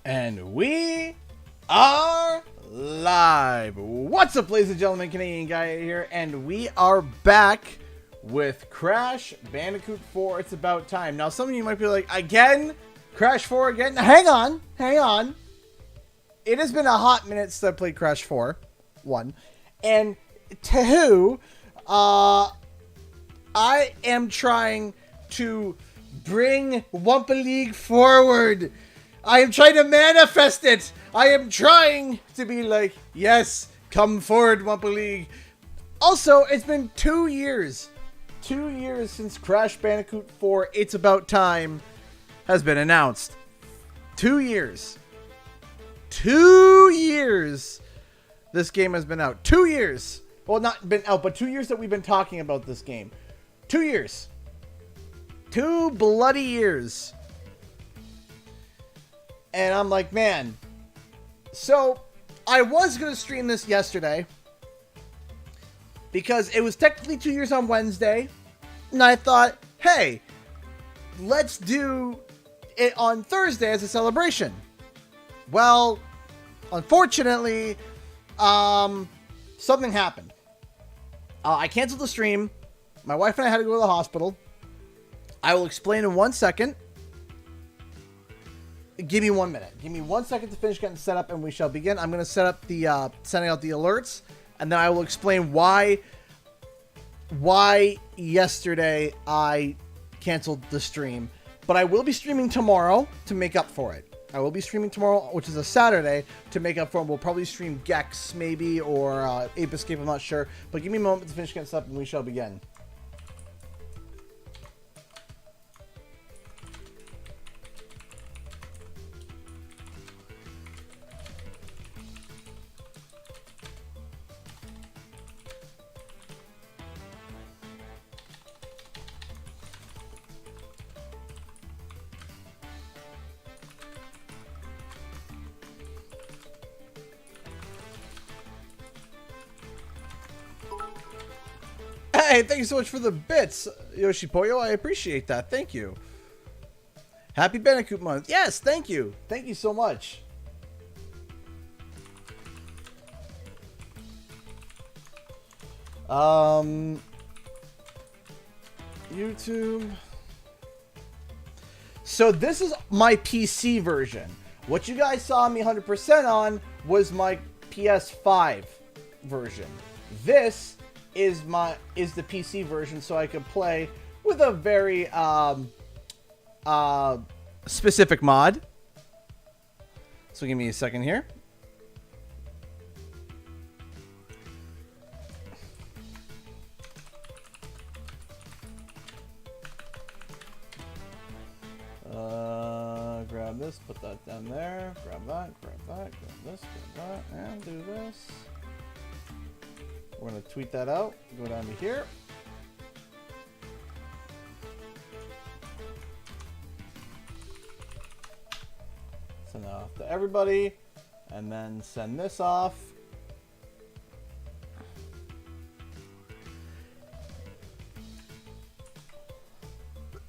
And we are live. What's up, ladies and gentlemen? Canadian Guy here, and we are back with Crash Bandicoot 4. It's about time. Now, some of you might be like, again? Crash 4 again? Now, hang on. It has been a hot minute since I played Crash 4. 1. And 2, I am trying to bring Wumpa League forward. I am trying to manifest it. I am trying to be like, yes, come forward, Wumpa League. Also, it's been 2 years. 2 years since Crash Bandicoot 4, It's About Time, has been announced. 2 years. 2 years this game has been out. 2 years. Well, not been out, but 2 years that we've been talking about this game. 2 years. 2 bloody years. And I'm like, man. So, I was going to stream this yesterday, because it was technically 2 years on Wednesday. And I thought, hey, let's do it on Thursday as a celebration. Well, unfortunately, something happened. I canceled the stream. My wife and I had to go to the hospital. I will explain in 1 second. Give me 1 minute. Give me 1 second to finish getting set up, and we shall begin. I'm going to set up the sending out the alerts, and then I will explain why yesterday I canceled the stream. But I will be streaming tomorrow to make up for it. I will be streaming tomorrow, which is a Saturday, to make up for it. We'll probably stream Gex, maybe, or Ape Escape, I'm not sure. But give me a moment to finish getting set up, and we shall begin. Hey, thank you so much for the bits, Yoshipoyo. I appreciate that. Thank you. Happy Bandicoot month. Yes, thank you. Thank you so much. YouTube. So this is my PC version. What you guys saw me 100% on was my PS5 version. This is the PC version, so I could play with a very specific mod. So give me a second here. Grab this, put that down there, grab that, grab this, grab that, and do this. We're going to tweet that out. Go down to here. Send that off to everybody. And then send this off.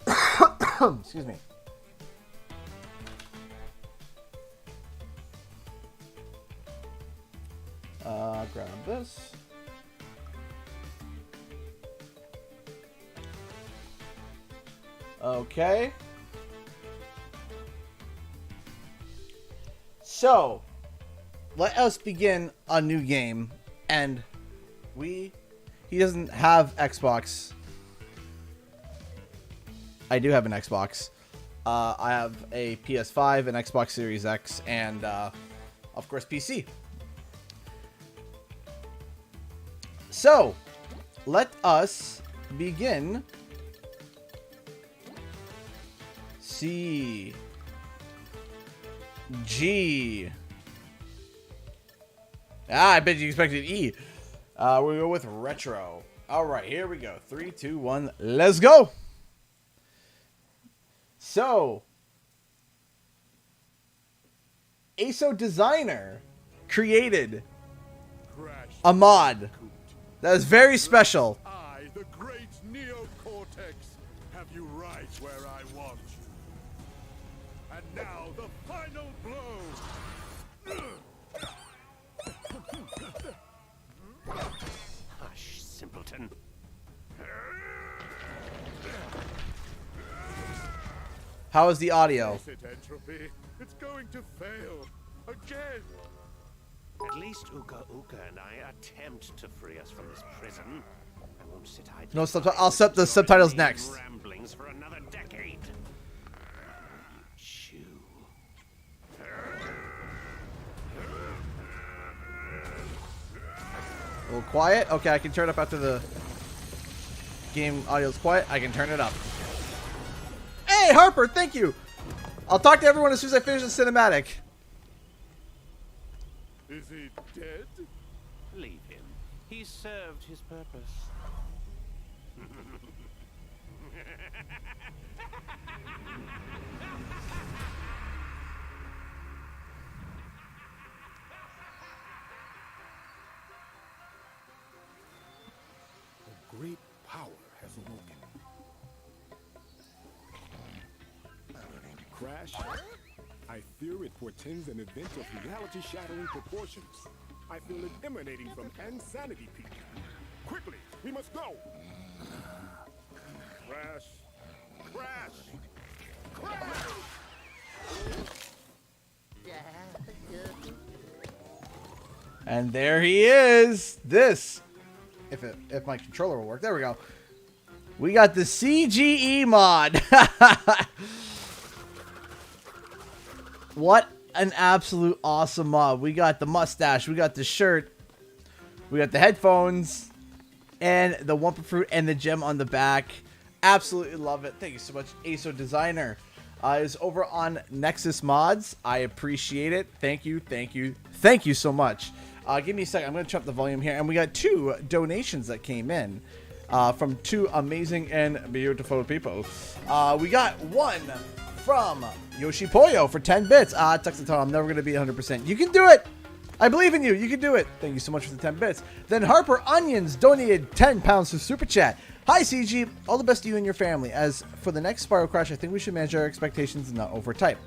Excuse me. Grab this. Okay. So, let us begin a new game. And he doesn't have Xbox. I do have an Xbox. I have a PS5, an Xbox Series X, and, of course, PC. So, let us begin. C. G. I bet you expected E. We'll go with retro. Alright, here we go. 3, 2, 1, let's go! So, ASO Designer created a mod that is very special. I, the great Neocortex, have you right where I want you. And now the final blow. How is the audio? Face it, Entropy. It's going to fail. Again. At least Uka Uka and I attempt to free us from this prison. I won't sit idly. No subtitles. I'll set the subtitles next. Ramblings for another decade. Chew. A little quiet. Okay, I can turn it up after the game audio's quiet. I can turn it up. Hey, Harper, thank you. I'll talk to everyone as soon as I finish the cinematic. Is he dead? Leave him. He served his purpose. A great power has awoken. Crash, I fear it portends an event of reality-shattering proportions. I feel it emanating from Insanity Peak. Quickly, we must go! Crash! Crash! Crash! And there he is. This, if my controller will work. There we go. We got the CGE mod. What an absolute awesome mod. We got the mustache, we got the shirt, we got the headphones, and the Wumpa Fruit and the gem on the back. Absolutely love it. Thank you so much, ASO Designer. Is over on Nexus Mods. I appreciate it. Thank you, thank you, thank you so much. Give me a second. I'm going to turn up the volume here. And we got 2 donations that came in from 2 amazing and beautiful people. We got one from Yoshi Poyo for 10 bits. Tuxedo, I'm never going to be 100%. You can do it. I believe in you. You can do it. Thank you so much for the 10 bits. Then Harper Onions donated 10 pounds to Super Chat. Hi, CG. All the best to you and your family. As for the next Spiral Crash, I think we should manage our expectations and not overhype.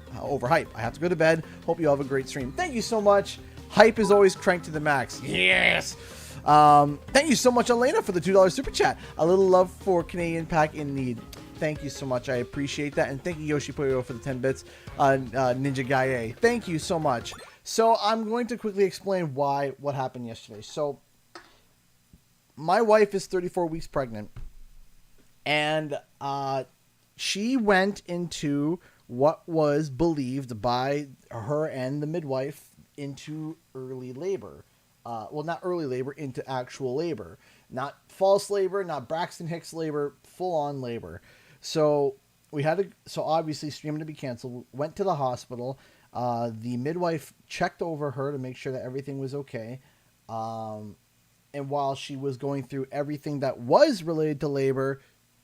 I have to go to bed. Hope you all have a great stream. Thank you so much. Hype is always cranked to the max. Yes. Thank you so much, Elena, for the $2 Super Chat. A little love for Canadian Pack in need. Thank you so much. I appreciate that. And thank you, Yoshi Poyo, for the 10 bits. Ninja Gaie. Thank you so much. So I'm going to quickly explain what happened yesterday. So my wife is 34 weeks pregnant. And she went into what was believed by her and the midwife into early labor. Well, not early labor, into actual labor. Not false labor, not Braxton Hicks labor, full-on labor. So so obviously stream had to be canceled. Went to the hospital. The midwife checked over her to make sure that everything was okay. And while she was going through everything that was related to labor,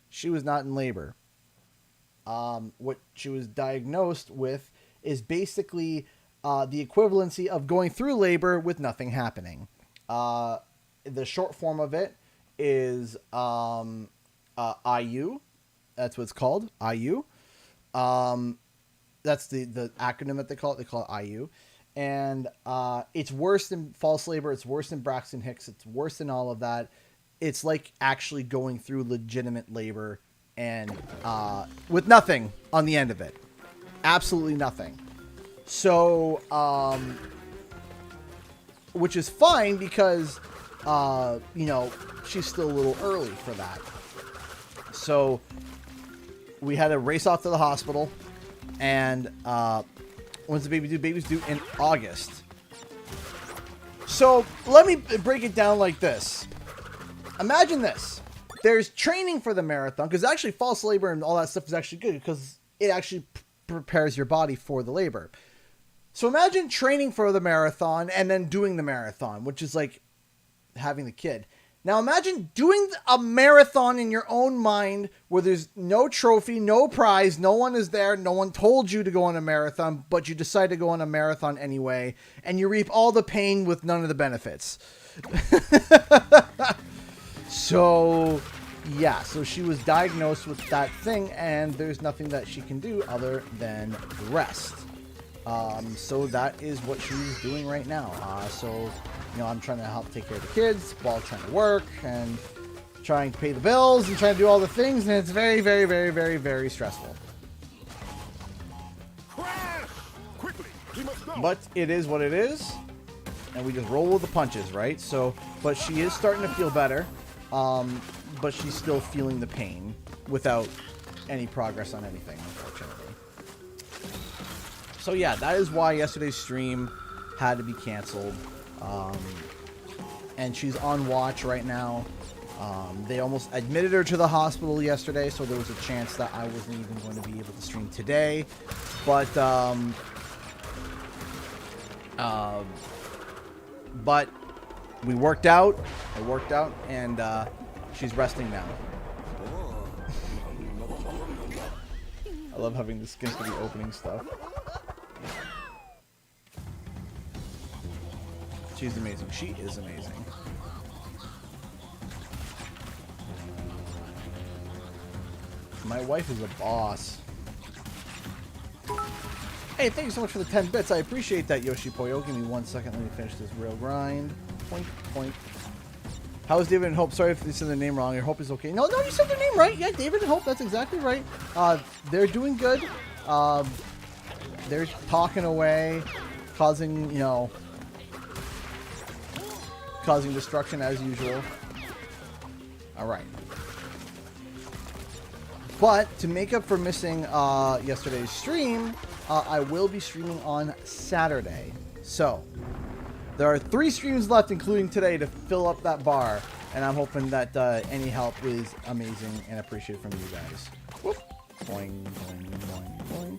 she was not in labor. What she was diagnosed with is basically the equivalency of going through labor with nothing happening. The short form of it is IU. That's what it's called, IU. That's the acronym that they call it. They call it IU. And it's worse than false labor. It's worse than Braxton Hicks. It's worse than all of that. It's like actually going through legitimate labor and with nothing on the end of it. Absolutely nothing. So, which is fine because, she's still a little early for that. So we had to race off to the hospital. And when's the baby due? Baby's due in August. So let me break it down like this. Imagine this. There's training for the marathon, because actually false labor and all that stuff is actually good because it actually prepares your body for the labor. So imagine training for the marathon and then doing the marathon, which is like having the kid. Now imagine doing a marathon in your own mind where there's no trophy, no prize, no one is there, no one told you to go on a marathon, but you decide to go on a marathon anyway, and you reap all the pain with none of the benefits. So, yeah, so she was diagnosed with that thing, and there's nothing that she can do other than rest. So that is what she's doing right now. I'm trying to help take care of the kids while trying to work and trying to pay the bills and trying to do all the things, and it's very, very, very, very, very stressful. But it is what it is, and we just roll with the punches, right? So, but she is starting to feel better, but she's still feeling the pain without any progress on anything, unfortunately. So yeah, that is why yesterday's stream had to be canceled. And she's on watch right now. They almost admitted her to the hospital yesterday, so there was a chance that I wasn't even going to be able to stream today. But we worked out. I worked out, and she's resting now. I love having the skin for the opening stuff. She's amazing. She is amazing. My wife is a boss. Hey, thank you so much for the 10 bits. I appreciate that, Yoshi Poyo. Give me 1 second. Let me finish this real grind. Point, point. How is David and Hope? Sorry if you said their name wrong. Your Hope is okay. No, you said their name right. Yeah, David and Hope. That's exactly right. They're doing good. They're talking away, causing, you know, causing destruction as usual. All right. But to make up for missing yesterday's stream, I will be streaming on Saturday. So there are 3 streams left, including today, to fill up that bar. And I'm hoping that any help is amazing and appreciated from you guys. Whoop. Boing, boing, boing, boing.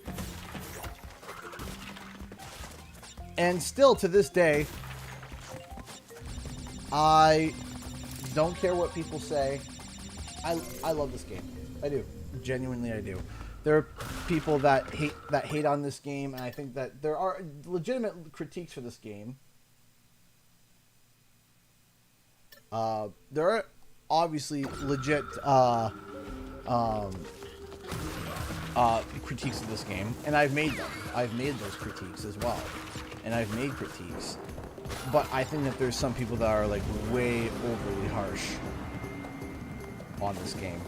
And still to this day, I don't care what people say. I love this game. I do. Genuinely, I do. There are people that hate on this game, and I think that there are legitimate critiques for this game. There are obviously legit critiques of this game, and I've made them. I've made those critiques as well, and I've made critiques. But I think that there's some people that are like way overly harsh on this game.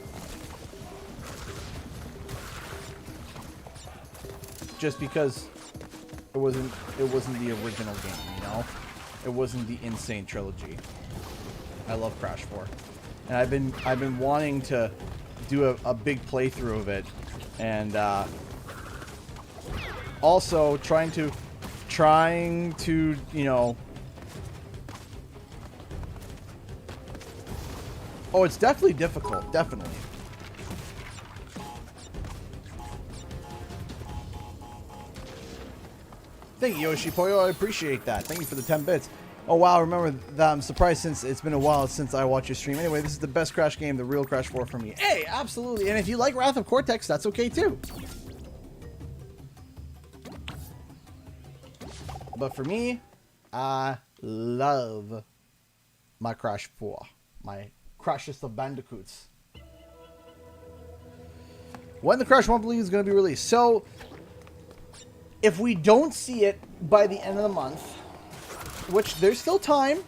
Just because it wasn't the original game, you know? It wasn't the Insane trilogy. I love Crash 4. And I've been wanting to do a big playthrough of it, and also trying to you know. Oh, it's definitely difficult, definitely. Thank you, Yoshi Poyo. I appreciate that. Thank you for the 10 bits. Oh, wow. Remember that. I'm surprised since it's been a while since I watched your stream. Anyway, this is the best Crash game, the real Crash 4 for me. Hey, absolutely. And if you like Wrath of Cortex, that's okay, too. But for me, I love my Crash 4. My Crashest of Bandicoots. When the Crash 1 Believe is going to be released. So, if we don't see it by the end of the month, which there's still time,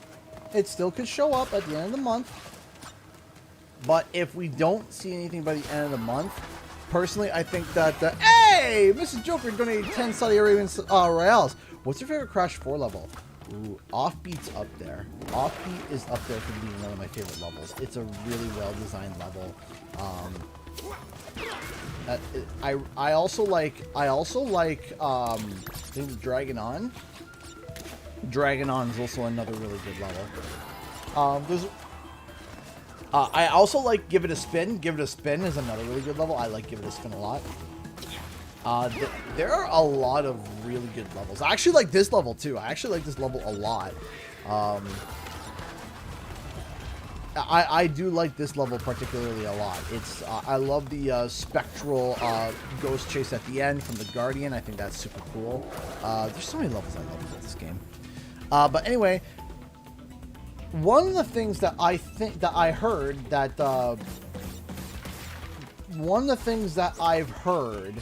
it still could show up at the end of the month. But if we don't see anything by the end of the month, personally, I think that hey, Mrs. Joker donated 10 Saudi Arabian Reals. What's your favorite Crash 4 level? Ooh, Offbeat's up there. Offbeat is up there for being one of my favorite levels. It's a really well-designed level. I also like I think Dragon On. Dragon On is also another really good level. I also like Give It a Spin. Give It a Spin is another really good level. I like Give It a Spin a lot. There are a lot of really good levels. I actually like this level too. I actually like this level a lot. I do like this level particularly a lot. It's I love the spectral ghost chase at the end from the Guardian. I think that's super cool. There's so many levels I love about this game. But anyway, one of the things that I think that I heard that one of the things that I've heard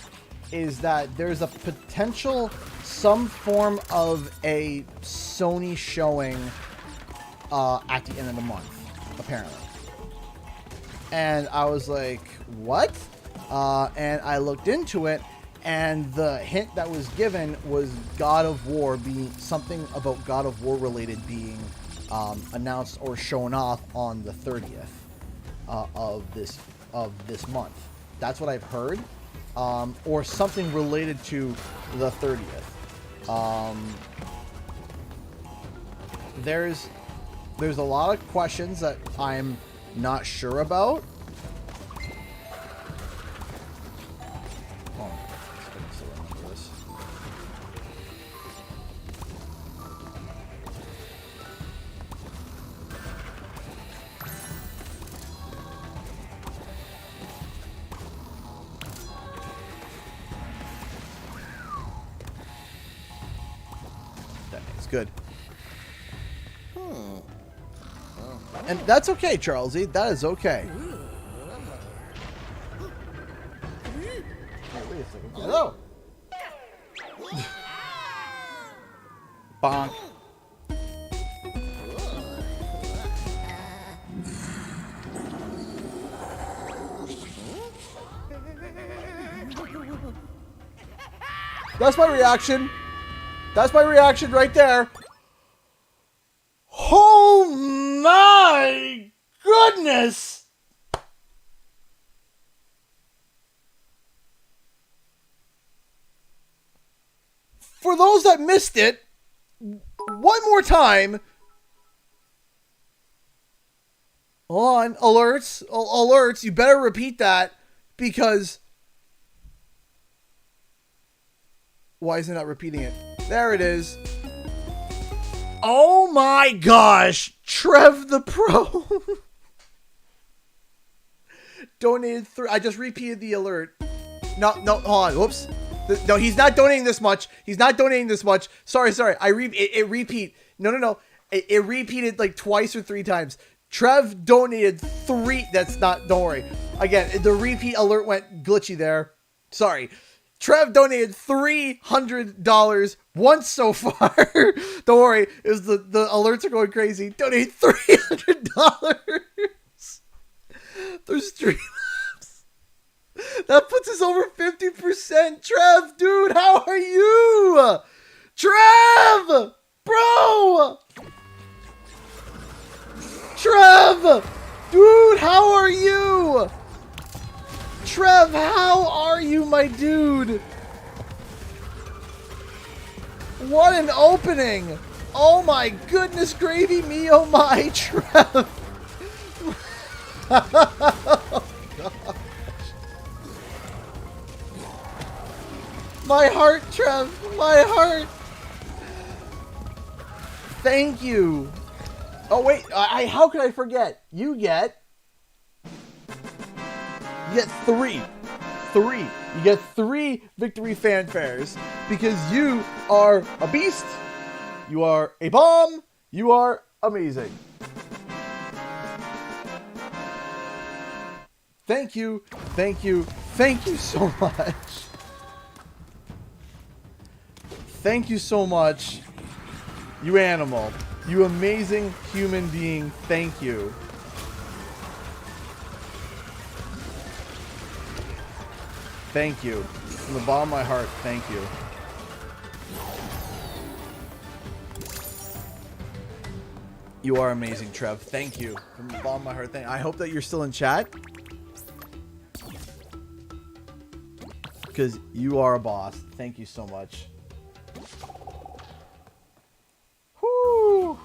is that there's a potential some form of a Sony showing at the end of the month, apparently. And I was like, what? And I looked into it, And the hint that was given was God of War being something about God of War related being announced or shown off on the 30th of this month. That's what I've heard, or something related to the 30th. There's a lot of questions that I'm not sure about. Good. And that's okay, Charlesy. That is okay. Hey, wait a second. Hello. Bonk. That's my reaction. That's my reaction right there. Oh my goodness! For those that missed it, one more time. Hold on, alerts, alerts. You better repeat that because why is it not repeating it? There it is. Oh my gosh, Trev the Pro donated I just repeated the alert. No, hold on. Whoops. No, he's not donating this much. He's not donating this much. Sorry. It repeat. No. It repeated like twice or 3 times. Trev donated 3. That's not. Don't worry. Again, the repeat alert went glitchy there. Sorry. Trev donated $300 once so far. Don't worry, is the alerts are going crazy. Donate $300. There's 3 laps. That puts us over 50%. Trev, dude, how are you? Trev, bro. Trev, dude, how are you? Trev, how are you, my dude? What an opening! Oh my goodness, gravy me, oh my, Trev! Oh, gosh. My heart, Trev, my heart! Thank you! Oh wait, how could I forget? You get 3. You get 3 victory fanfares because you are a beast, you are a bomb, you are amazing. Thank you so much. Thank you so much, you animal, you amazing human being. Thank you. Thank you. From the bottom of my heart, thank you. You are amazing, Trev. Thank you. From the bottom of my heart, I hope that you're still in chat. Because you are a boss. Thank you so much. Whoo!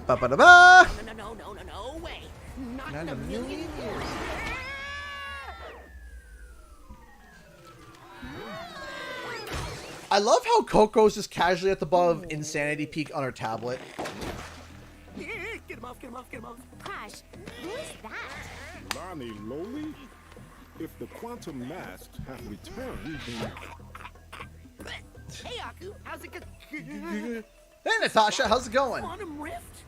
Ba-ba-da-ba! No way. Not Not in a million years. I love how Coco's just casually at the above Insanity Peak on her tablet. Get him off. Crash, who is that? Lonnie Loli? If the quantum masks have returned, then... Hey, Aku, how's it going? Hey, Natasha, how's it going? Quantum rift?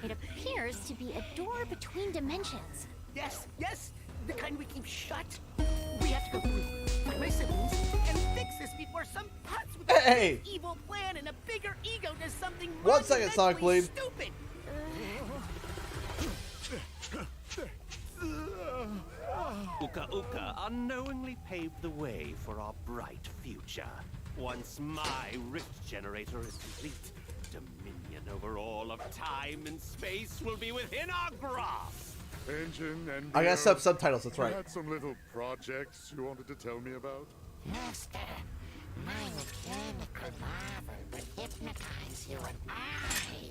It appears to be a door between dimensions. Yes, the kind we keep shut. We have to go through, find my siblings, and fix this before some putz with Hey. a evil plan and a bigger ego does something One second, Sonic monumentally Blade. stupid. Uka Uka unknowingly paved the way for our bright future. Once my rift generator is complete, dominion over all of time and space will be within our grasp. Engine and I got subtitles, that's You right. had some little projects you wanted to tell me about? Master, my mechanical marvel will hypnotize you and I.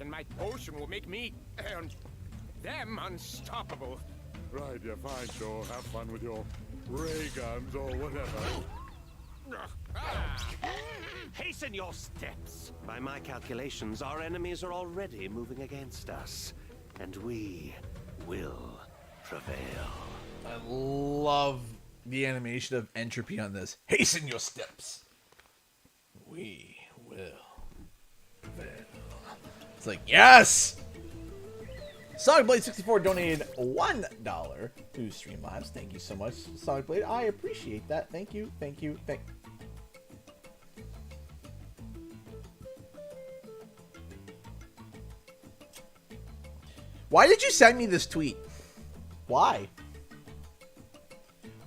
And my potion will make me and them unstoppable. Right, yeah, fine, sure. Have fun with your ray guns or whatever. Hasten your steps. By my calculations, our enemies are already moving against us, and we will prevail. I love the animation of entropy on this. Hasten your steps. We will prevail. It's like, yes! SonicBlade64 donated $1 to Streamlabs. Thank you so much, SonicBlade. I appreciate that. Thank you, thank you, thank you. Why did you send me this tweet? Why?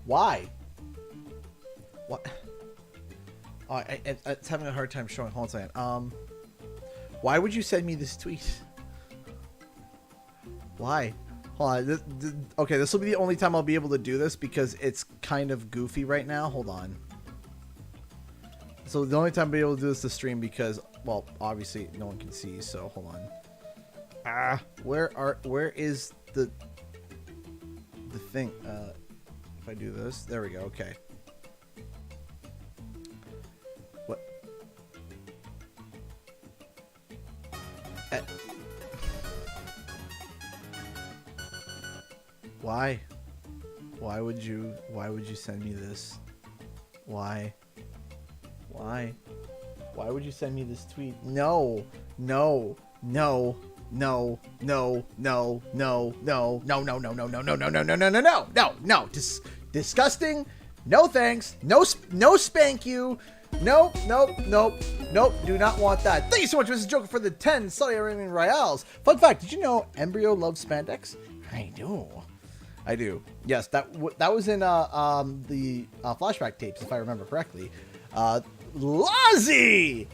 Why? What? Oh, it's having a hard time showing. Hold on a second. Why would you send me this tweet? Why? Hold on. Okay, this will be the only time I'll be able to do this because it's kind of goofy right now. Hold on. So the only time I'll be able to do this to stream because, well, obviously no one can see. So hold on. Where is the thing? If I do this, there we go. Okay. What? Why? Why would you send me this? Why? Why would you send me this tweet? No. No. No. No, no, no, no, no, no, no, no, no, no, no, no, no, no, no, no, no, no, no, disgusting. No thanks. No spank you. Nope, nope, nope, nope. Do not want that. Thank you so much, Mrs. Joker, for the 10 Saudi Arabian Royales. Fun fact: did you know Embryo loves spandex? I do. Yes, that was in the flashback tapes, if I remember correctly. Lozzie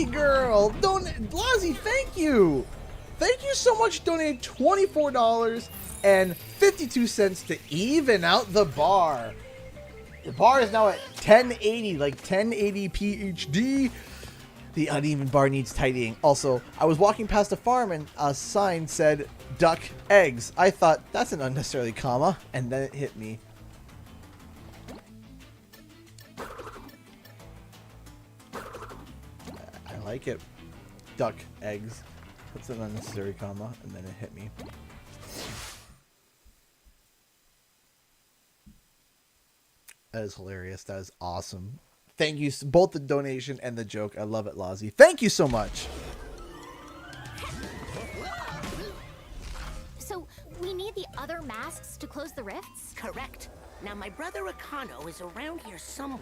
girl, Lozzie, thank you so much. Donated $24.52 to even out the bar. The bar is now at 1080, like 1080p HD. The uneven bar needs tidying. Also, I was walking past a farm and a sign said duck eggs. I thought that's an unnecessary comma, and then it hit me. I like it. Duck eggs. That's an unnecessary comma, and then it hit me. That is hilarious. That is awesome. Thank you, both the donation and the joke. I love it, Lozzie. Thank you so much. So, we need the other masks to close the rifts? Correct. Now, my brother Akano is around here somewhere.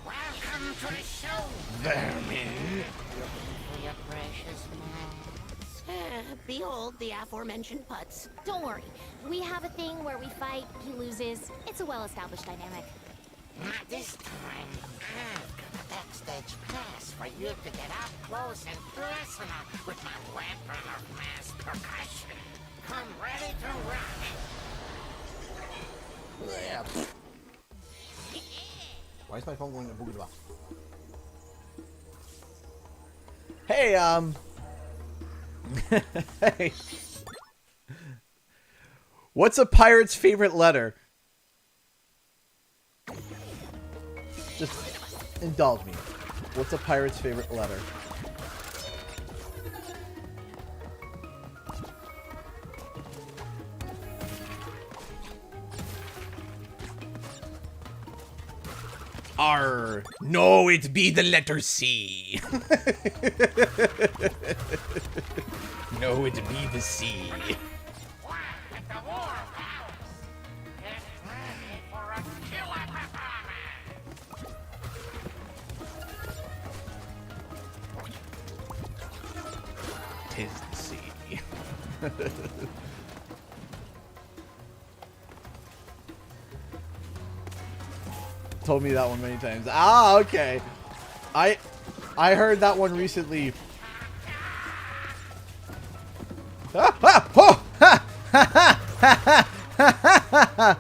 Welcome to the show. Vermin. For your precious mask. Behold the aforementioned putts. Don't worry. We have a thing where we fight, he loses. It's a well-established dynamic. Not this time. I've got a backstage pass for you to get up close and personal with my weapon of mass percussion. Come ready to rock. Yeah. Why is my phone going to boogie box? Hey, hey. What's a pirate's favorite letter? Just indulge me. What's a pirate's favorite letter? R. No, it be the letter C. No, it be the C. At the war palace. Get ready for a killer performance. Tis the sea. told me that one many times. Ah, okay. I heard that one recently. Ah, ah, oh, ha, ha, ha, ha, ha, ha, ha.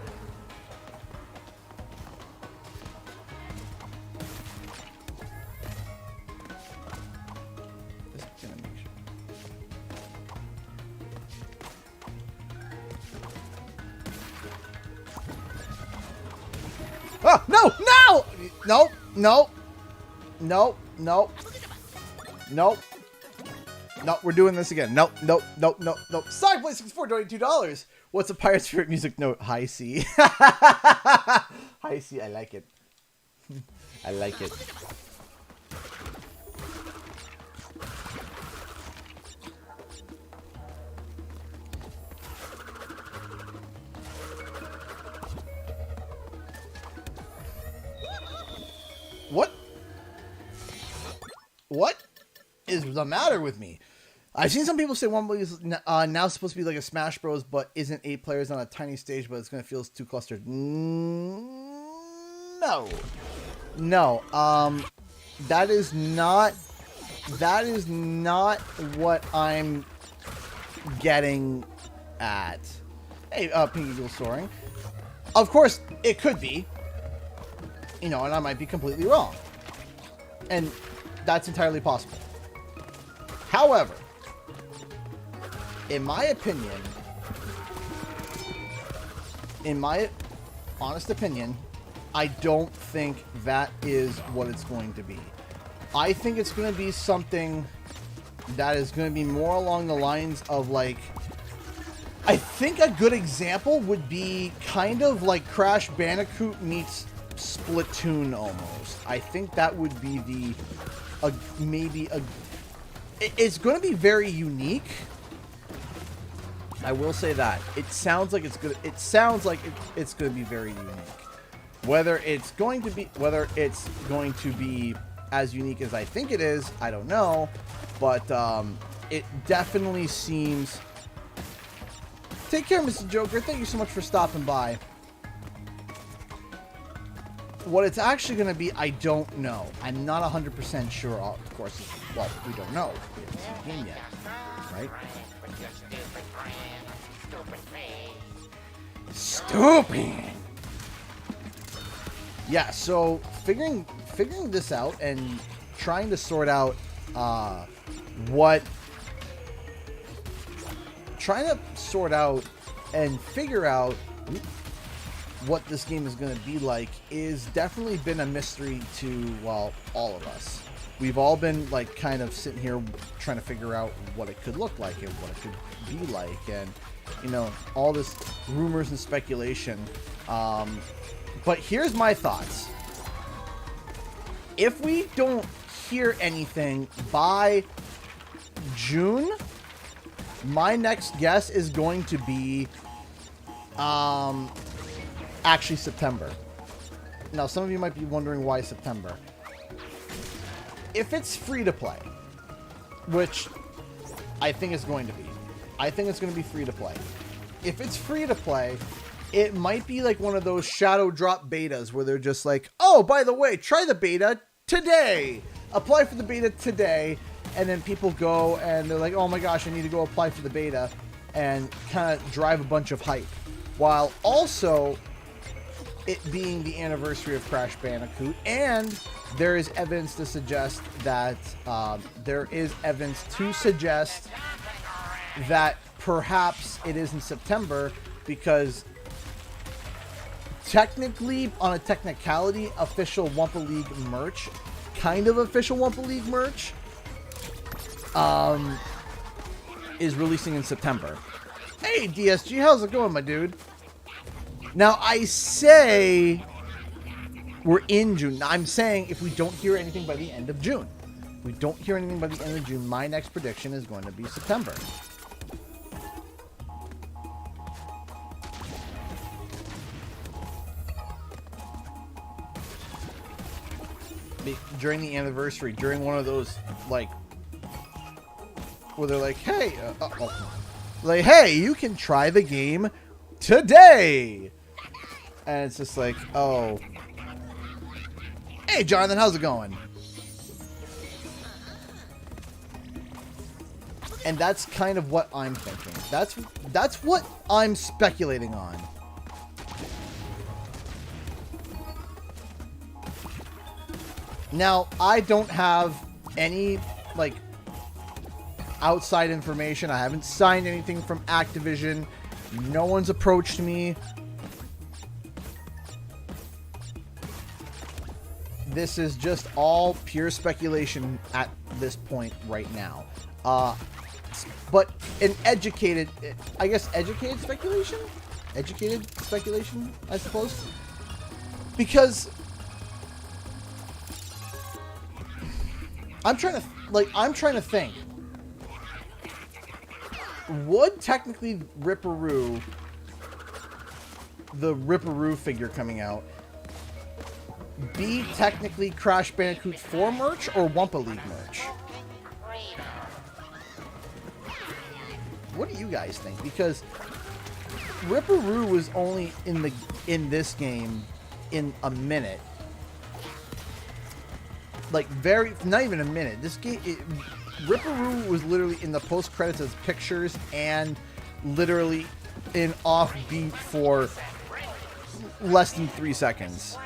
Oh, no, no! Nope, nope. Nope, nope. Nope. Nope, we're doing this again. Nope, nope, nope, nope, nope. Sorry, Play64, $22. What's a pirate's favorite music note? High C. High C, I like it. I like it. What is the matter with me? I've seen some people say Wumble is now supposed to be like a Smash Bros, but isn't 8 players on a tiny stage, but it's going to feel too clustered. No. No. That is not what I'm getting at. Hey, Pinky Dual Soaring. Of course, it could be. You know, and I might be completely wrong. And that's entirely possible. However, in my opinion, in my honest opinion, I don't think that is what it's going to be. I think it's going to be something that is going to be more along the lines of like, I think a good example would be kind of like Crash Bandicoot meets Splatoon almost. I think that would be the it's going to be very unique. I will say that. It sounds like it's going to be very unique. Whether it's going to be as unique as I think it is, I don't know, but it definitely seems. Take care, Mr. Joker. Thank you so much for stopping by. What it's actually going to be, I don't know. I'm not 100% sure. Of course, well, we don't know. We haven't seen the game yet, right? Stupid. Yeah. So figuring this out and trying to sort out and figure out what this game is going to be like is definitely been a mystery to, well, all of us. We've all been like kind of sitting here trying to figure out what it could look like and what it could be like, and you know, all this rumors and speculation. But here's my thoughts. If we don't hear anything by June, my next guess is going to be actually September. Now, some of you might be wondering why September. If it's free to play, which I think it's going to be. I think it's going to be free to play. If it's free to play, it might be like one of those shadow drop betas where they're just like, oh, by the way, try the beta today. Apply for the beta today. And then people go and they're like, oh my gosh, I need to go apply for the beta, and kind of drive a bunch of hype. While also it being the anniversary of Crash Bandicoot, and there is evidence to suggest that perhaps it is in September, because technically, on a technicality, official Wumpa League merch, kind of official Wumpa League merch, is releasing in September. Hey, DSG, how's it going, my dude? Now, I say we're in June. I'm saying if we don't hear anything by the end of June. If we don't hear anything by the end of June, my next prediction is going to be September. During the anniversary, during one of those, like, where they're like, hey, like, hey, you can try the game today. And it's just like, oh, Hey, Jonathan, how's it going? And that's kind of what I'm thinking. That's what I'm speculating on. Now, I don't have any, like, outside information. I haven't signed anything from Activision. No one's approached me. This is just all pure speculation at this point right now. But an educated, I guess, educated speculation? Educated speculation, I suppose? Because I'm trying to think. Would technically Ripperoo, the Ripperoo figure coming out, be technically Crash Bandicoot 4 merch or Wumpa League merch? What do you guys think? Because Ripperoo was only in this game in a minute. Like, not even a minute. This game, Ripperoo was literally in the post credits as pictures and literally in offbeat for less than 3 seconds.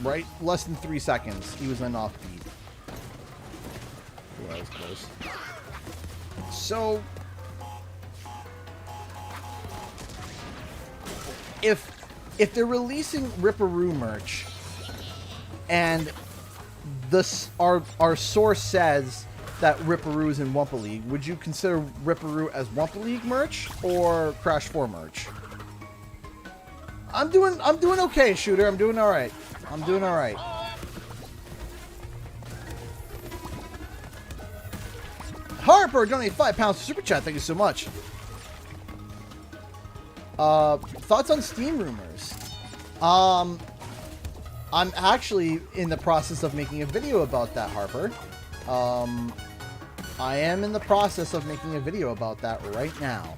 Right? Less than 3 seconds. He was in offbeat. Ooh, that was close. So, if they're releasing Ripperoo merch, and our source says that Ripperoo is in Wumpa League, would you consider Ripperoo as Wumpa League merch or Crash 4 merch? I'm doing okay, Shooter. I'm doing all right. I'm doing all right. Harper donated £5 to Super Chat. Thank you so much. Thoughts on Steam rumors? I'm actually in the process of making a video about that, Harper. I am in the process of making a video about that right now.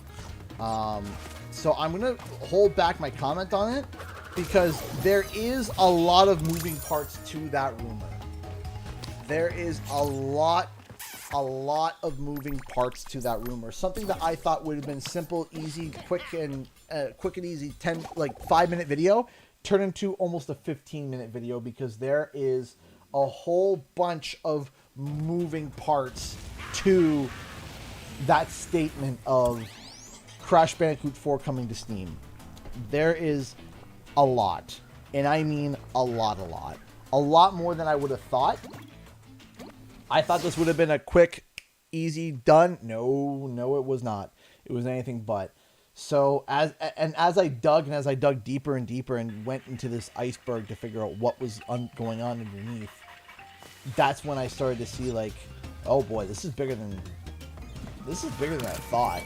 So I'm going to hold back my comment on it because there is a lot of moving parts to that rumor. There is a lot of moving parts to that rumor. Something that I thought would have been simple, easy, quick and easy 5-minute video turned into almost a 15-minute video because there is a whole bunch of moving parts to that statement of Crash Bandicoot 4 coming to Steam. There is a lot, and I mean a lot more than I would have thought. I thought this would have been a quick, easy, done. No, it was not. It was anything but. So as I dug deeper and deeper and went into this iceberg to figure out what was going on underneath, that's when I started to see, like, oh boy, this is bigger than I thought.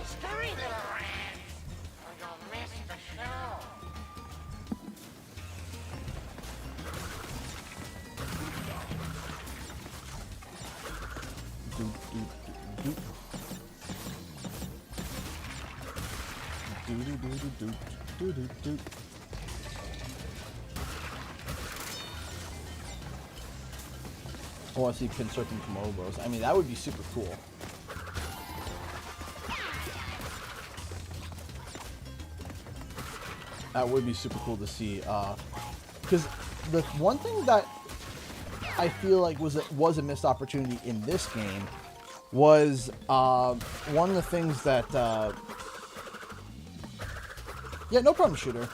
Scurry, little rat, or you'll miss the show. I want to see Pinsurfing Komobos. I mean, that would be super cool. That would be super cool to see. Because the one thing that I feel like was a missed opportunity in this game was one of the things that... yeah, no problem, Shooter.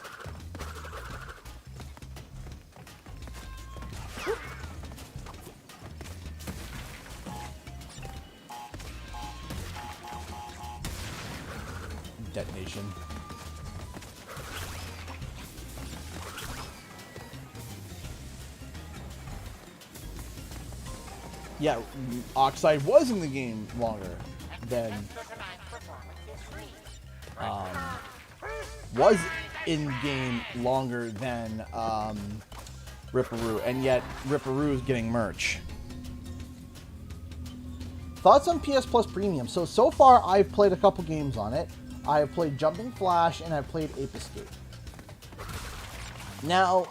Detonation. Yeah, Oxide was in the game longer than was in game longer than Ripperoo, and yet Ripperoo is getting merch. Thoughts on PS Plus Premium? So far I've played a couple games on it. I have played Jumping Flash and I've played Ape Escape. Now,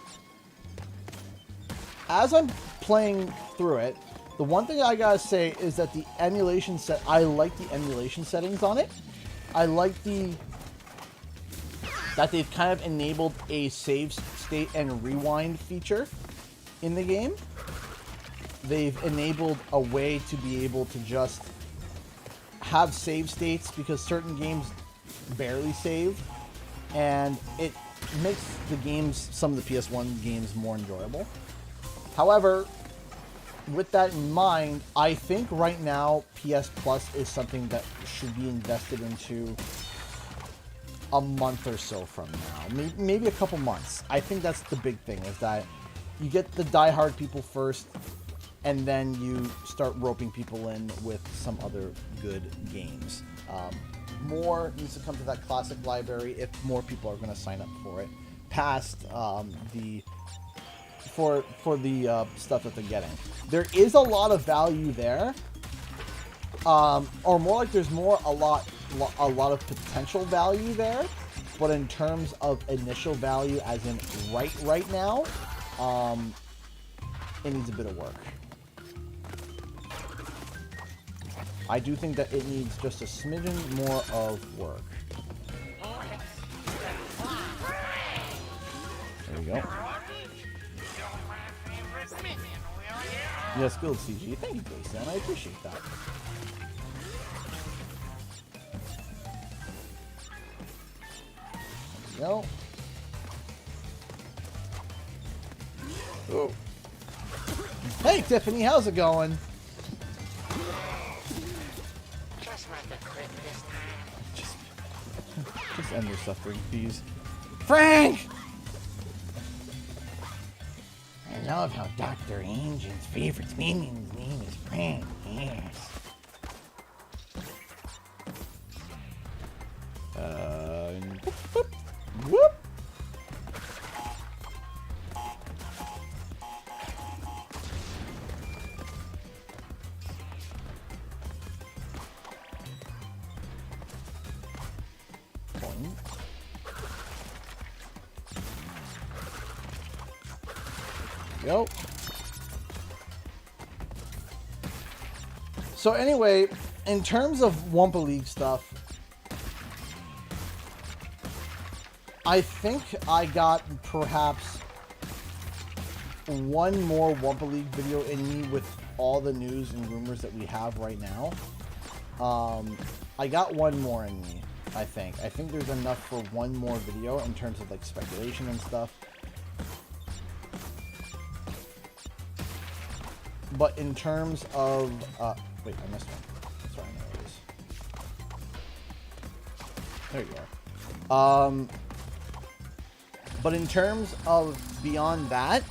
as I'm playing through it, the one thing I gotta say is that the emulation set, I like the emulation settings on it. I like that they've kind of enabled a save state and rewind feature in the game. They've enabled a way to be able to just have save states because certain games barely save, and it makes the games, some of the PS1 games, more enjoyable. However, with that in mind, I think right now PS Plus is something that should be invested into a month or so from now, maybe a couple months. I think that's the big thing, is that you get the diehard people first, and then you start roping people in with some other good games. More needs to come to that classic library if more people are going to sign up for it, past the stuff that they're getting. There is a lot of value there, or more like there's a lot of potential value there, but in terms of initial value, as in right now, it needs a bit of work. I do think that it needs just a smidgen more of work. There we go. Yes, good CG. Thank you, Jason. I appreciate that. There we go. Oh. Hey, Tiffany, how's it going? Just end your suffering, please. Frank! I love how Dr. Angel's favorite minion's name is Frank. Yes. Whoop, whoop, whoop. Go. So anyway, in terms of Wumpa League stuff, I think I got perhaps one more Wumpa League video in me with all the news and rumors that we have right now. I got one more in me, I think. I think there's enough for one more video in terms of like speculation and stuff. But in terms of, wait, I missed one. That's right, I know it is. There you are. But in terms of beyond that,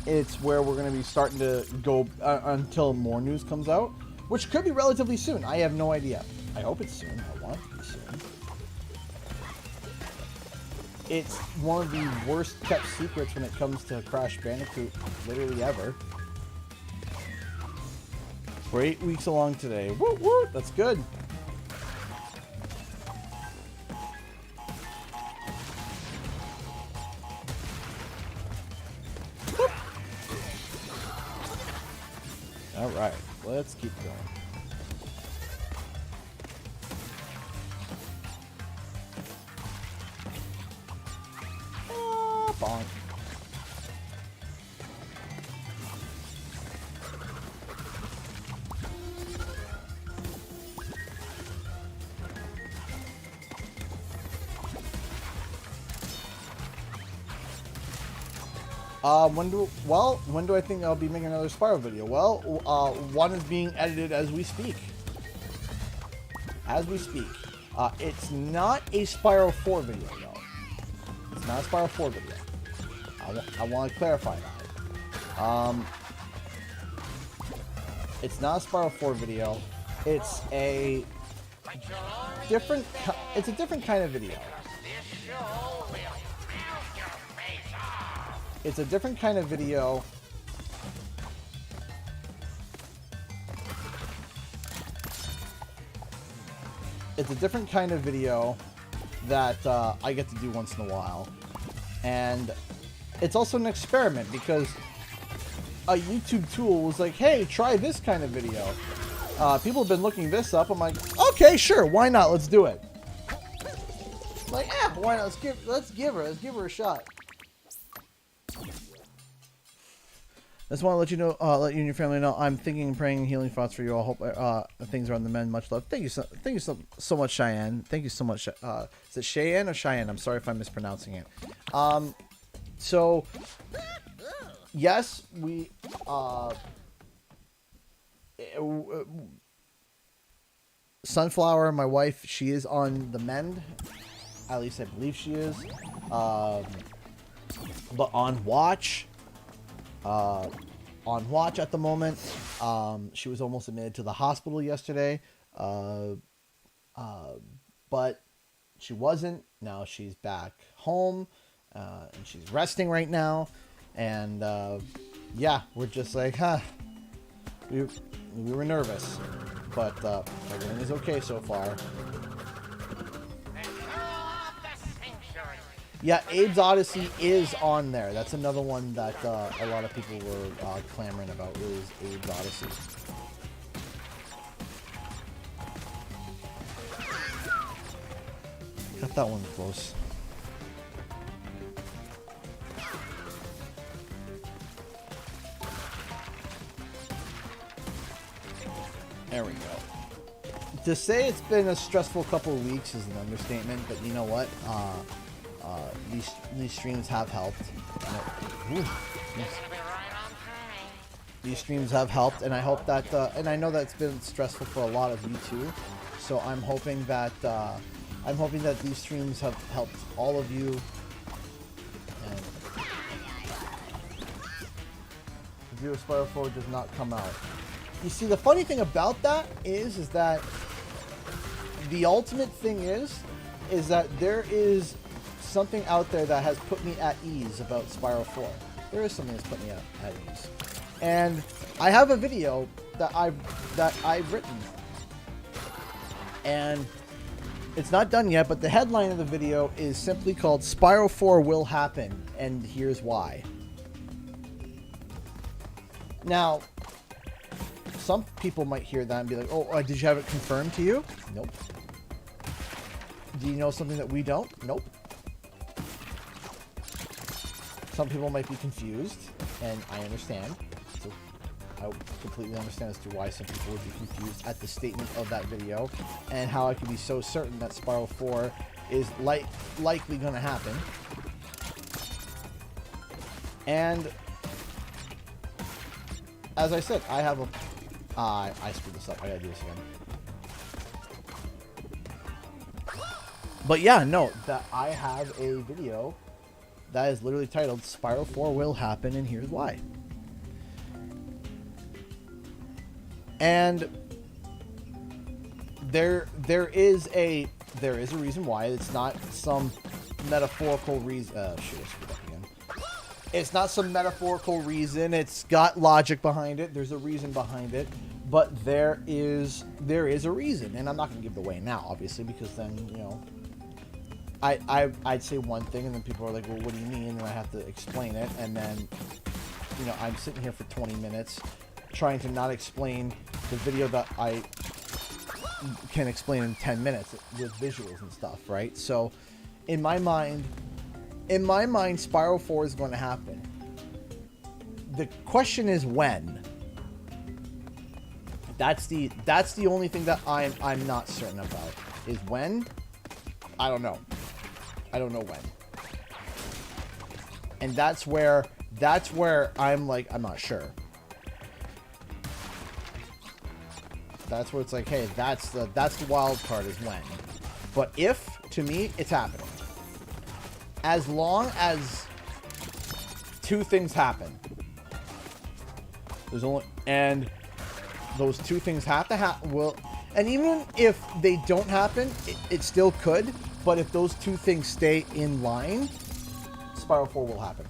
it's where we're going to be starting to go until more news comes out, which could be relatively soon. I have no idea. I hope it's soon. I want it to be soon. It's one of the worst kept secrets when it comes to Crash Bandicoot, literally ever. We're 8 weeks along today. Woo woo! That's good. Whoop. All right, let's keep going. Bonk. When do I think I'll be making another Spyro video? Well, one is being edited as we speak. It's not a Spyro 4 video, though. It's not a Spyro 4 video. I want to clarify that. It's not a Spyro 4 video. It's a different kind of video. It's a different kind of video. It's a different kind of video that I get to do once in a while. And it's also an experiment because a YouTube tool was like, hey, try this kind of video. People have been looking this up. I'm like, okay, sure, why not? Let's do it. Like, yeah, why not? Let's give her a shot. Just want to let you know, let you and your family know, I'm thinking and praying healing thoughts for you all. Hope things are on the mend. Much love. Thank you so much, Cheyenne. Thank you so much. Is it Cheyenne or Cheyenne? I'm sorry if I'm mispronouncing it. So yes, we Sunflower, my wife, she is on the mend. At least I believe she is. But on watch. On watch at the moment. She was almost admitted to the hospital yesterday. But she wasn't. Now she's back home. And she's resting right now. And yeah, we're just like, huh. We were nervous. But everything is okay so far. Yeah, Abe's Odyssey is on there. That's another one that a lot of people were clamoring about, is Abe's Odyssey. Got that one close. There we go. To say it's been a stressful couple of weeks is an understatement, but you know what? These streams have helped. These streams have helped, and I hope that, and I know that's been stressful for a lot of you too. So I'm hoping that these streams have helped all of you. And Review of Spiral 4 does not come out. You see, the funny thing about that is that the ultimate thing is that there is something out there that has put me at ease about Spiral 4. There is something that's put me at ease. And I have a video that I've written. And it's not done yet, but the headline of the video is simply called Spiral 4 Will Happen, and here's why. Now, some people might hear that and be like, oh, did you have it confirmed to you? Nope. Do you know something that we don't? Nope. Some people might be confused, and I understand. So I completely understand as to why some people would be confused at the statement of that video, and how I can be so certain that Spiral 4 is likely going to happen. And as I said, I have a... I screwed this up. I gotta do this again. But yeah, no, that I have a video that is literally titled Spiral 4 Will Happen, and here's why. And there is a reason why. It's not some metaphorical reason. Shit, I screwed up again. It's not some metaphorical reason. It's got logic behind it. There's a reason behind it. But there is a reason, and I'm not gonna give it away now, obviously, because then, you know, I'd say one thing, and then people are like, well, what do you mean? And I have to explain it, and then, you know, I'm sitting here for 20 minutes trying to not explain the video that I can explain in 10 minutes with visuals and stuff, right? So, in my mind, Spiral 4 is going to happen. The question is when. That's the only thing that I'm not certain about. Is when? I don't know. I don't know when. And that's where I'm like, I'm not sure. That's where it's like, hey, that's the wild card is when. But if, to me, it's happening. As long as two things happen. And those two things have to happen. Well, and even if they don't happen, it still could. But if those two things stay in line, Spiral 4 will happen.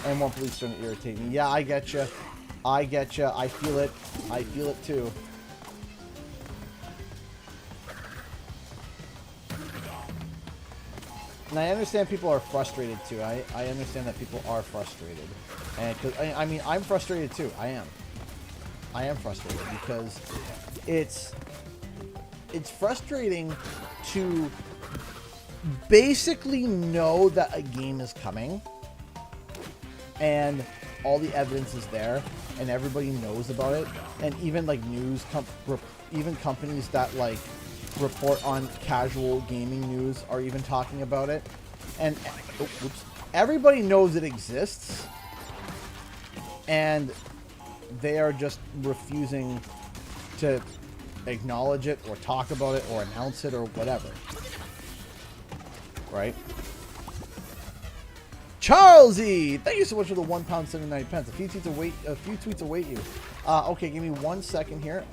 And won't believe starting to irritate me. Yeah, I get you. I get you. I feel it. I feel it too. And I understand people are frustrated too. I understand that people are frustrated. And cause, I mean, I'm frustrated too. I am frustrated because it's frustrating to basically know that a game is coming and all the evidence is there and everybody knows about it, and even like even companies that like report on casual gaming news are even talking about it, and everybody knows it exists and they are just refusing to acknowledge it or talk about it or announce it or whatever. Right? Charlesy, thank you so much for the £1.79. A few tweets await you. Okay, give me 1 second here.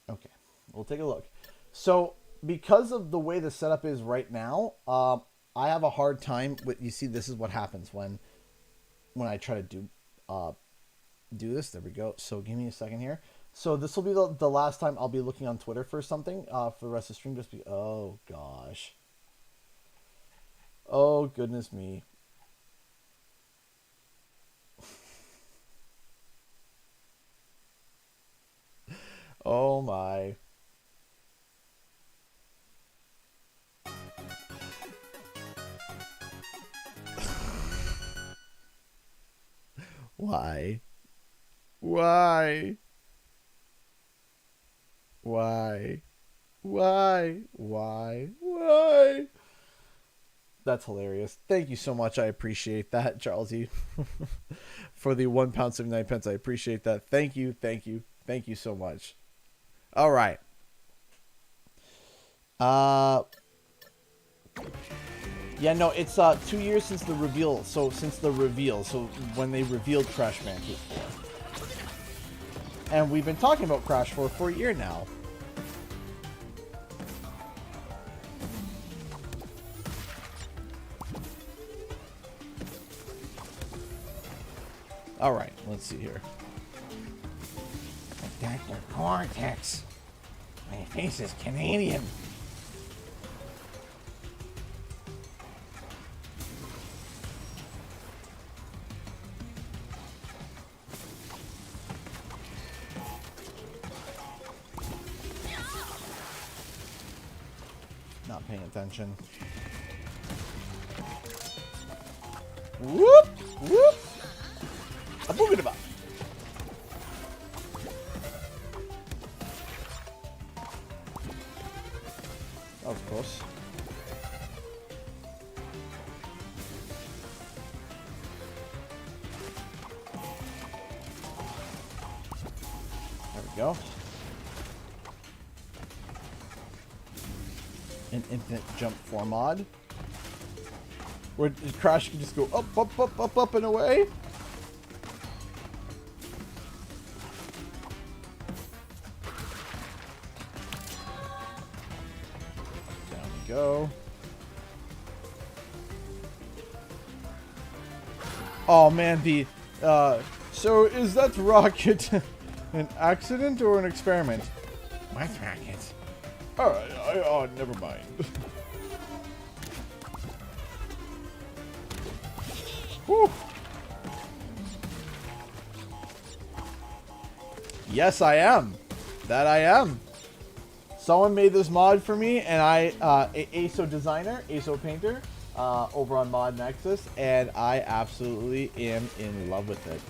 Okay, we'll take a look. So, because of the way the setup is right now, I have a hard time with. You see, this is what happens when I try to do this. There we go. So, give me a second here. So this will be the last time I'll be looking on Twitter for something for the rest of the stream. Just be, oh gosh, oh goodness me. Oh my. Why? Why? Why? Why? Why? Why? That's hilarious. Thank you so much. I appreciate that, Charlesy. For the £1.79. I appreciate that. Thank you. Thank you. Thank you so much. All right. Yeah, no, it's 2 years since the reveal. So when they revealed Crash Bandicoot 4. And we've been talking about Crash 4 for a year now. All right, let's see here. Dr. Cortex. My face is Canadian. Not paying attention. Whoop! Whoop! A boogie about. That was close. There we go. An infinite jump 4 mod. Where Crash can just go up, up, up, up, up, and away. Down we go. Oh man, so is that rocket an accident or an experiment? What rocket? Oh, never mind. Whew. Yes, I am. That I am. Someone made this mod for me, and ASO designer, ASO painter, over on Mod Nexus, and I absolutely am in love with it.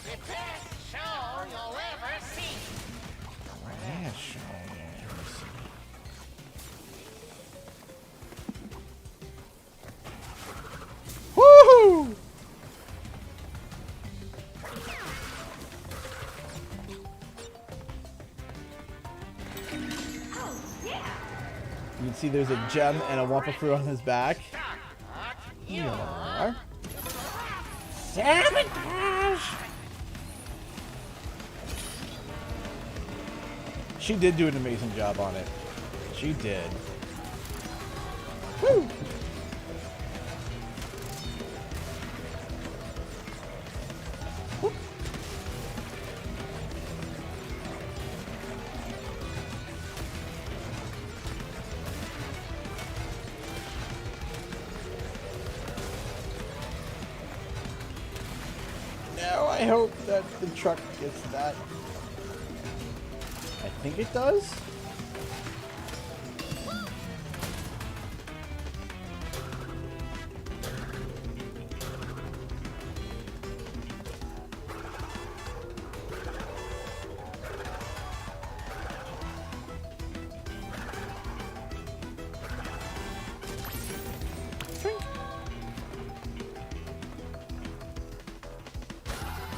The best show you'll ever see. Best show you'll ever see. Woohoo! You can see there's a gem and a Wumpa fruit on his back. Yeah. Sabotage! She did do an amazing job on it. She did. Woo! I hope that the truck gets that. I think it does.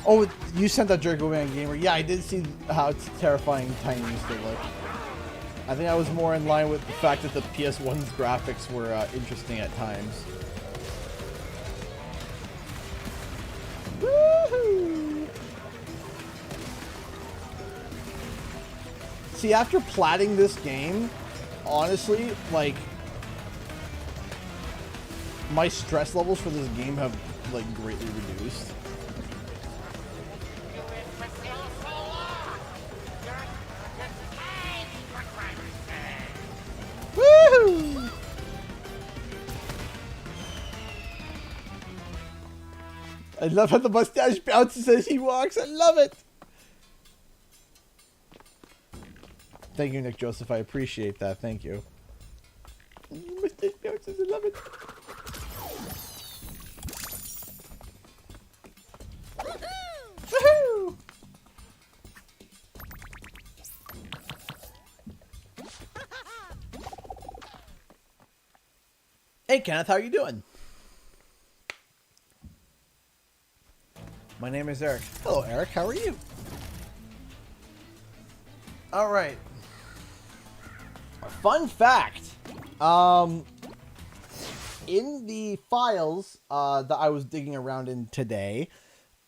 Oh, you sent that Draco Man Gamer. Yeah, I did see how it's terrifying tiny used to look. I think I was more in line with the fact that the PS1's graphics were interesting at times. Woohoo! See, after platting this game, honestly, like, my stress levels for this game have, like, greatly reduced. Woohoo! I love how the mustache bounces as he walks. I love it. Thank you, Nick Joseph. I appreciate that. Thank you. Mustache bounces. I love it. Woohoo! Hey Kenneth, how are you doing? My name is Eric. Hello Eric, how are you? Alright. Fun fact. In the files that I was digging around in today,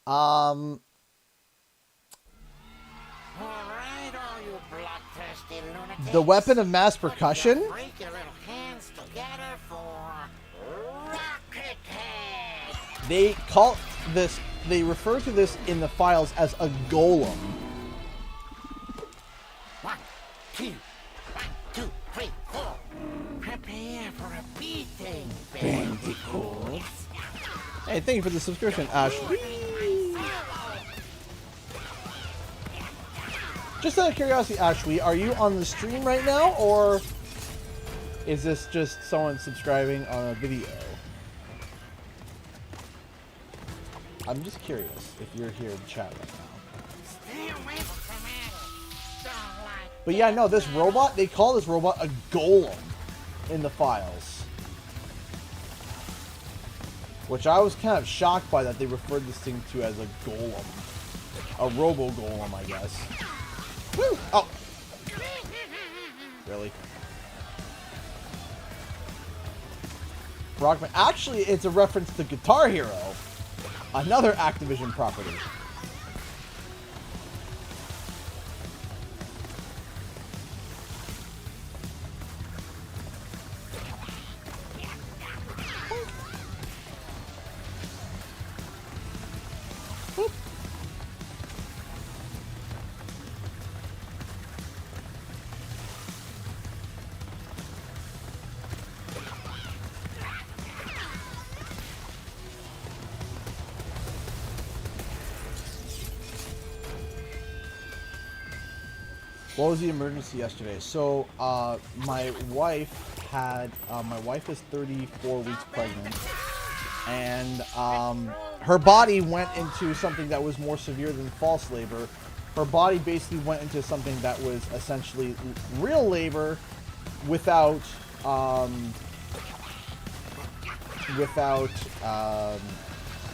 All right, all you bloodthirsty lunatics. the weapon of mass percussion, Break your little hands together for Rocket Head. they call this, they refer to this in the files as a golem. 1, 2, 3, 4. Prepare for a beating, Bandicoot. Hey, thank you for the subscription, Ash. Just out of curiosity, Ashley, are you on the stream right now, or is this just someone subscribing on a video? I'm just curious if you're here in chat right now. Stay away from it. Don't like But yeah, no, this robot, they call this robot a golem in the files. Which I was kind of shocked by that they referred this thing to as a golem. A robo-golem, I guess. Woo! Oh! Really? Rockman. Actually, it's a reference to Guitar Hero. Another Activision property. What was the emergency yesterday? So, my wife is 34 weeks pregnant, and her body went into something that was more severe than false labor. Her body basically went into something that was essentially real labor without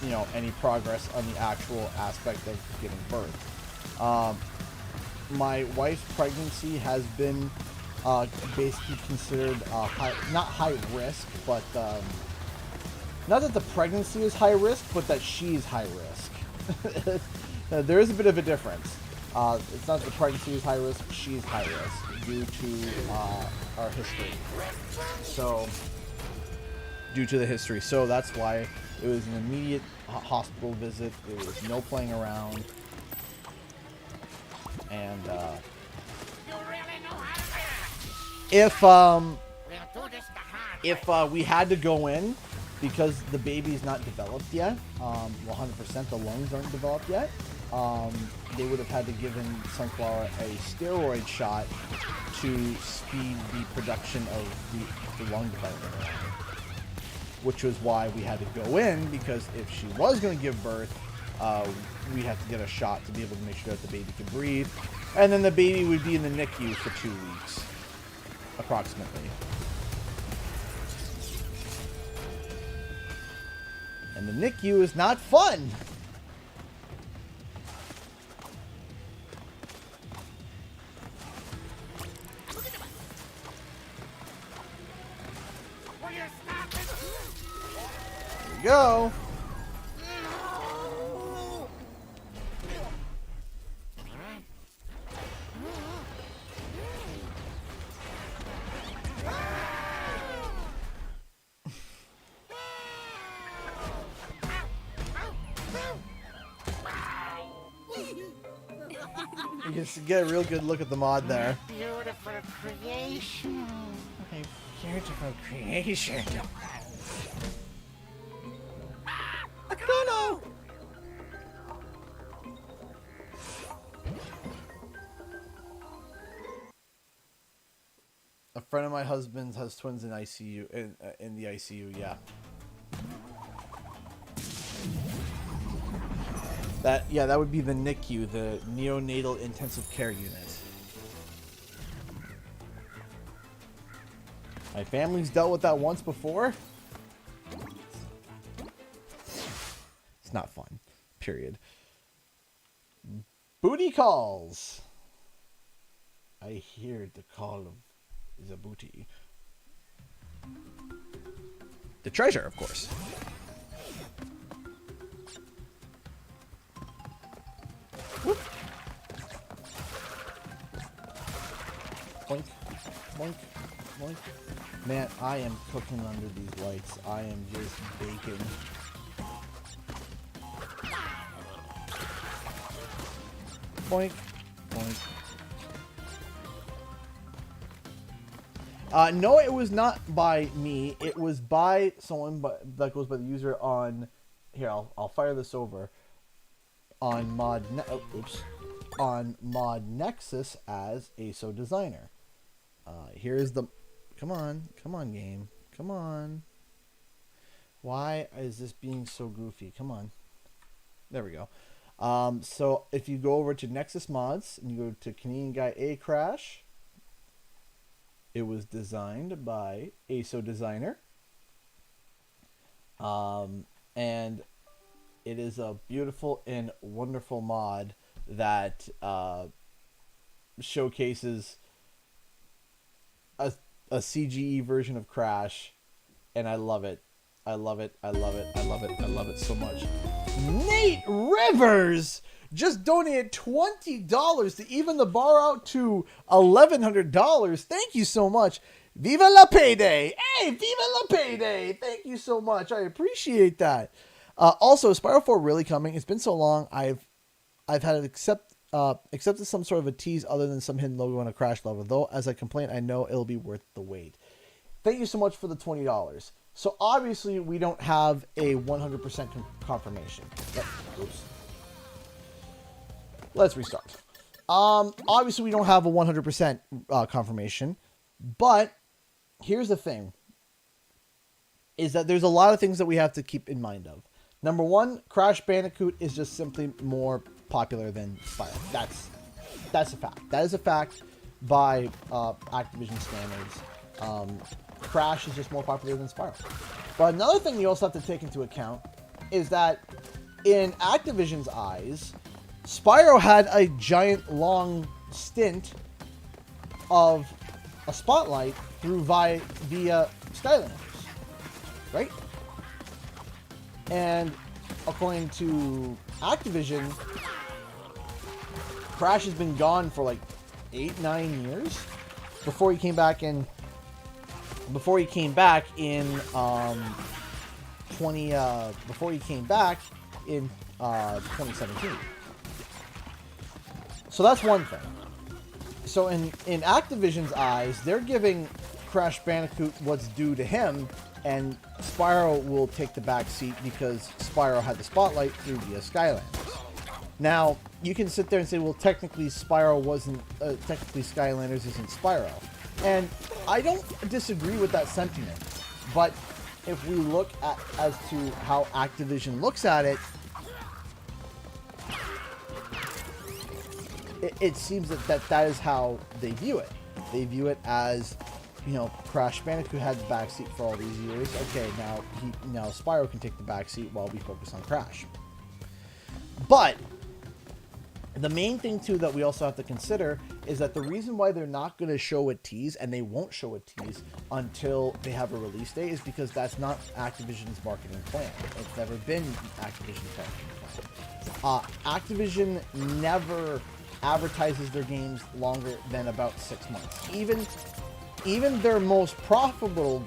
you know, any progress on the actual aspect of giving birth. My wife's pregnancy has been basically considered not high risk, but not that the pregnancy is high risk, but that she's high risk. There is a bit of a difference. It's not that the pregnancy is high risk, she's high risk due to our history. So, due to the history. So that's why it was an immediate hospital visit. There was no playing around. And if we had to go in because the baby's not developed yet, 100%, the lungs aren't developed yet, they would have had to give Sunflower a steroid shot to speed the production of the lung development, which was why we had to go in, because if she was going to give birth, we had to get a shot to be able to make sure that the baby could breathe, and then the baby would be in the NICU for 2 weeks, approximately. And the NICU is not fun. There we go. You can get a real good look at the mod there. Beautiful creation. My beautiful creation. Akuno! A friend of my husband's has twins in ICU, in the ICU, yeah. That would be the NICU, the Neonatal Intensive Care Unit. My family's dealt with that once before. It's not fun. Period. Booty calls. I hear the call of the booty. The treasure, of course. Whoop. Boink, boink, boink. Man, I am cooking under these lights. I am just baking. Boink, boink. No, it was not by me. It was by someone that goes by the user on... Here, I'll fire this over. On Mod Nexus as ASO designer. Here's the... Come on, game. Come on. Why is this being so goofy? Come on. There we go. So if you go over to Nexus Mods and you go to Canadian Guy A Crash, it was designed by ASO designer. And it is a beautiful and wonderful mod that showcases a CGE version of Crash, and I love it. I love it. I love it. I love it. I love it so much. Nate Rivers just donated $20 to even the bar out to $1,100. Thank you so much. Viva la payday! Hey, viva la payday! Thank you so much. I appreciate that. Also, Spyro 4 really coming. It's been so long. I've had to accepted some sort of a tease other than some hidden logo on a Crash level. Though, as I complain, I know it'll be worth the wait. Thank you so much for the $20. So obviously we don't have a 100% confirmation. Oops. Let's restart. Obviously we don't have a 100% confirmation, but here's the thing: is that there's a lot of things that we have to keep in mind of. Number one, Crash Bandicoot is just simply more popular than Spyro. That's a fact. That is a fact by Activision standards. Crash is just more popular than Spyro. But another thing you also have to take into account is that in Activision's eyes, Spyro had a giant long stint of a spotlight via Skylanders, right? And according to Activision, Crash has been gone for like 8-9 years before he came back in 2017. So that's one thing. So in Activision's eyes, they're giving Crash Bandicoot what's due to him and Spyro will take the back seat because Spyro had the spotlight through via Skylanders. Now, you can sit there and say, well, technically Spyro wasn't, technically Skylanders isn't Spyro. And I don't disagree with that sentiment, but if we look at as to how Activision looks at it, it seems that is how they view it. They view it as, you know, Crash Bandicoot had the backseat for all these years. Okay, now Spyro can take the backseat while we focus on Crash. But the main thing too that we also have to consider is that the reason why they're not going to show a tease, and they won't show a tease until they have a release date, is because that's not Activision's marketing plan. It's never been Activision's marketing plan. Activision never advertises their games longer than about 6 months. Even their most profitable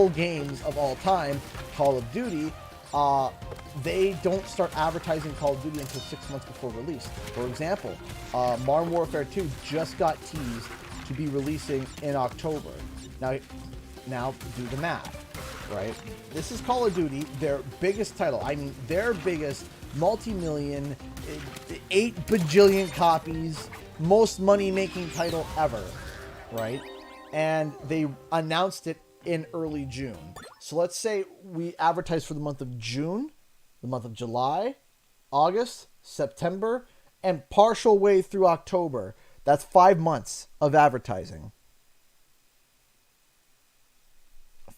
games of all time, Call of Duty, they don't start advertising Call of Duty until 6 months before release. For example, Modern Warfare 2 just got teased to be releasing in October. Now do the math, right? This is Call of Duty, their biggest title. I mean, their biggest multi-million, 8 bajillion copies, most money-making title ever, right? And they announced it in early June. So let's say we advertise for the month of June, the month of July, August, September, and partial way through October. That's 5 months of advertising.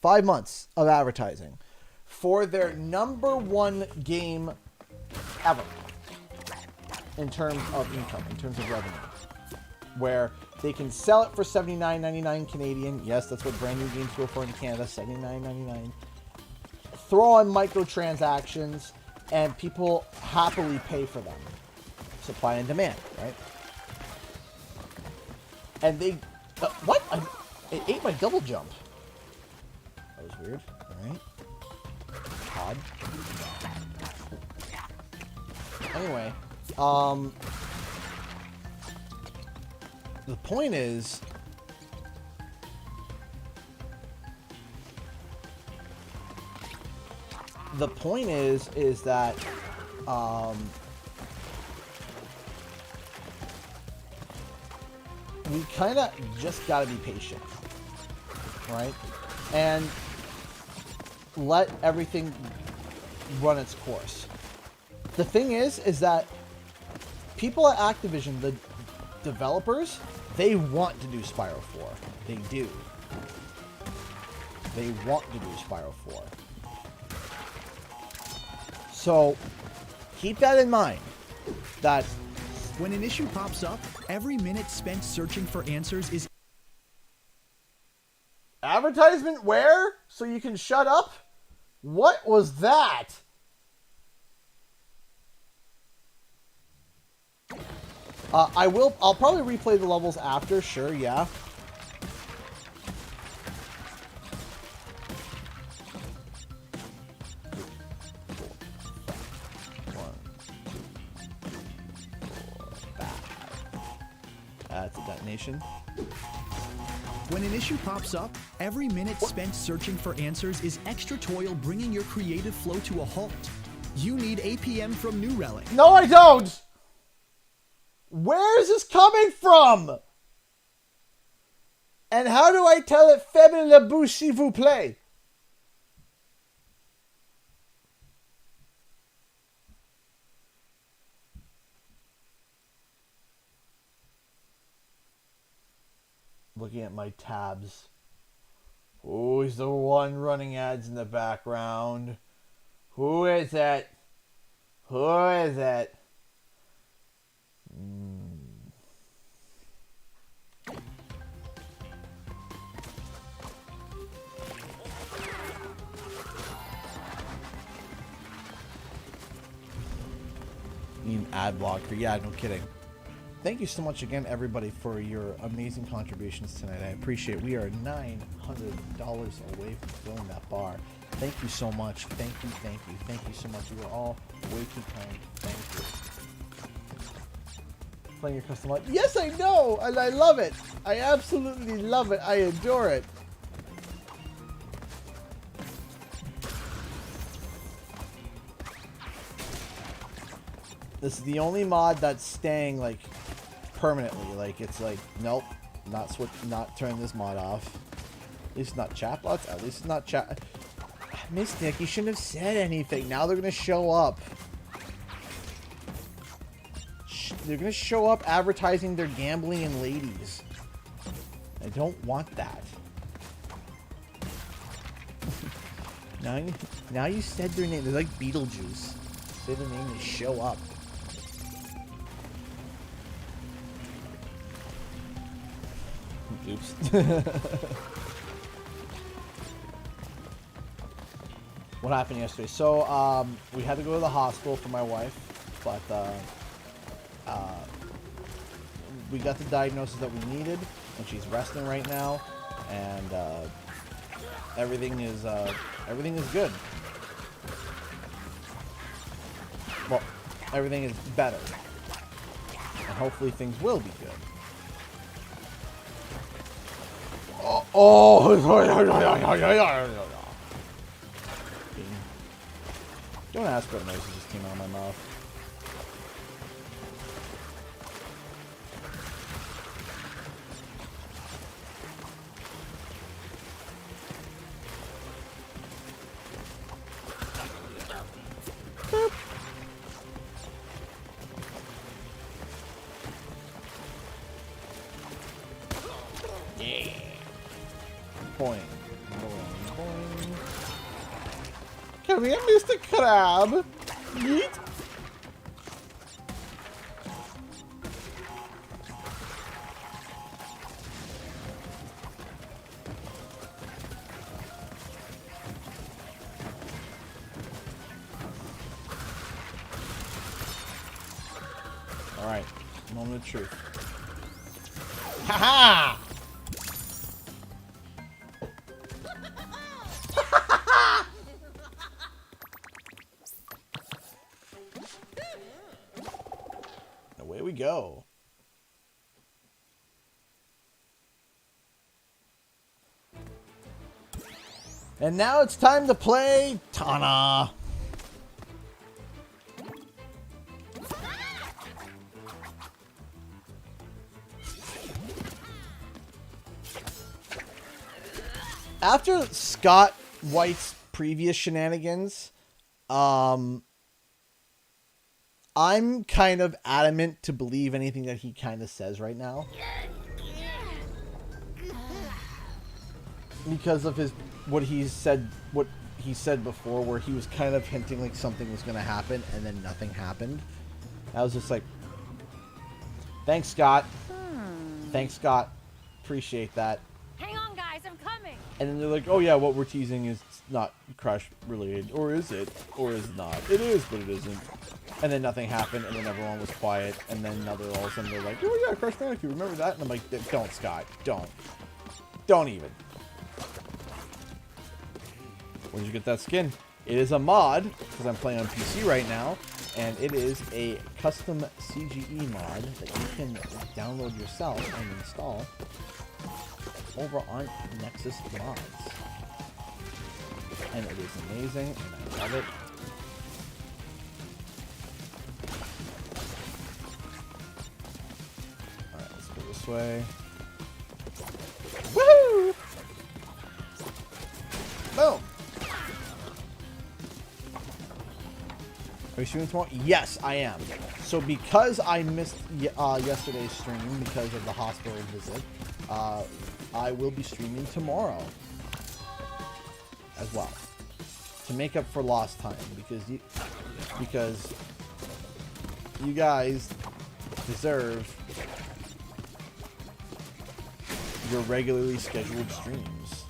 5 months of advertising for their #1 game ever in terms of income, in terms of revenue, where they can sell it for $79.99 Canadian. Yes, that's what brand new games go for in Canada, $79.99. Throw on microtransactions, and people happily pay for them. Supply and demand, right? And they... what? It ate my double jump. That was weird. Alright. Odd. Anyway, the point is, that we kind of just got to be patient, right? And let everything run its course. The thing is that people at Activision, the developers, they want to do Spyro 4. They do. They want to do Spyro 4. So, keep that in mind. That when an issue pops up, every minute spent searching for answers is... Advertisement where? So you can shut up? What was that? I'll probably replay the levels after, sure, yeah. That's a detonation. When an issue pops up, every minute spent searching for answers is extra toil bringing your creative flow to a halt. You need APM from New Relic. No, I don't! Where is this coming from? And how do I tell it fermez la bouche s'il vous plaît? Looking at my tabs. Who's the one running ads in the background? Who is it? Who is it? Need an ad blocker. Yeah, no kidding. Thank you so much again, everybody, for your amazing contributions tonight. I appreciate it. We are $900 away from filling that bar. Thank you so much. Thank you, thank you, thank you so much. You are all way too kind. Thank you. Playing your custom life. Yes, I know, and I love it. I absolutely love it. I adore it. This is the only mod that's staying like permanently. Like it's like, nope, not turning this mod off. At least not chatbots. At least it's not chat. Miss Nick, you shouldn't have said anything. Now they're gonna show up. They're gonna show up advertising their gambling and ladies. I don't want that. Now you said their name. They're like Beetlejuice. Say the name, they show up. Oops. What happened yesterday? So, we had to go to the hospital for my wife, but, we got the diagnosis that we needed, and she's resting right now, and, everything is good. Well, everything is better. And hopefully things will be good. Oh! Don't ask what noises just came out of my mouth. Boop. Yeah. Boing. Boing. Boing. Come here, Mr. Crab. Yeet. Alright, moment of truth. Ha-ha! Away we go. And now it's time to play Tana. After Scott White's previous shenanigans, I'm kind of adamant to believe anything that he kind of says right now. Because of what he said before, where he was kind of hinting like something was going to happen and then nothing happened. I was just like, thanks, Scott. Thanks, Scott. Appreciate that. Hang on, guys, I'm coming. And then they're like, oh yeah, what we're teasing is not Crash related. Or is it? Or is it not? It is, but it isn't. And then nothing happened, and then everyone was quiet. And then now they're all of a sudden they're like, oh yeah, Crash Bandicoot, remember that? And I'm like, don't, Scott. Don't. Don't even. Where'd you get that skin? It is a mod, because I'm playing on PC right now. And it is a custom CGE mod that you can download yourself and install over on Nexus Mods. And it is amazing, and I love it. Alright, let's go this way. Woohoo! Boom! Are you streaming tomorrow? Yes, I am. So because I missed yesterday's stream because of the hospital visit, I will be streaming tomorrow as well to make up for lost time, because you guys deserve your regularly scheduled streams.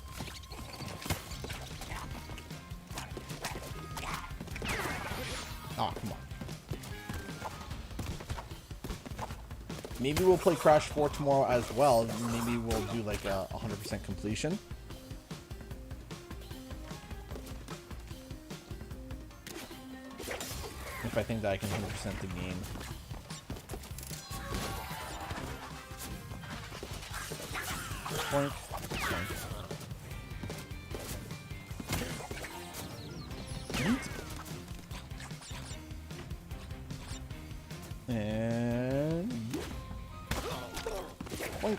Oh, come on. Maybe we'll play Crash 4 tomorrow as well. Maybe we'll do like a 100% completion. If I think that I can 100% the game. Boink. Boink. And boink.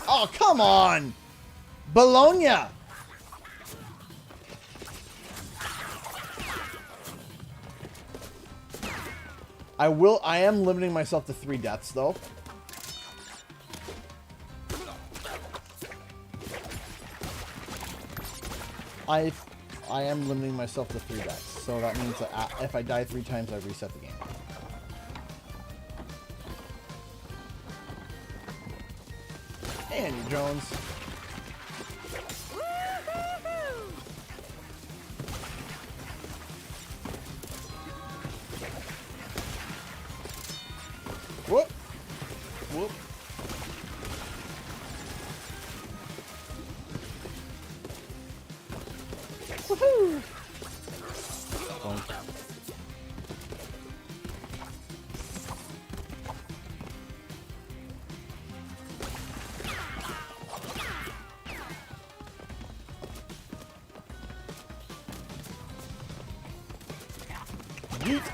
Oh, come on! Bologna! I am limiting myself to 3 deaths, though. I am limiting myself to 3 deaths, so that means that if I die 3 times, I reset the game. Andy Jones. Whoop. Whoop. Woohoo! Boink. Yeet.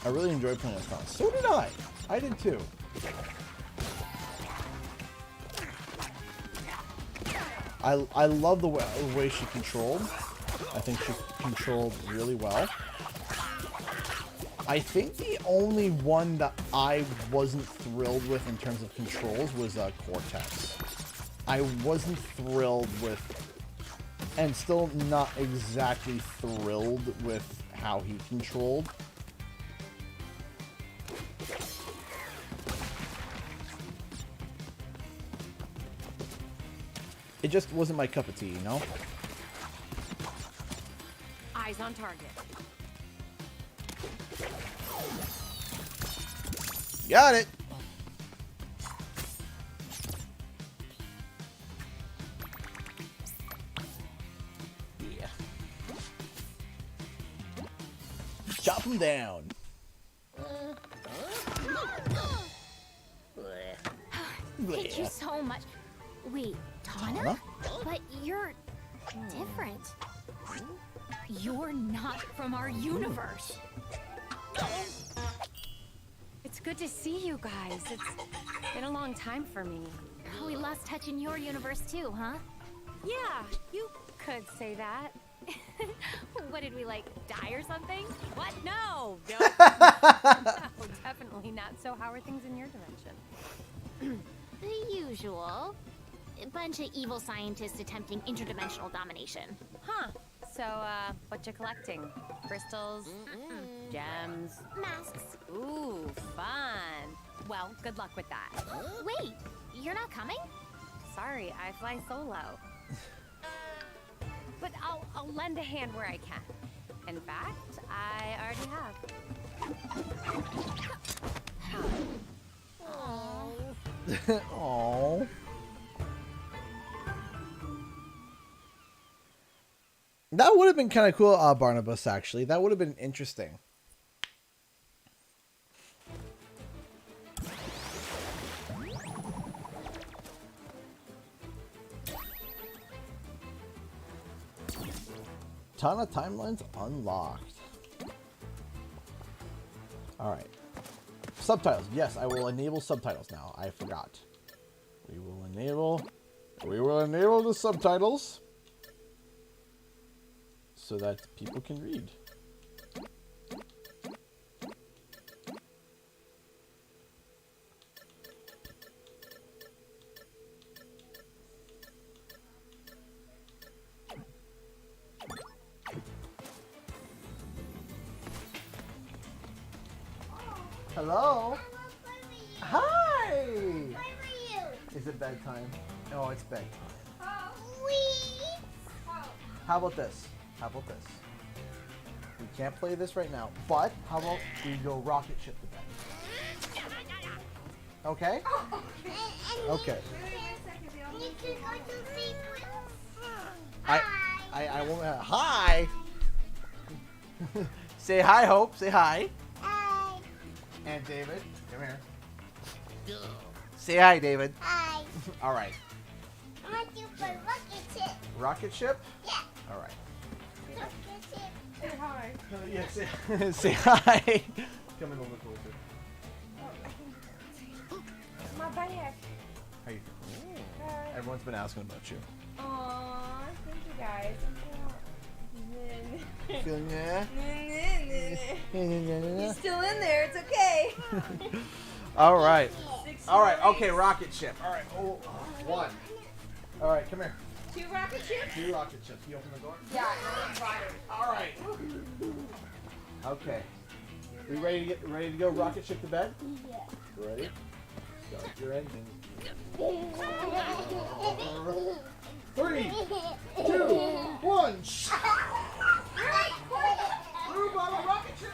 I really enjoyed playing this one. So did I. I did too. I love the way she controlled. I think she controlled really well. I think the only one that I wasn't thrilled with in terms of controls was Cortex. I wasn't thrilled with, and still not exactly thrilled with how he controlled. It just wasn't my cup of tea, you know? Eyes on target. Got it! Yeah. Chop him down. Thank you so much. Wait, Tana? But you're different. You're not from our universe. It's good to see you guys. It's been a long time for me. We lost touch in your universe too, huh? Yeah, you could say that. What did we, like, die or something? What? No! No, definitely not. So how are things in your dimension? The usual. A bunch of evil scientists attempting interdimensional domination. Huh. So, what you collecting? Crystals? Gems? Masks. Ooh, fun. Well, good luck with that. Wait, you're not coming? Sorry, I fly solo. But I'll lend a hand where I can. In fact, I already have. Aww. That would have been kind of cool, Barnabas, actually. That would have been interesting. Tana timelines unlocked. Alright. Subtitles. Yes, I will enable subtitles now. I forgot. We will enable the subtitles so that people can read. Hello? Hi! Is it bedtime? No, it's bedtime. How about this? How about this? We can't play this right now, but how about we go rocket ship to bed? Okay? Okay. I won't. Hi! Say hi, Hope. Say hi. Hi. And David, come here. do. Say hi, David. Hi. All right. I want you for rocket ship. Rocket ship? Yeah. All right. Rocket ship. Say hi. Yeah, say hi. Come in a little closer. My back. How you doing? Everyone's been asking about you. Aww, thank you guys. Feeling yeah? You're still in there. It's okay. All right. All right. Okay, rocket ship. All right. Oh, one. All right, come here. 2 rocket ships? 2 rocket ships. You open the door? Yeah, I'm fired. All right. Okay. We ready to go rocket ship to bed? Yeah. Ready? Start your engine. 3, 2, 1. Blue bottle rocket ship.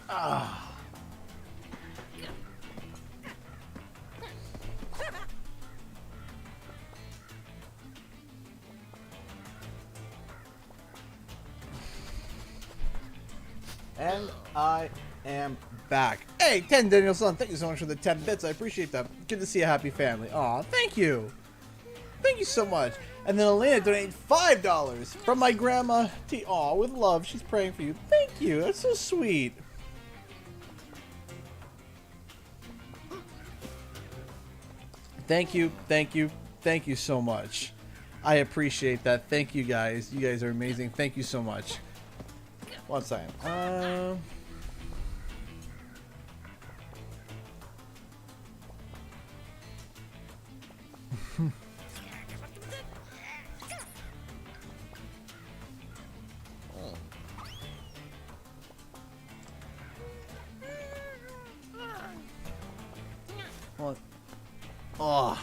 Ah. And I am back. Hey, 10 Danielson, thank you so much for the 10 bits. I appreciate that. Good to see a happy family. Aw, thank you. Thank you so much. And then Elena donated $5 from my grandma. Aw, with love. She's praying for you. Thank you. That's so sweet. Thank you. Thank you. Thank you so much. I appreciate that. Thank you guys. You guys are amazing. Thank you so much. One second. What? Oh.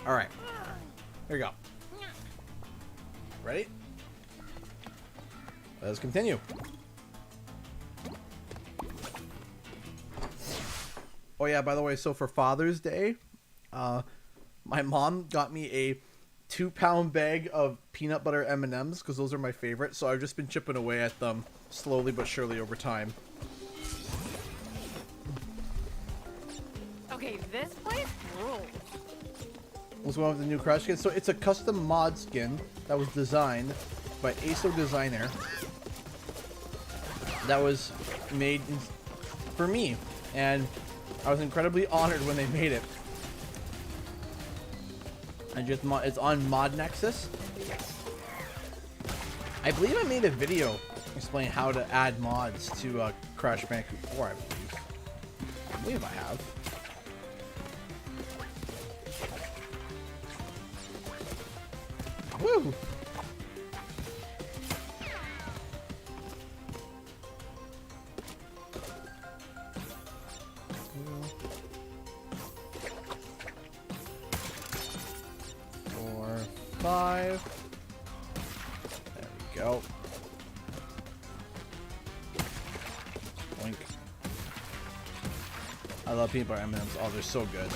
All right. Here we go. Ready? Let's continue. Oh yeah, by the way, so for Father's Day, my mom got me a 2-pound bag of peanut butter M&Ms because those are my favorite. So I've just been chipping away at them slowly but surely over time. Okay, this place rules. Let's go on with the new Crash skin. So it's a custom mod skin that was designed by ASO Designer. That was made for me, and I was incredibly honored when they made it. And just it's on Mod Nexus. I believe I made a video explaining how to add mods to Crash Bandicoot 4. I believe I have. Woo! Four, 5. There we go. Boink. I love peanut butter M&Ms. Oh, they're so good.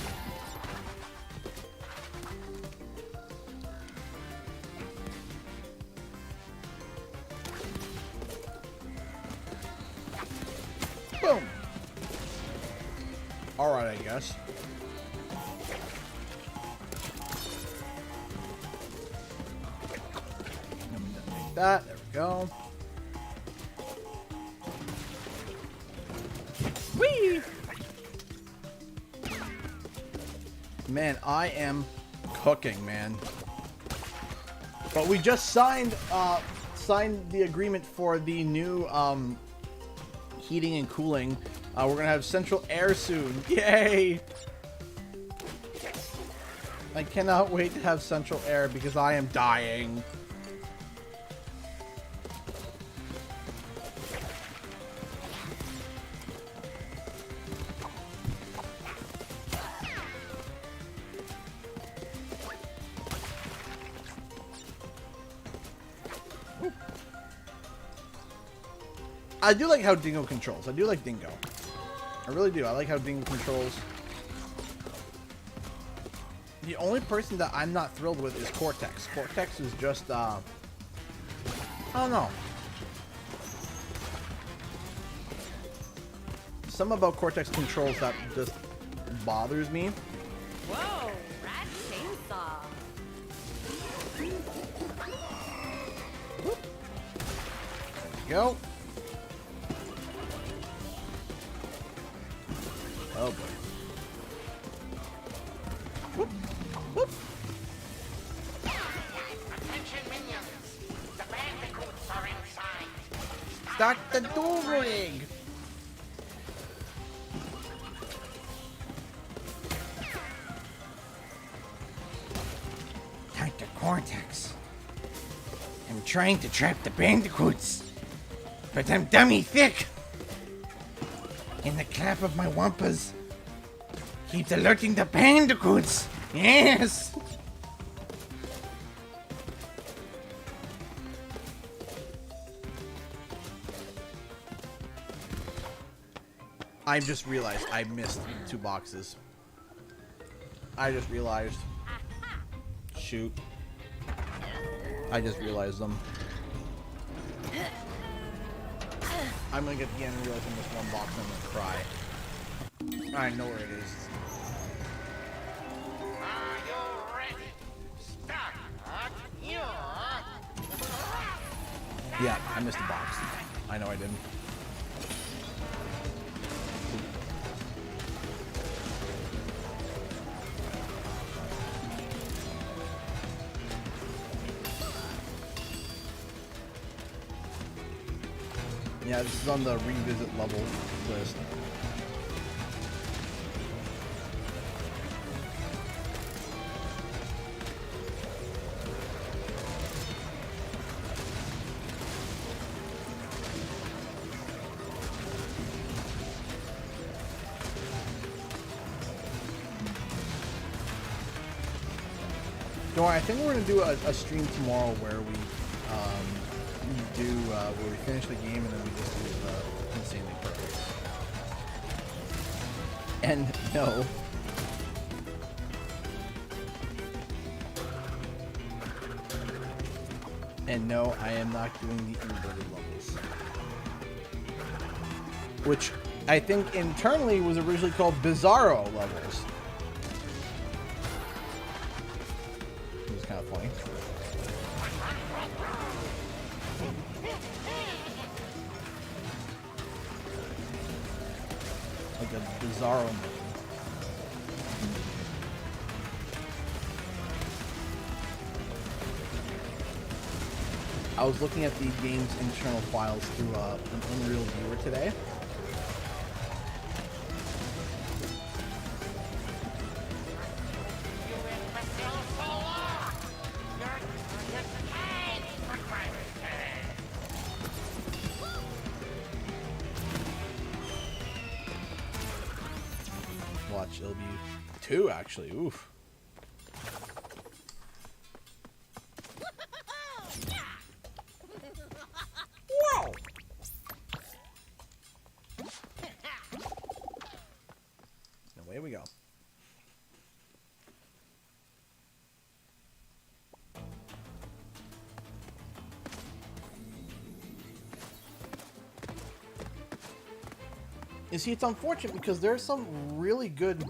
Boom. All right, I guess. Make that. There we go. Whee! Man, I am cooking, man. But we just signed the agreement for the new heating and cooling. We're gonna have central air soon. Yay! I cannot wait to have central air because I am dying. I do like how Dingo controls. I do like Dingo. I really do. I like how Dingo controls. The only person that I'm not thrilled with is Cortex. Cortex is just, I don't know. Something about Cortex controls that just bothers me. Whoa, rat chainsaw. There we go. Oh boy. Whoop, whoop. Attention minions! The Bandicoots are inside. Start the dueling! Dr. Cortex. I'm trying to trap the Bandicoots, but I'm dummy thick. In the clap of my wampas, Keeps alerting the Bandicoots. Yes. I just realized I missed 2 boxes. I just realized. Shoot. I just realized them. I'm gonna get the end and realize I missed 1 box and I'm gonna cry. I know where it is. Are you ready? Start your... Yeah, I missed a box. I know I didn't. Yeah, this is on the revisit level list. Don't worry, I think we're gonna do a stream tomorrow where we where we finish the game and then we just do insanely perfect. And no. And no, I am not doing the inverted levels. Which I think internally was originally called Bizarro levels. It was kind of funny. Like a Bizarro mode. I was looking at the game's internal files through an Unreal Viewer today. Watch, it'll be 2 actually. Oof. Whoa! Away we go. You see, it's unfortunate because there's some really good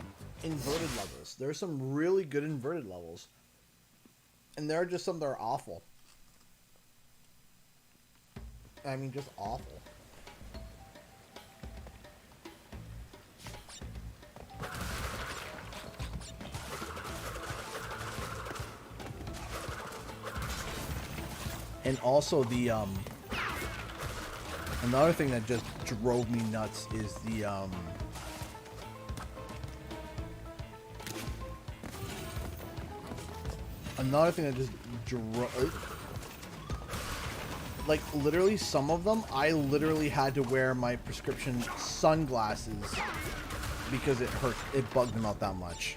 inverted levels. There's some really good inverted levels. And there are just some that are awful. I mean, just awful. And also the, another thing that just drove me nuts is the, another thing that just drove, like, literally some of them, I literally had to wear my prescription sunglasses because it hurt, it bugged them out that much.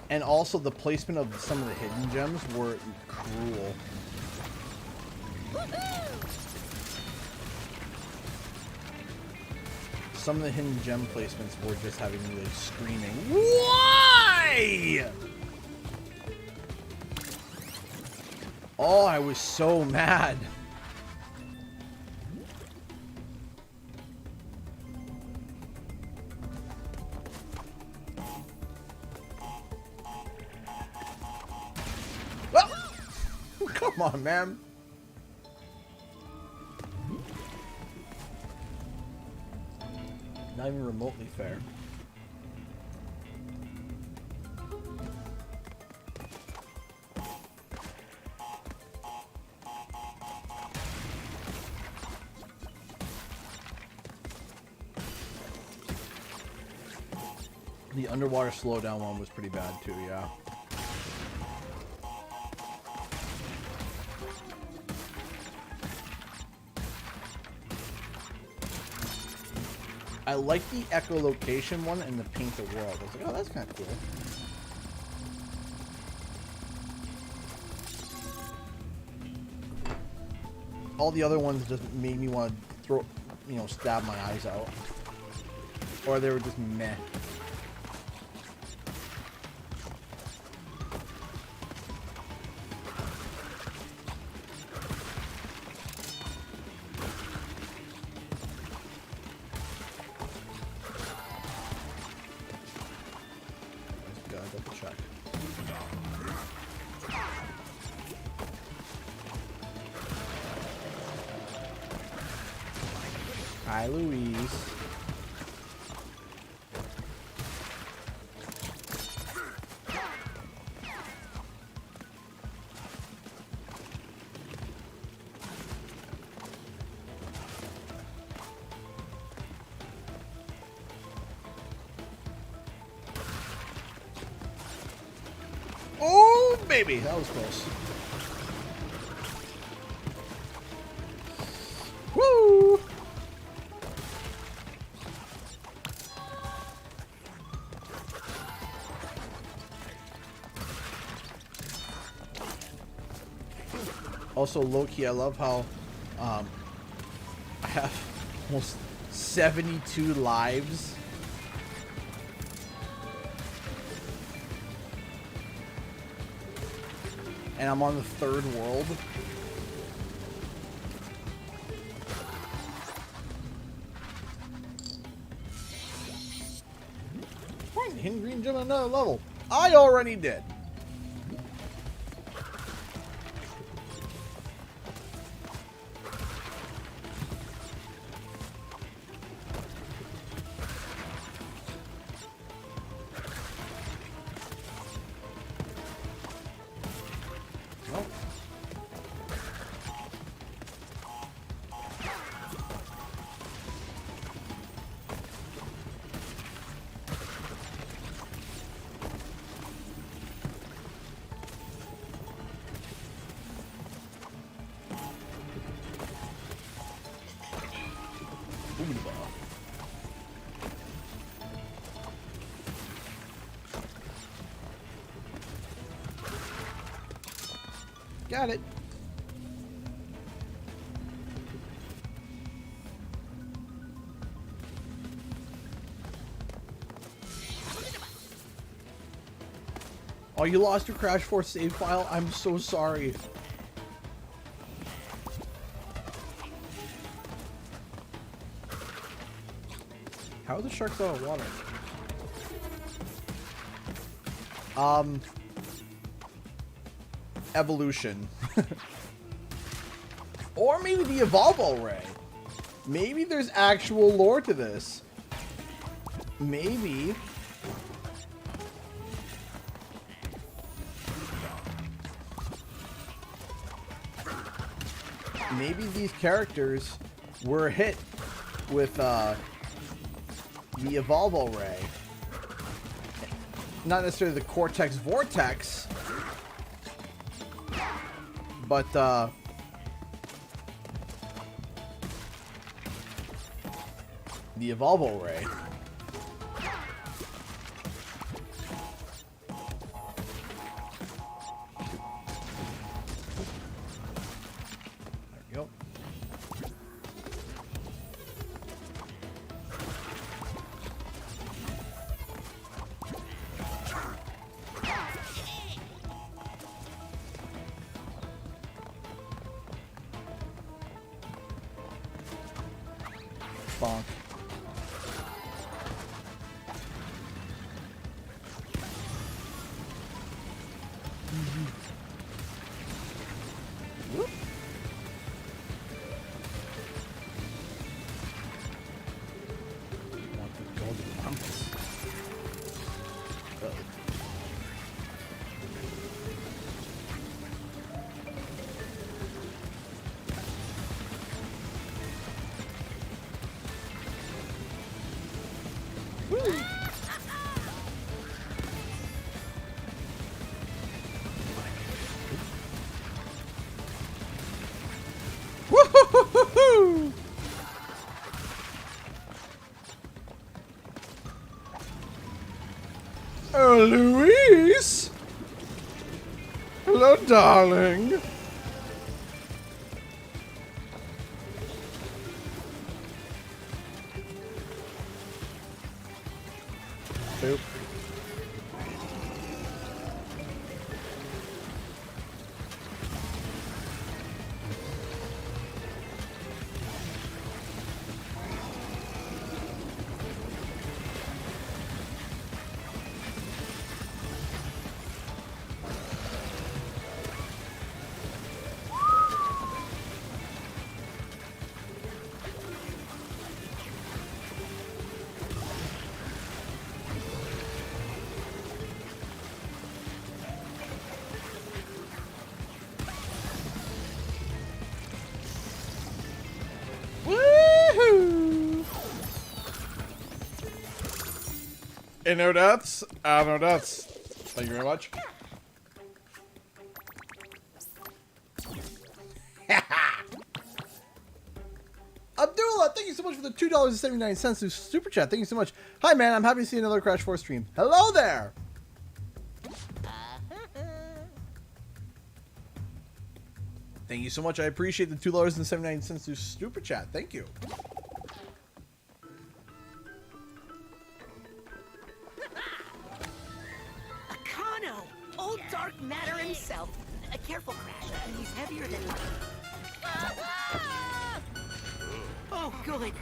And also the placement of some of the hidden gems were cruel. Some of the hidden gem placements were just having me like screaming, why? Oh, I was so mad. Come on, man. Not even remotely fair. The underwater slowdown one was pretty bad too, yeah. I like the echolocation one and the paint the world. I was like, oh, that's kind of cool. All the other ones just made me want to throw, you know, stab my eyes out. Or they were just meh. Hi, Louise. Oh, baby, that was close. Woo! Also, low-key, I love how I have almost 72 lives. And I'm on the 3rd world. Why is Hidden Green jump another level? I already did. Got it. Oh, you lost your Crash 4 save file? I'm so sorry. How are the sharks out of water? Evolution. Or maybe the Evolvo Ray. Maybe there's actual lore to this. Maybe. Maybe these characters were hit with the Evolvo Ray. Not necessarily the Cortex Vortex, but the Evolvo Ray. There we go. Bonk. Whoop. Want the golden lumps. Uh-oh. Woo! Oh, Luis! Hello, darling. Boop. Woohoo! And no deaths? No deaths. Thank you very much. Abdullah, thank you so much for the $2.79 to Super Chat. Thank you so much. Hi, man. I'm happy to see another Crash 4 stream. Hello there. Thank you so much. I appreciate the $2.79 to Super Chat. Thank you. Akano! Old dark matter himself. Careful, Crash. He's heavier than... Oh, good.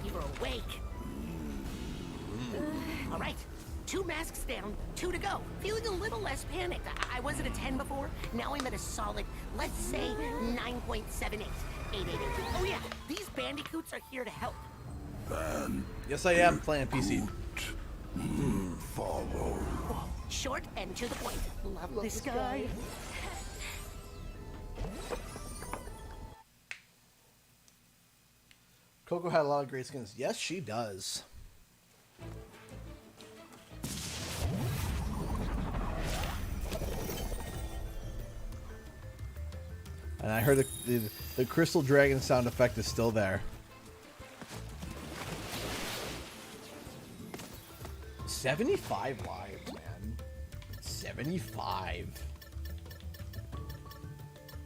You're awake. All right. 2 masks down, 2 to go. Feeling a little less panicked. I was at a 10 before. Now I'm at a solid, let's say, 9.78. 888. Oh yeah, these bandicoots are here to help. Yes, I am playing PC. Follow. Short and to the point. Love this guy. Coco had a lot of great skins. Yes, she does. And I heard the Crystal Dragon sound effect is still there. 75 lives, man. 75.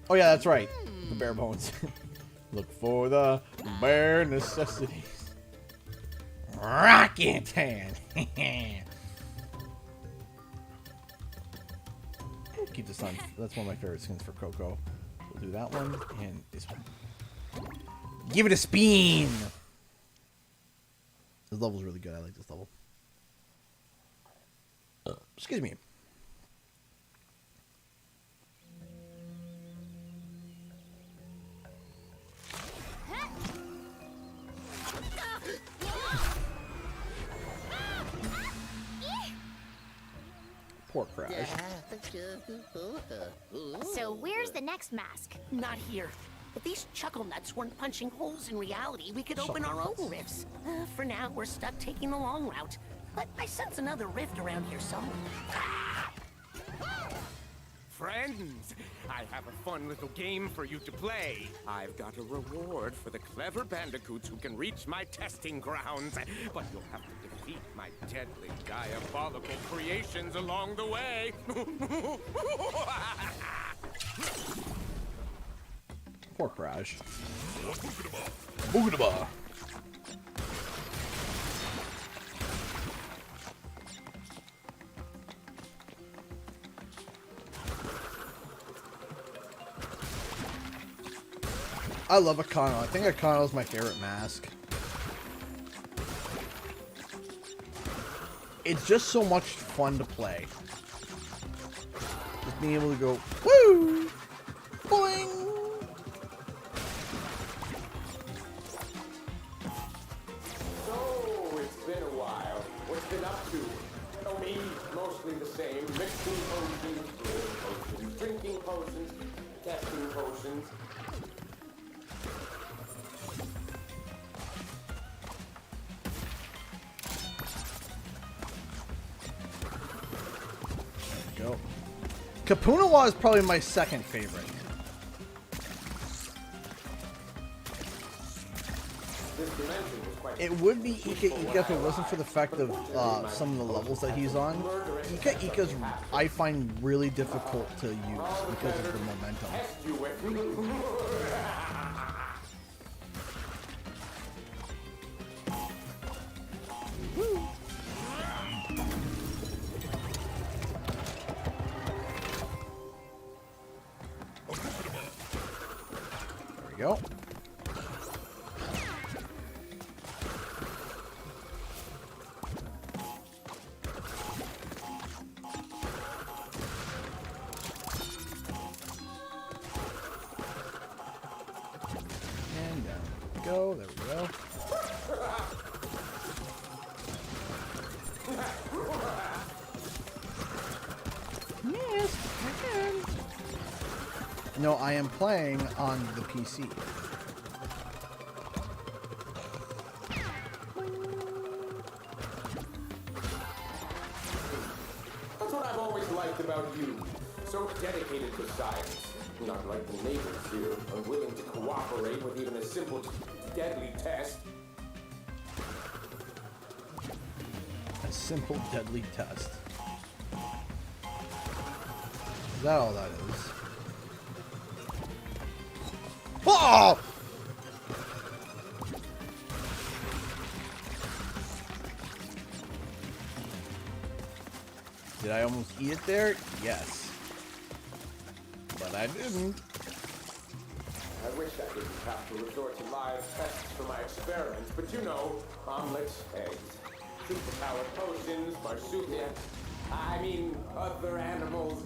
Oh yeah, that's right. The bare bones. Look for the bare necessities. Rocket hand. We'll keep this on. That's one of my favorite skins for Coco. We'll do that one and this one. Give it a spin. This level's really good. I like this level. Excuse me. Poor Crash. So where's the next mask? Not here. If these chuckle nuts weren't punching holes in reality, we could open our own rifts. For now, we're stuck taking the long route. But I sense another rift around here somewhere. Friends, I have a fun little game for you to play. I've got a reward for the clever bandicoots who can reach my testing grounds. But you'll have to defeat my deadly, diabolical creations along the way. Poor Crash. Boogada. I love Akano. I think Akano is my favorite mask. It's just so much fun to play. Just being able to go, woo! Boing! So, it's been a while. What's been up to? Oh, me, mostly the same. Mixing potions, brewing potions, drinking potions, testing potions. Go. Kapunawa is probably my second favorite. it would be Ika Ika if it wasn't for the fact of some of the levels that he's on. Ika Ika's, I find, really difficult to use because of the momentum. There we go. And down we go. There we go. Yes, I can. No, I am playing on the PC. That's what I've always liked about you. So dedicated to science. Not like the neighbors here, unwilling to cooperate with even a simple, deadly test. A simple deadly test. Is that all that is? Oh! Did I almost eat it there? Yes. But I didn't. I wish I didn't have to resort to live tests for my experiments, but you know, omelets, eggs, superpowered potions, marsupial, I mean, other animals.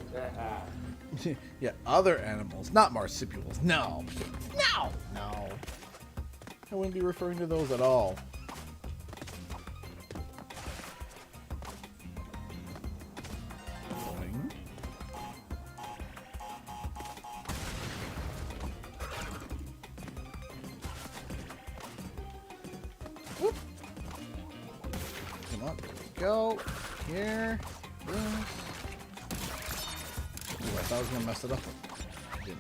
Yeah, other animals, not marsupials. No. No! No. I wouldn't be referring to those at all. Boing. Whoop. Come on, there we go. Here. This. Ooh, I thought I was going to mess it up. I didn't.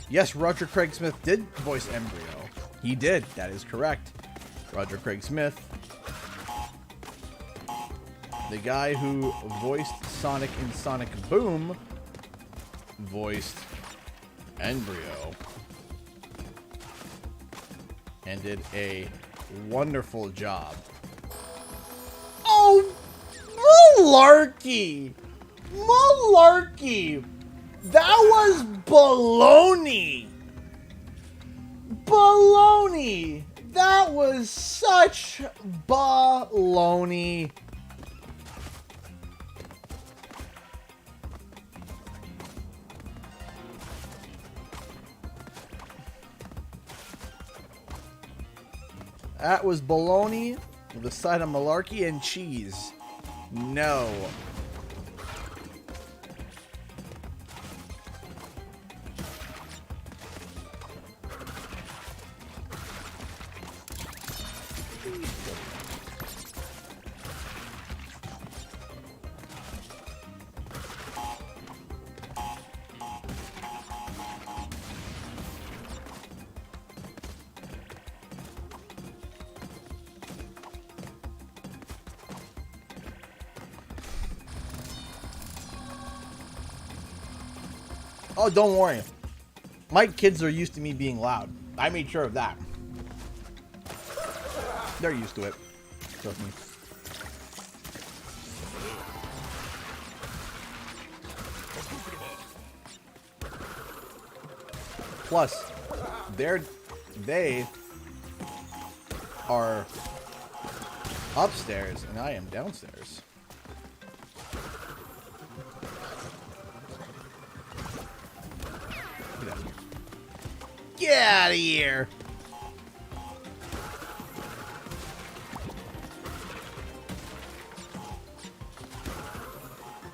Yes, Roger Craig Smith did voice Embryo. He did. That is correct. Roger Craig Smith. The guy who voiced Sonic in Sonic Boom voiced Embryo. And did a wonderful job. Oh, malarkey! Malarkey! That was baloney! Baloney! That was such baloney. That was baloney with a side of malarkey and cheese. No. Oh, don't worry. My kids are used to me being loud. I made sure of that. They're used to it. Trust me. Plus, they are upstairs and I am downstairs. Get out of here!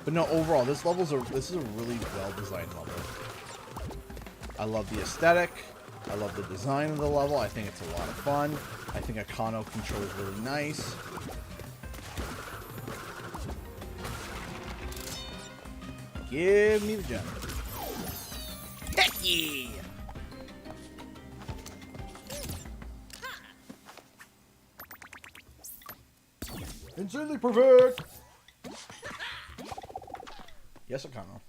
But no, overall, this is a really well-designed level. I love the aesthetic. I love the design of the level. I think it's a lot of fun. I think Akano control is really nice. Give me the gem. Heck yeah! Insanely perfect! Yes, Akano.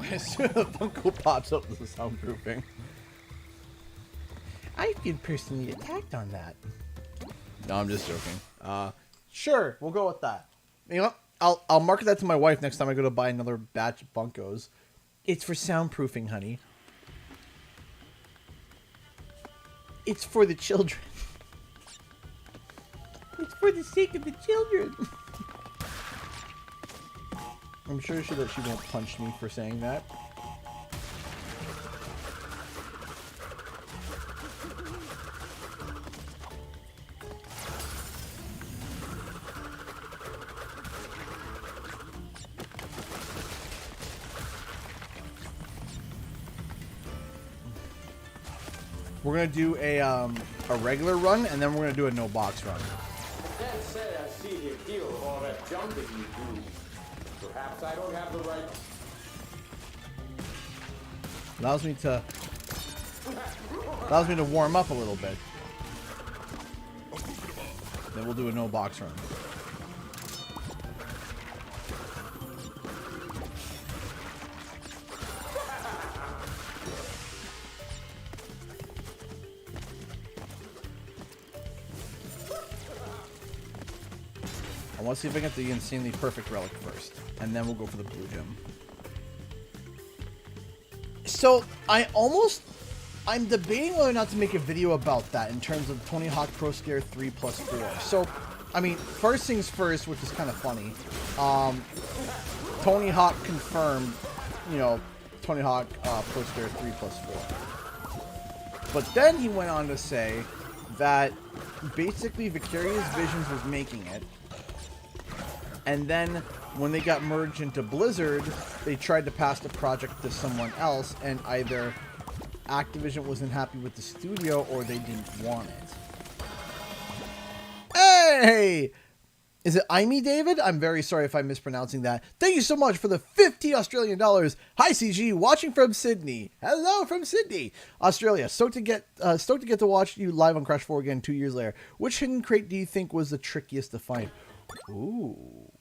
As soon as the Funko pops up, this is soundproofing. I feel personally attacked on that. No, I'm just joking. Sure, we'll go with that. You know what? I'll market that to my wife next time I go to buy another batch of Funkos. It's for soundproofing, honey. It's for the children. It's for the sake of the children. I'm sure that she won't punch me for saying that. We're gonna do a regular run, and then we're gonna do a no box run. I can't say I see the appeal of all that jumping you do. Perhaps I don't have the right. Allows me to warm up a little bit. Then we'll do a no box run. I want to see if I get the insanely perfect relic first, and then we'll go for the blue gem. So I'm debating whether or not to make a video about that in terms of Tony Hawk Pro Skater 3+4. So, I mean, first things first, which is kind of funny. Tony Hawk confirmed, you know, Tony Hawk Pro Skater 3+4. But then he went on to say that basically Vicarious Visions was making it. And then when they got merged into Blizzard, they tried to pass the project to someone else, and either Activision wasn't happy with the studio or they didn't want it. Hey! Is it Imi David? I'm very sorry if I'm mispronouncing that. Thank you so much for the 50 Australian dollars. Hi CG, watching from Sydney. Hello from Sydney, Australia. Stoked to get to watch you live on Crash 4 again 2 years later. Which hidden crate do you think was the trickiest to find? Ooh.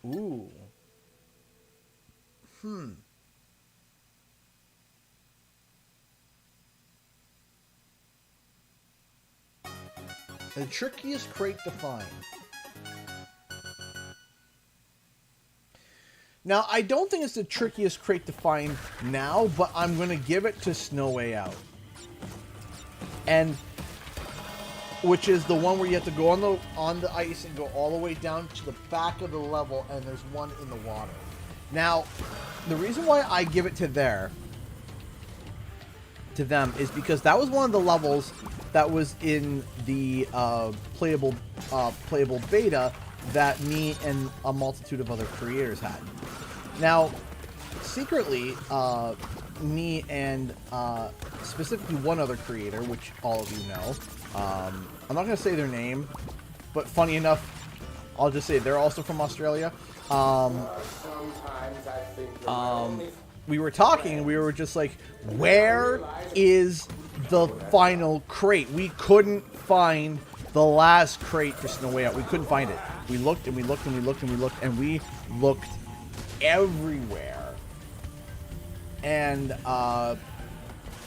The trickiest crate to find. Now, I don't think it's the trickiest crate to find now, but I'm going to give it to Snow Way Out. And which is the one where you have to go on the ice and go all the way down to the back of the level, and there's one in the water. Now, the reason why I give it to them is because that was one of the levels that was in the playable beta that me and a multitude of other creators had. Now, secretly, me and specifically one other creator, which all of you know, I'm not going to say their name, but funny enough, I'll just say they're also from Australia. We were talking and we were just like, where is the final crate? We couldn't find the last crate for Snow Way Out. We couldn't find it. We looked and we looked and we looked and we looked and we looked everywhere. And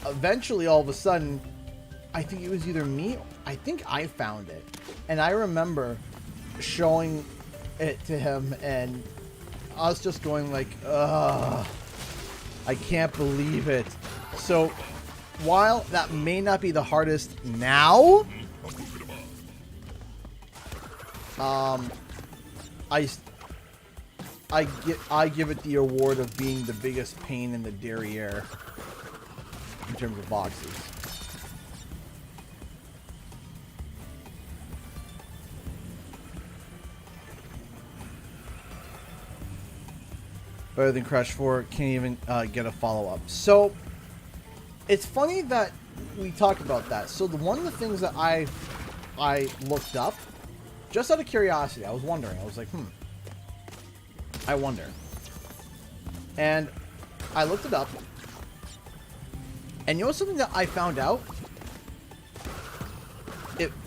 eventually, all of a sudden, I think it was either me, I think I found it. And I remember showing it to him and I was just going like, ugh, I can't believe it. So while that may not be the hardest now, I give it the award of being the biggest pain in the derriere in terms of boxes. Better than Crash 4, can't even get a follow-up. So, it's funny that we talk about that. So, one of the things that I looked up, just out of curiosity, I was wondering. I was like, I wonder. And I looked it up. And you know something that I found out?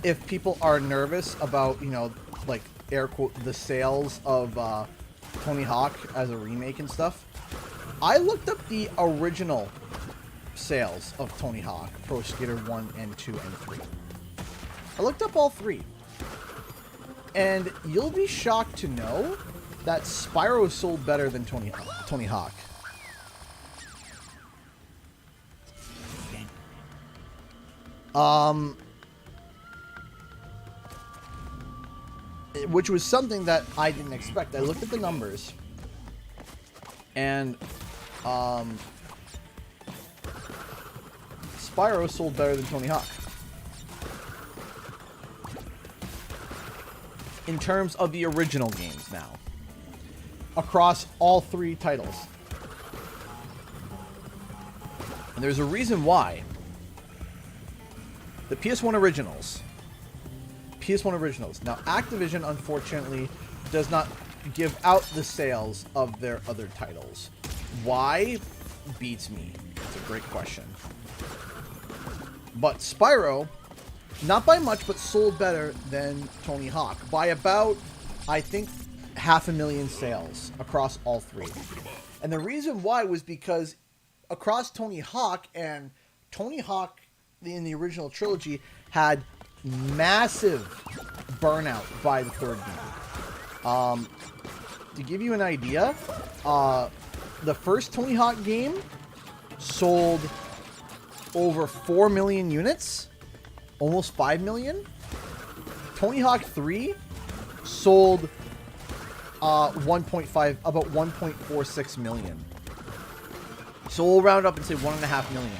If people are nervous about, you know, like, air quote, the sales of Tony Hawk as a remake and stuff, I looked up the original sales of Tony Hawk, Pro Skater 1 and 2 and 3. I looked up all three. And you'll be shocked to know that Spyro sold better than Tony Hawk. Which was something that I didn't expect. I looked at the numbers, and Spyro sold better than Tony Hawk in terms of the original games now, across all three titles. And there's a reason why. The PS1 originals. Now, Activision, unfortunately, does not give out the sales of their other titles. Why? Beats me. It's a great question. But Spyro, not by much, but sold better than Tony Hawk. By about, I think, 500,000 sales across all three. And the reason why was because across Tony Hawk, and Tony Hawk in the original trilogy had massive burnout by the third game. To give you an idea, the first Tony Hawk game sold over 4 million units, almost 5 million. Tony Hawk 3 sold about 1.46 million. So we'll round up and say 1.5 million.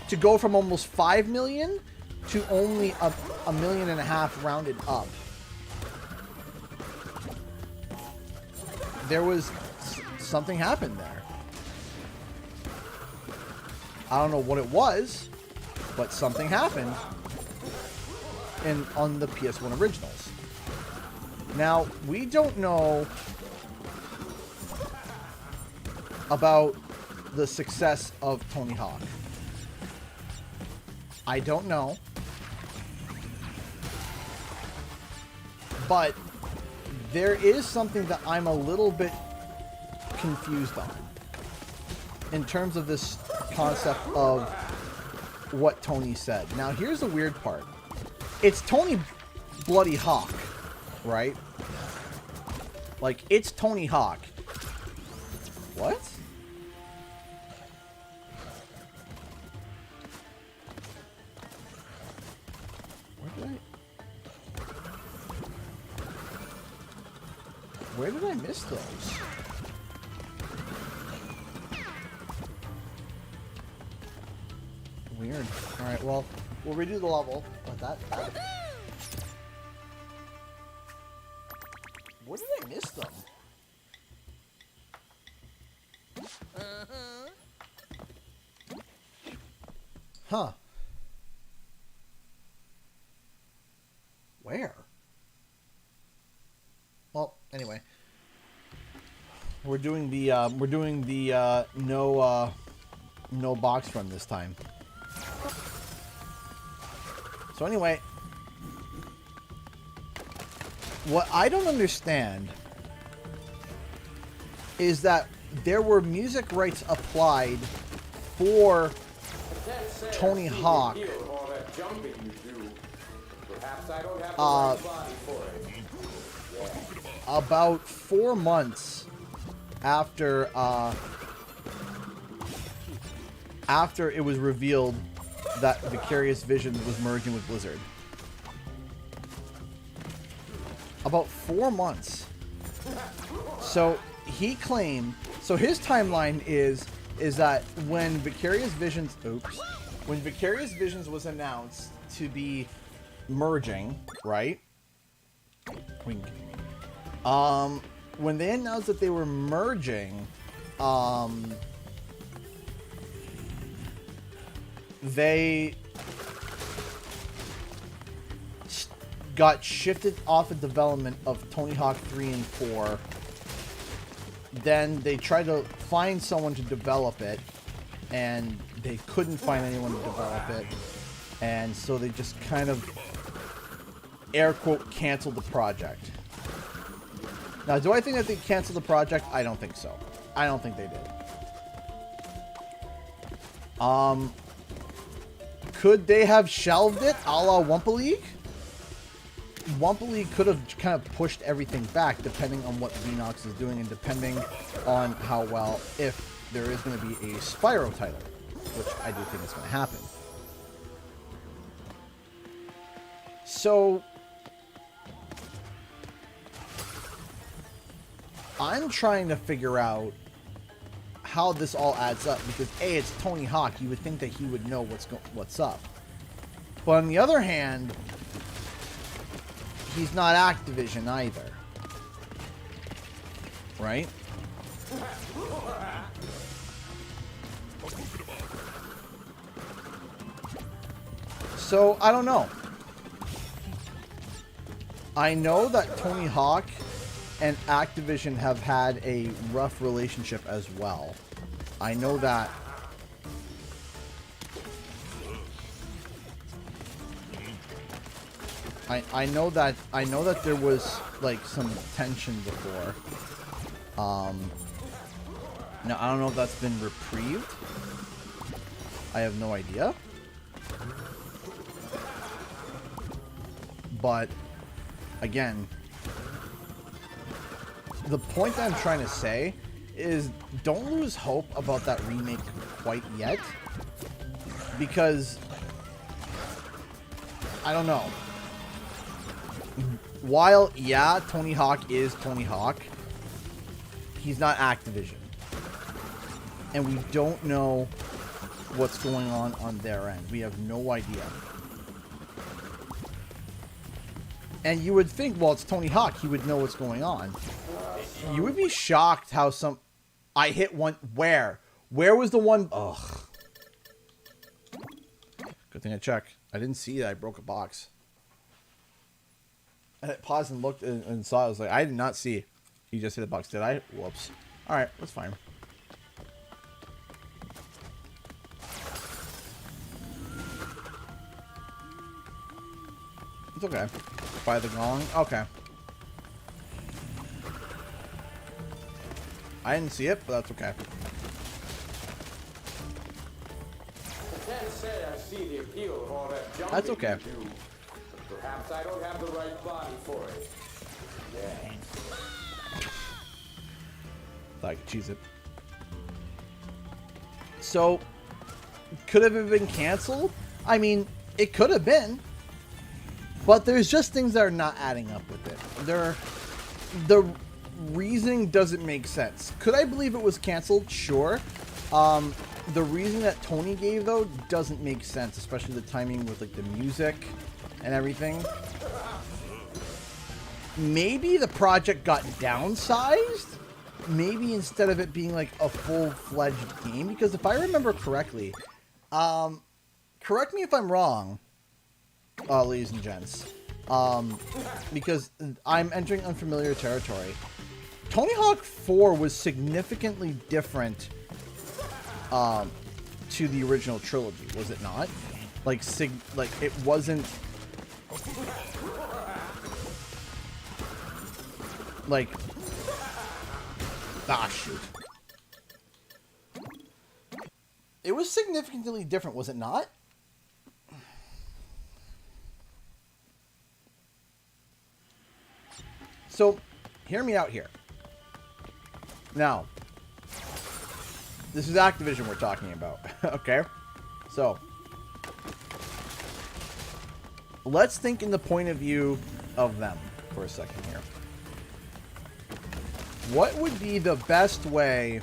To go from almost 5 million to only a 1.5 million rounded up. There was something happened there. I don't know what it was, but something happened on the PS1 originals. Now, we don't know about the success of Tony Hawk. I don't know. But there is something that I'm a little bit confused on in terms of this concept of what Tony said. Now, here's the weird part. It's Tony Bloody Hawk, right? Like, it's Tony Hawk. What? Where did I miss those? Weird. Alright, well, we'll redo the level. But that... Where did I miss them? Huh. Where? Well, anyway, we're doing the no box run this time. So anyway, what I don't understand is that there were music rights applied for Tony Hawk about 4 months after it was revealed that Vicarious Visions was merging with Blizzard. About 4 months. So he claimed, so his timeline is that when Vicarious Visions, when Vicarious Visions was announced to be merging, right? Wink. When they announced that they were merging, they got shifted off the development of Tony Hawk 3 and 4 then they tried to find someone to develop it, and they couldn't find anyone to develop it, and so they just kind of, air quote, canceled the project. Now, do I think that they canceled the project? I don't think so. I don't think they did. Could they have shelved it a la Wumpa League? Wumpa League could have kind of pushed everything back depending on what Venox is doing and depending on how well, if there is going to be a Spyro title, which I do think is going to happen. So, I'm trying to figure out how this all adds up, because A, it's Tony Hawk. You would think that he would know what's up. But on the other hand, he's not Activision either. Right? So, I don't know. I know that Tony Hawk and Activision have had a rough relationship as well. I know that. I know that there was like some tension before. Now I don't know if that's been reprieved. I have no idea. But again, the point that I'm trying to say is don't lose hope about that remake quite yet, because I don't know. While, yeah, Tony Hawk is Tony Hawk, he's not Activision. And we don't know what's going on their end. We have no idea. And you would think, well, it's Tony Hawk, he would know what's going on. You would be shocked how some... I hit one... Where? Where was the one... Ugh. Good thing I checked. I didn't see that I broke a box. I paused and looked and saw it. I was like, I did not see. You just hit a box, did I? Whoops. Alright, that's fine. It's okay. By the gong? Okay. I didn't see it, but that's okay. I can't say I see the appeal of all that jumping. That's okay. You do. Perhaps I don't have the right body for it. Yeah. Thought I could cheese it. So, could have it been canceled? I mean, it could have been. But there's just things that are not adding up with it. The reasoning doesn't make sense. Could I believe it was canceled? Sure. The reason that Tony gave, though, doesn't make sense. Especially the timing with, like, the music and everything. Maybe the project got downsized? Maybe instead of it being, like, a full-fledged game? Because if I remember correctly, correct me if I'm wrong, ladies and gents, because I'm entering unfamiliar territory. Tony Hawk 4 was significantly different to the original trilogy, was it not? Like it wasn't like shoot. It was significantly different, was it not? So, hear me out here. Now, this is Activision we're talking about, okay? So, let's think in the point of view of them for a second here. What would be the best way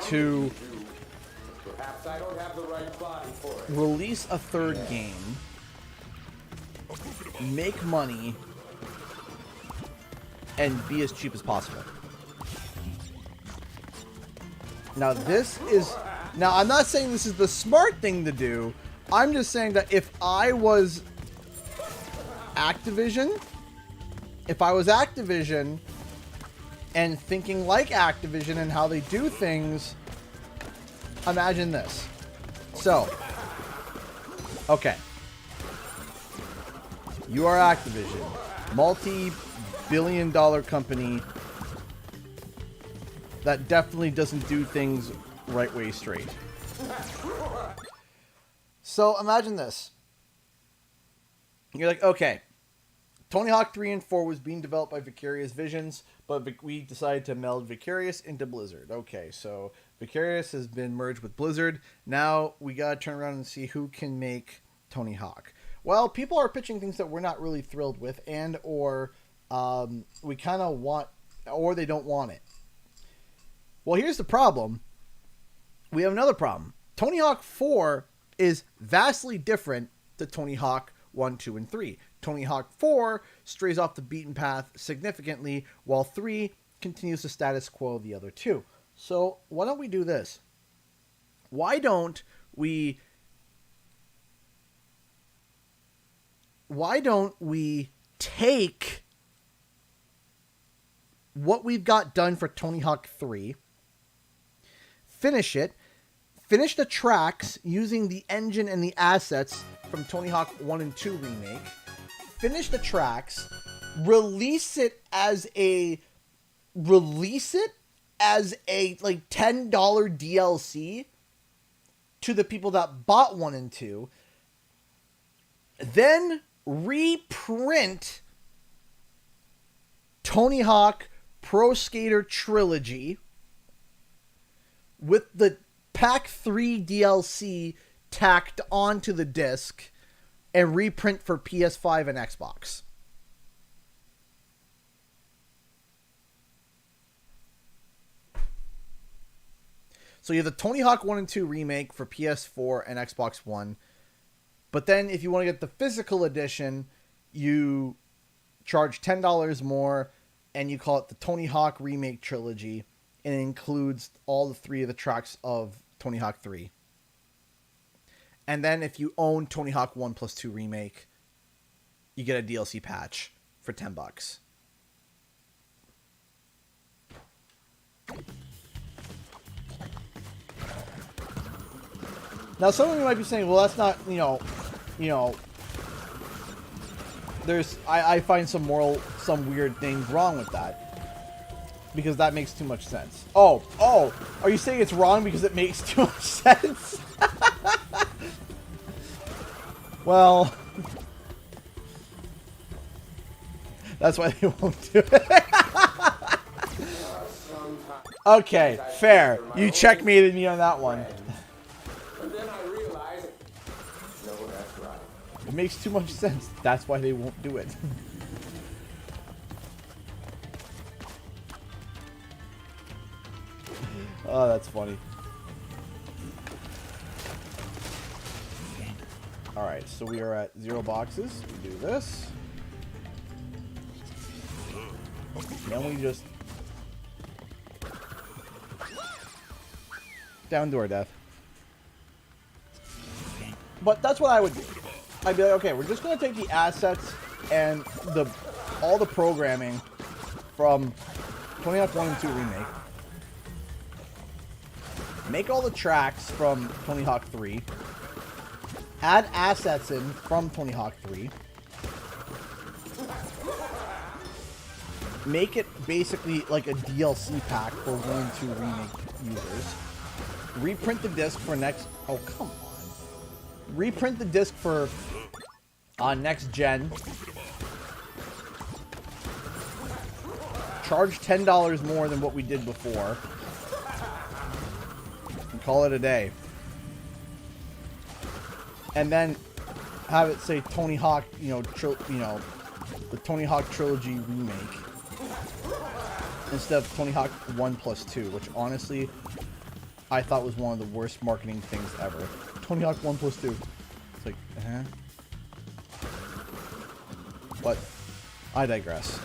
to Perhaps I don't have the right body for it. Release a third game, make money, and be as cheap as possible? Now I'm not saying this is the smart thing to do. I'm just saying that if I was Activision if I was Activision and thinking like Activision and how they do things, imagine this. So, okay. You are Activision, multi-billion-dollar company that definitely doesn't do things right way straight. So imagine this. You're like, okay, Tony Hawk 3 and 4 was being developed by Vicarious Visions, but we decided to meld Vicarious into Blizzard. Okay, so Vicarious has been merged with Blizzard. Now we gotta turn around and see who can make Tony Hawk. Well, people are pitching things that we're not really thrilled with, and or we kind of want, or they don't want it. Well, here's the problem. We have another problem. Tony Hawk 4 is vastly different to Tony Hawk 1, 2, and 3. Tony Hawk 4 strays off the beaten path significantly, while 3 continues the status quo of the other two. So why don't we do this? Why don't we take what we've got done for Tony Hawk 3, finish it, finish the tracks using the engine and the assets from Tony Hawk 1 and 2 Remake, finish the tracks, release it as a like $10 DLC to the people that bought 1 and 2, then reprint Tony Hawk Pro Skater Trilogy with the Pack 3 DLC tacked onto the disc and reprint for PS5 and Xbox. So you have the Tony Hawk 1 and 2 remake for PS4 and Xbox One. But then if you want to get the physical edition, you charge $10 more and you call it the Tony Hawk Remake Trilogy. And it includes all the 3 of the tracks of Tony Hawk 3. And then if you own Tony Hawk 1 plus 2 Remake, you get a DLC patch for $10. Now, some of you might be saying, well, that's not, I find some weird things wrong with that. Because that makes too much sense. Oh, are you saying it's wrong because it makes too much sense? Well, that's why they won't do it. Okay, fair. You checkmated me on that one. But then I realized, no, that's right. It makes too much sense. That's why they won't do it. Oh, that's funny. Alright, so we are at 0 boxes. We do this. Then we just... down to our death. But that's what I would do. I'd be like, okay, we're just going to take the assets and all the programming from Tony Hawk 1 and 2 Remake. Make all the tracks from Tony Hawk 3. Add assets in from Tony Hawk 3. Make it basically like a DLC pack for 1 and 2 Remake users. Reprint the disc for next... Oh, come on. Reprint the disc for next gen. Charge $10 more than what we did before. And call it a day. And then have it say Tony Hawk, the Tony Hawk Trilogy Remake. Instead of Tony Hawk 1 plus 2, which honestly, I thought was one of the worst marketing things ever. Tony Hawk 1 plus 2. It's like, But, I digress.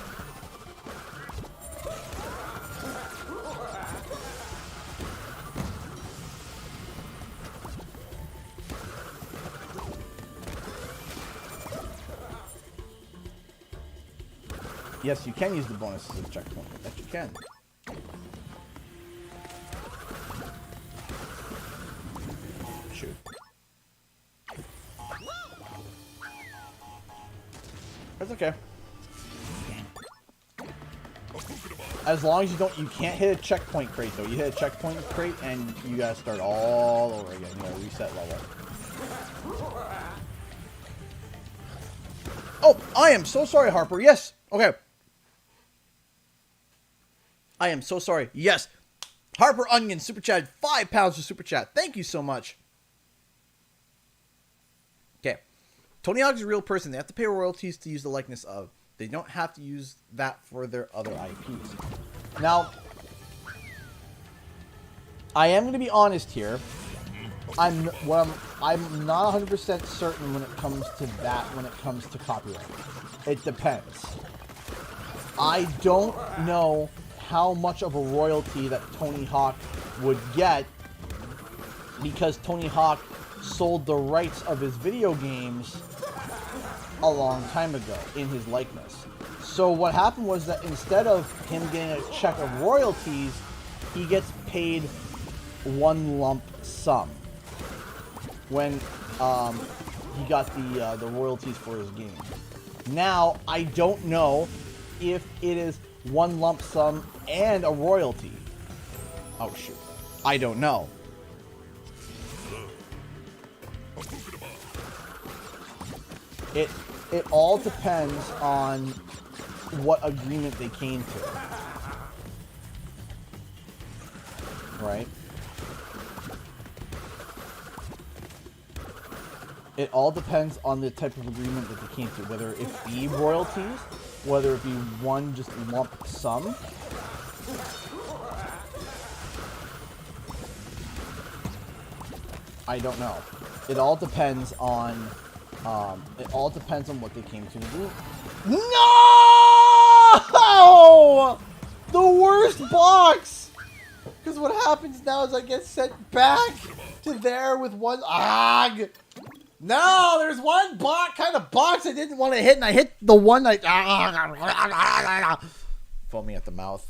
Yes, you can use the bonuses as a checkpoint. Yes, you can. Shoot. That's okay. As long as you can't hit a checkpoint crate though. You hit a checkpoint crate and you gotta start all over again. You gotta reset level. Oh, I am so sorry, Harper. Yes. Okay. I am so sorry. Yes. Harper Onion super chat, 5 pounds for super chat. Thank you so much. Okay. Tony Hawk's a real person. They have to pay royalties to use the likeness of. They don't have to use that for their other IPs. Now, I am going to be honest here. I'm not 100% certain when it comes to that, when it comes to copyright. It depends. I don't know how much of a royalty that Tony Hawk would get because Tony Hawk sold the rights of his video games a long time ago in his likeness. So what happened was that instead of him getting a check of royalties, he gets paid one lump sum when he got the royalties for his game. Now, I don't know if it is one lump sum and a royalty. Oh shoot. I don't know. It all depends on what agreement they came to. Right? It all depends on the type of agreement that they came to, whether it be royalties, whether it be one just lump sum. I don't know. It all depends on what they came to do. No! The worst box! Because what happens now is I get sent back to there with one... No, there's one kind of box I didn't want to hit, and I hit the one foaming at the mouth.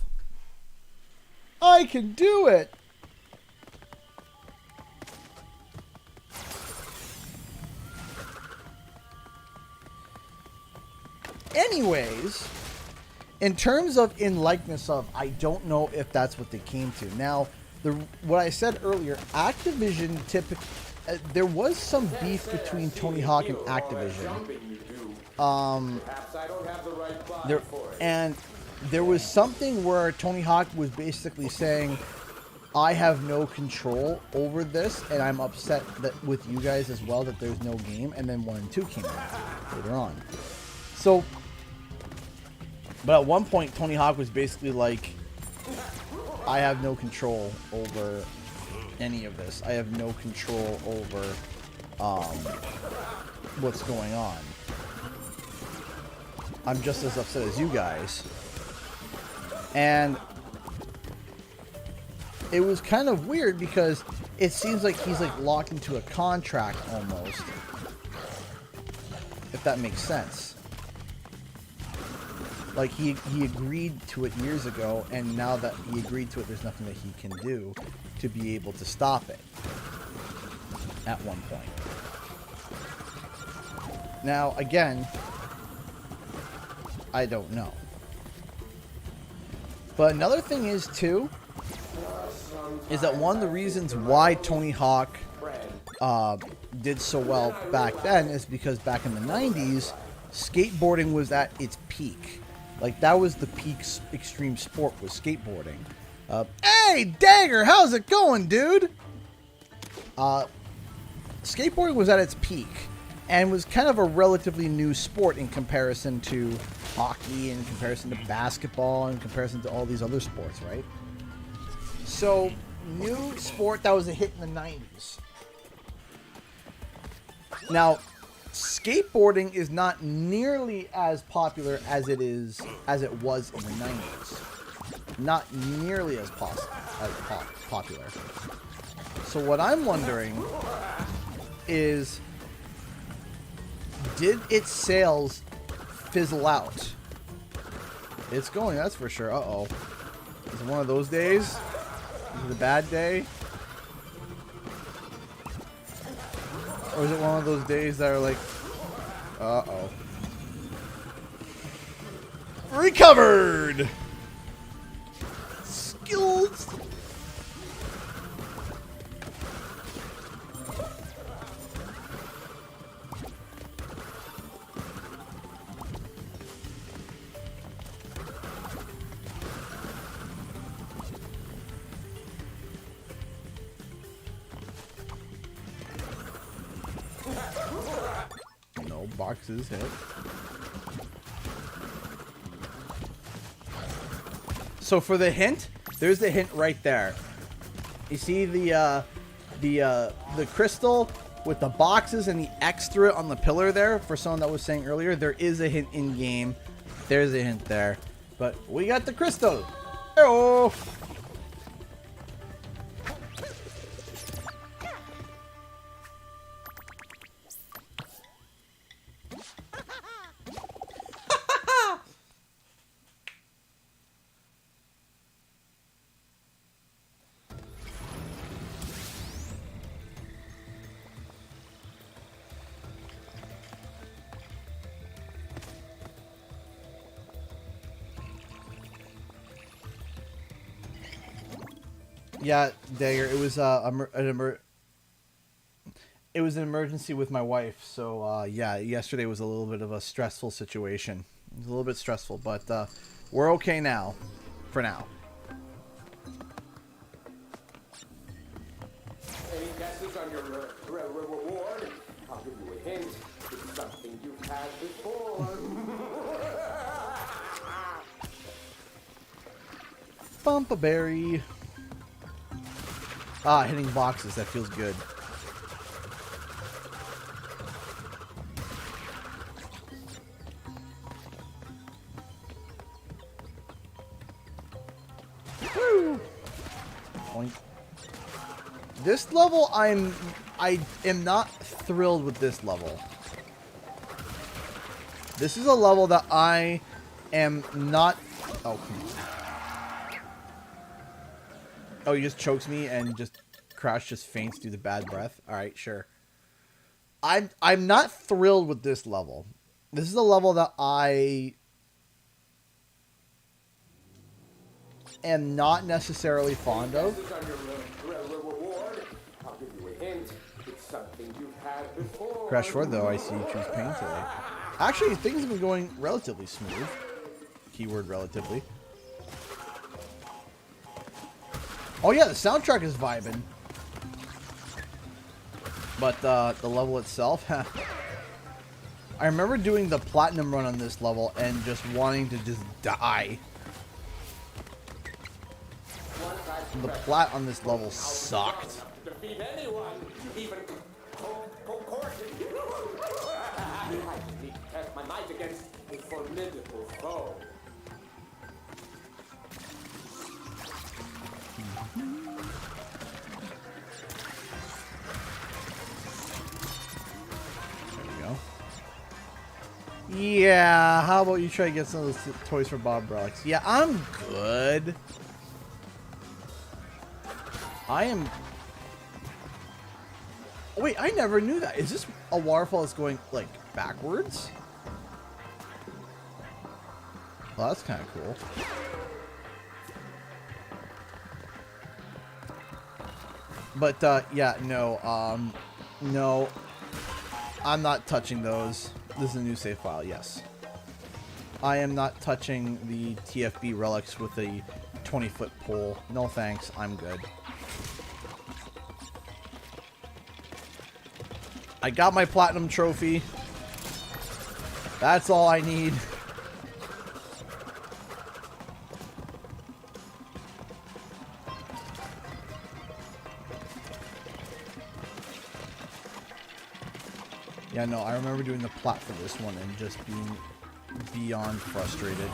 I can do it! Anyways, in terms of in likeness of, I don't know if that's what they came to. Now, what I said earlier, Activision typically, there was some beef between Tony Hawk and Activision. There was something where Tony Hawk was basically saying, I have no control over this, and I'm upset that with you guys as well that there's no game, and then 1 and 2 came out later on. So, but at one point, Tony Hawk was basically like, I have no control over any of this. I have no control over what's going on. I'm just as upset as you guys. And it was kind of weird because it seems like he's like locked into a contract almost. If that makes sense. Like, he agreed to it years ago, and now that he agreed to it, there's nothing that he can do to be able to stop it at one point. Now, again, I don't know. But another thing is, too, is that one of the reasons why Tony Hawk did so well back then is because back in the 90s, skateboarding was at its peak. Like, that was the peak extreme sport, was skateboarding. Hey, Dagger, how's it going, dude? Skateboarding was at its peak and was kind of a relatively new sport in comparison to hockey, in comparison to basketball, in comparison to all these other sports, right? So, new sport that was a hit in the 90s. Now, skateboarding is not nearly as popular as it was in the 90s. Not nearly as popular. So what I'm wondering is, did its sales fizzle out It's going, that's for sure. Uh-oh. Is it one of those days? Is it a bad day? Or is it one of those days that are like... Uh-oh. Recovered! Skills! No boxes hit. So for the hint, there's the hint right there. You see the crystal with the boxes and the X through it on the pillar there? For someone that was saying earlier, there is a hint in game. There's a hint there. But we got the crystal. Oh. Yeah, Dagger. It was an emergency with my wife. So yeah, yesterday was a little bit of a stressful situation. It was a little bit stressful, but we're okay now, for now. Any guesses on your reward? I'll give you a hint. It's something you've had before. Bump-a-berry. Ah, hitting boxes. That feels good. Woo! Point. This level, I am not thrilled with this level. This is a level that I am not... Oh, come on. Oh, he just chokes me and just Crash just faints due to bad breath. All right, sure. I'm not thrilled with this level. This is a level that I am not necessarily fond of. Crash 4, though, I see you choose pain today. Actually, things have been going relatively smooth. Keyword relatively. Oh yeah, the soundtrack is vibing. But the level itself, I remember doing the platinum run on this level and just wanting to just die. The plat on this level sucked. Defeat anyone, even I need to test my might against a formidable foe. Yeah, how about you try to get some of those toys for Bob Brox? Yeah, I'm good. I am... Oh, wait, I never knew that. Is this a waterfall that's going, like, backwards? Well, that's kind of cool. But, yeah, no, no. I'm not touching those. This is a new save file, yes. I am not touching the TFB relics with a 20-foot pole. No thanks, I'm good. I got my platinum trophy. That's all I need. Yeah, no, I remember doing the plot for this one and just being beyond frustrated.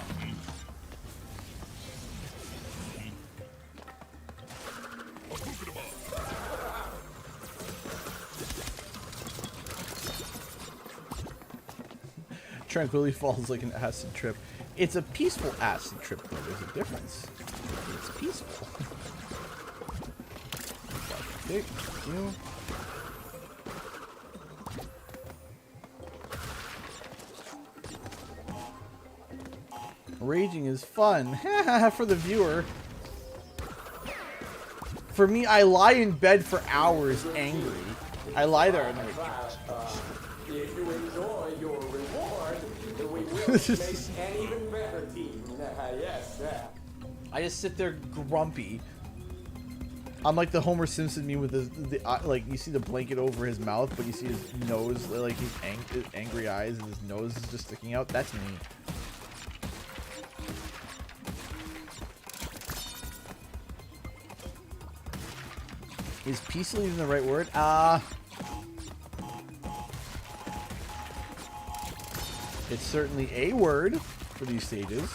Tranquility Falls like an acid trip. It's a peaceful acid trip, though. There's a difference. It's peaceful. Okay, you. Raging is fun. For the viewer. For me, I lie in bed for hours angry. I lie there and I'm like... If you enjoy your reward, we will make an even better team. Yes, I just sit there grumpy. I'm like the Homer Simpson meme with the like, you see the blanket over his mouth, but you see his nose, like his angry eyes, and his nose is just sticking out. That's me. Is peaceful even the right word? It's certainly a word for these stages.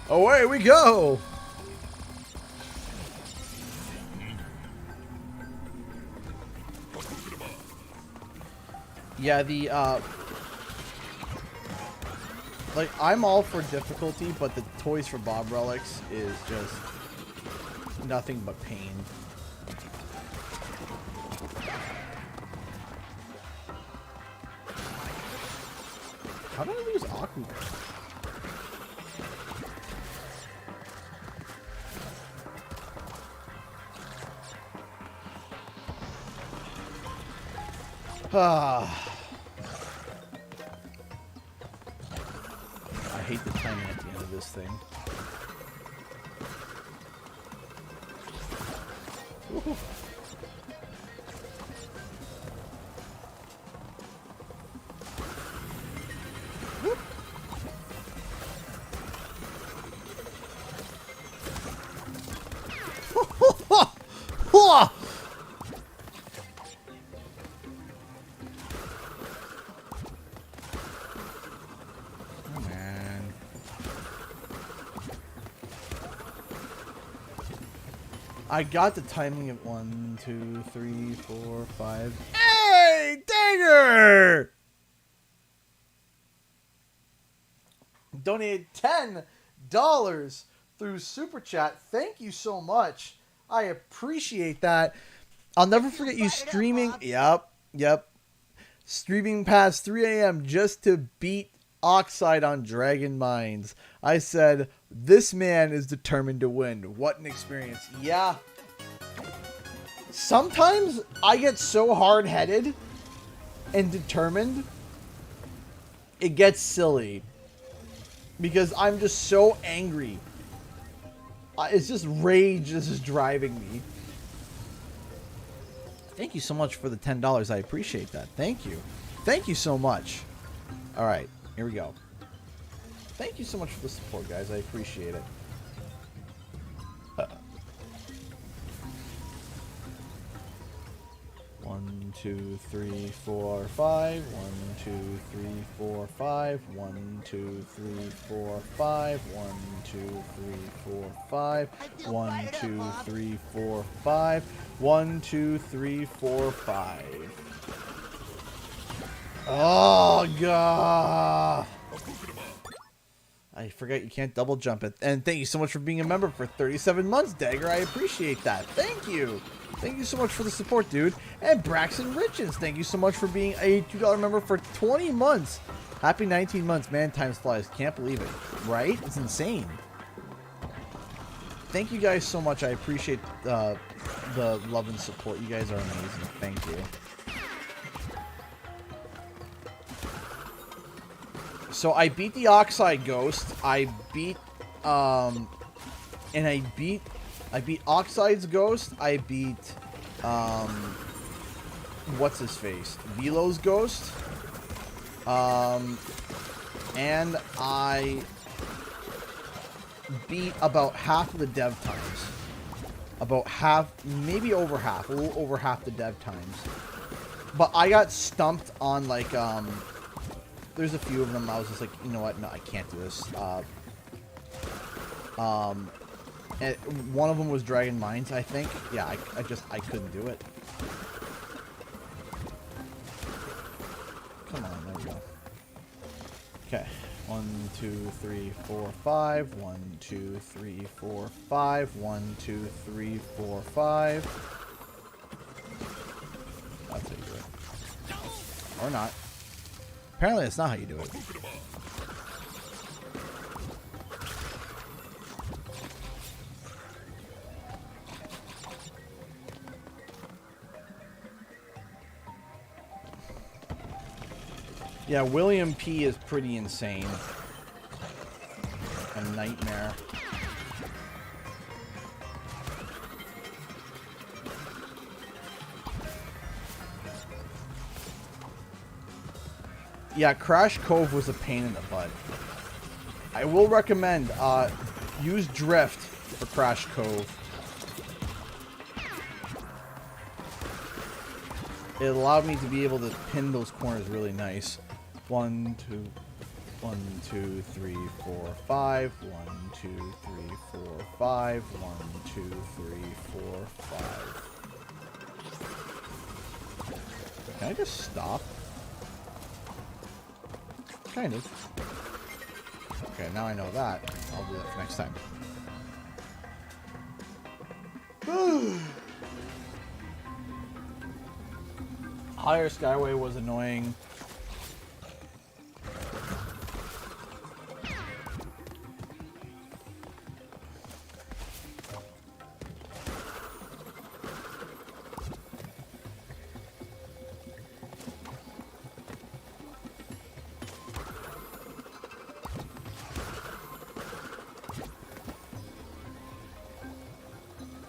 Away we go! Yeah, the, like, I'm all for difficulty, but the Toys for Bob relics is just nothing but pain. How did I lose Aku? I hate the timing at the end of this thing. Ooh. I got the timing of 1, 2, 3, 4, 5. Hey, Dagger! Donated $10 through Super Chat. Thank you so much. I appreciate that. I'll never forget you streaming. Yep. Streaming past 3 a.m. just to beat Oxide on Dragon Mines. I said, this man is determined to win. What an experience. Yeah. Sometimes I get so hard-headed and determined, it gets silly. Because I'm just so angry. It's just rage that's just driving me. Thank you so much for the $10. I appreciate that. Thank you. Thank you so much. All right. Here we go. Thank you so much for the support, guys. I appreciate it. 1, 2, 3, 4, 5. 1, 2, 3, 4, 5. 1, 2, 3, 4, 5. 1, 2, 3, 4, 5. 1, 2, 3, 4, 5. 1, 2, 3, 4, 5. Oh, God. I forgot you can't double jump it. And thank you so much for being a member for 37 months, Dagger. I appreciate that. Thank you. Thank you so much for the support, dude. And Braxton Richens, thank you so much for being a $2 member for 20 months. Happy 19 months, man. Time flies. Can't believe it. Right? It's insane. Thank you guys so much. I appreciate the love and support. You guys are amazing. Thank you. So I beat the Oxide Ghost. I beat Oxide's Ghost. I beat what's his face? Velo's Ghost. And I beat about half of the dev times. About half, maybe over half, a little over half the dev times. But I got stumped on like there's a few of them I was just like, you know what, no, I can't do this. And one of them was Dragon Mines, I think. Yeah, I couldn't do it. Okay. 1, 2, 3, 4, 5. 1, 2, 3, 4, 5. 1, 2, 3, 4, 5. That's how you do it. Or not. Apparently, that's not how you do it. Yeah, William P. is pretty insane. A nightmare. Yeah, Crash Cove was a pain in the butt. I will recommend use Drift for Crash Cove. It allowed me to be able to pin those corners really nice. 1, 2, 1, 2, 3, 4, 5. 1, 2, 3, 4, 5. 1, 2, 3, 4, 5. Can I just stop? Kind of. Okay, now I know that. I'll do that for next time. Higher Skyway was annoying.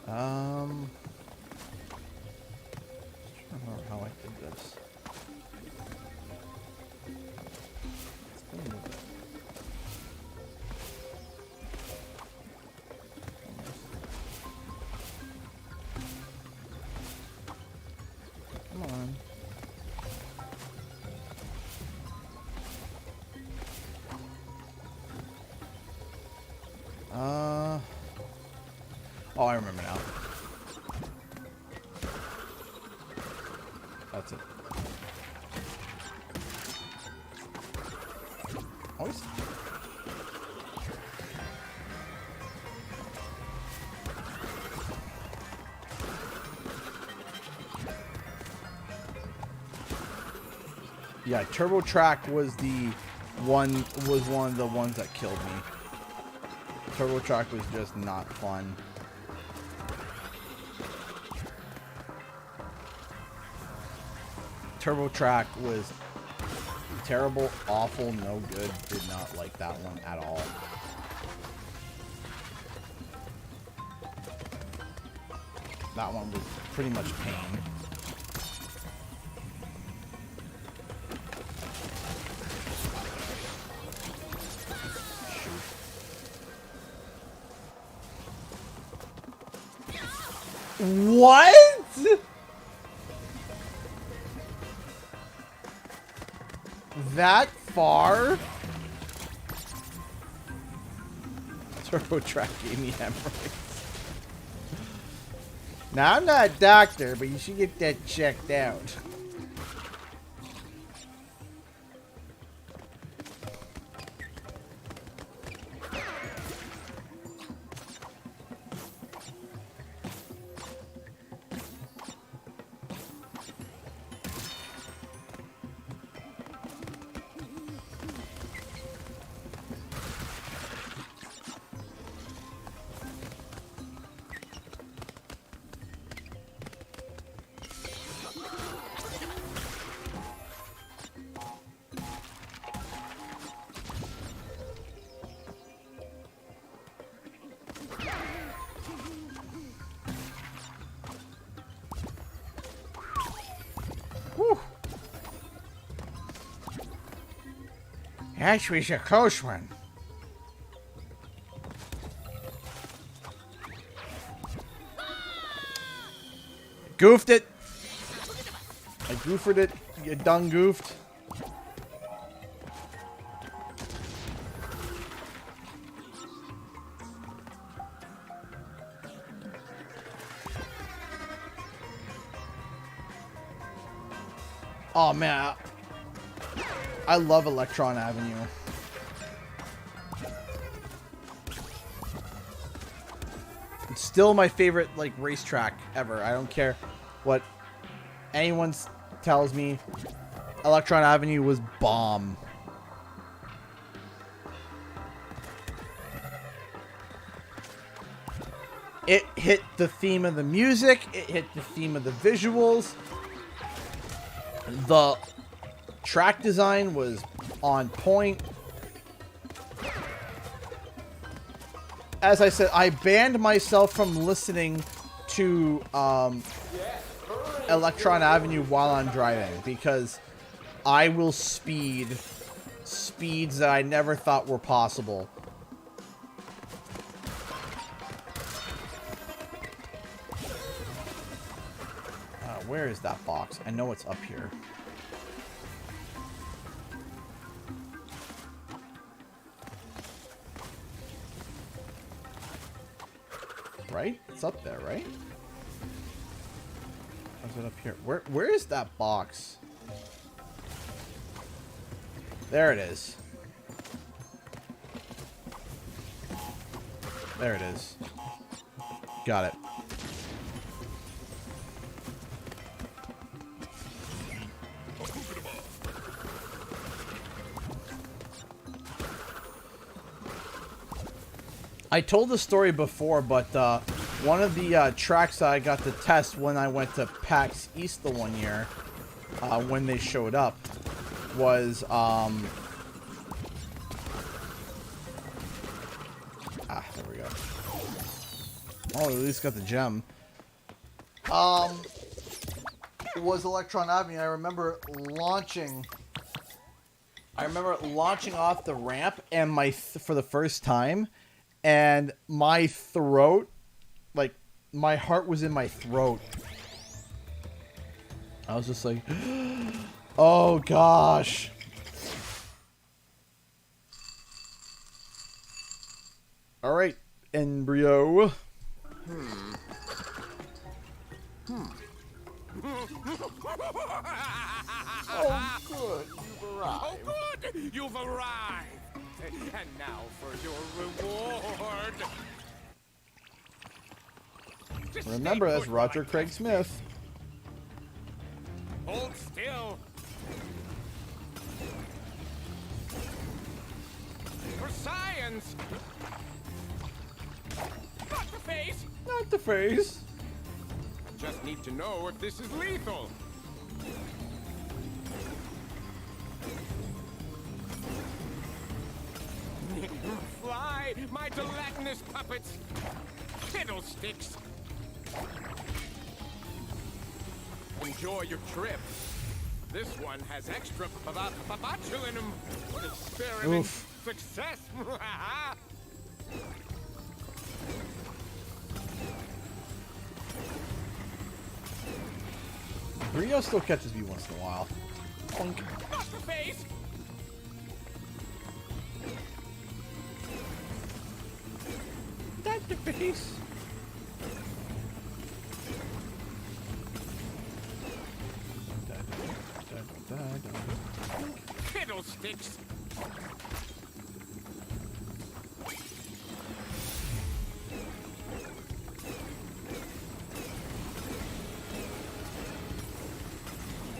I don't know how I did this. Come on. Oh, I remember now. That's it. Always. Yeah, Turbo Track was one of the ones that killed me. Turbo Track was just not fun. Turbo Track was terrible, awful, no good. Did not like that one at all. That one was pretty much pain. What? That far? Turbo Track gave me hemorrhoids. Now, I'm not a doctor, but you should get that checked out. Actually, it's a close one. Goofed it. I goofed it. You done goofed. Oh man, I love Electron Avenue. Still my favorite like racetrack ever. I don't care what anyone tells me. Electron Avenue was bomb. It hit the theme of the music. It hit the theme of the visuals. The track design was on point. As I said, I banned myself from listening to Electron Avenue while I'm driving because I will speeds that I never thought were possible. Where is that box? I know it's up here. Right? It's up there, right? Or is it up here? Where is that box? There it is. There it is. Got it. I told the story before, but one of the tracks that I got to test when I went to PAX East the one year, when they showed up, was there we go. Oh, at least got the gem. It was Electron Avenue. I remember launching off the ramp and for the first time. And my throat, like, my heart was in my throat. I was just like, oh gosh. All right, embryo. Oh, good, you've arrived. Oh, good, you've arrived. And now for your reward. Remember, that's Roger Craig Smith. Hold still. For science. Not the face. Not the face. Just need to know if this is lethal. Fly, my gelatinous puppets! Fiddlesticks! Enjoy your trip. This one has extra botulinum. Experiment success! Brio still catches me once in a while. Bonk. Not the face! Not the face. Fiddlesticks!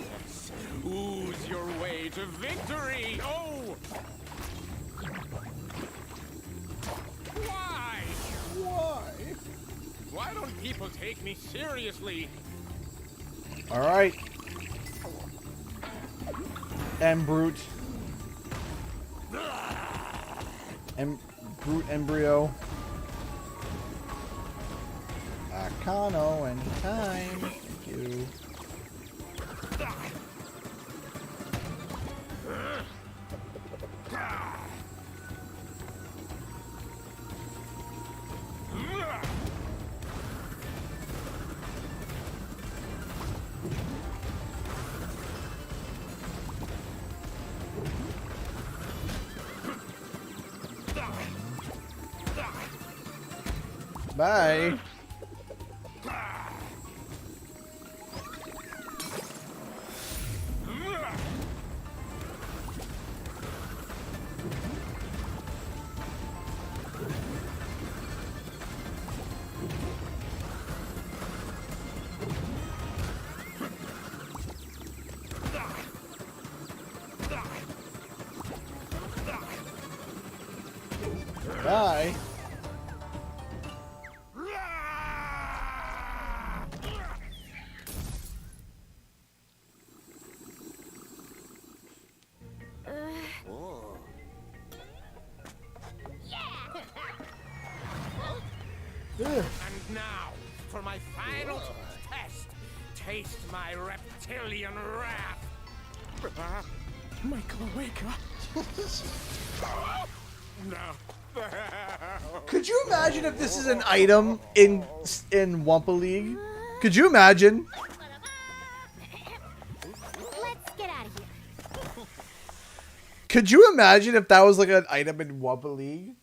Yes. Ooze your way to victory! Oh! Why? Why? Why don't people take me seriously? All right. And Brute. And Brute Embryo. Akano anytime. Thank you. Bye. And now, for my final test, taste my reptilian wrath. My cloaca. No. Could you imagine if this is an item in Wumpa League? Could you imagine? Let's get out of here. Could you imagine if that was like an item in Wumpa League?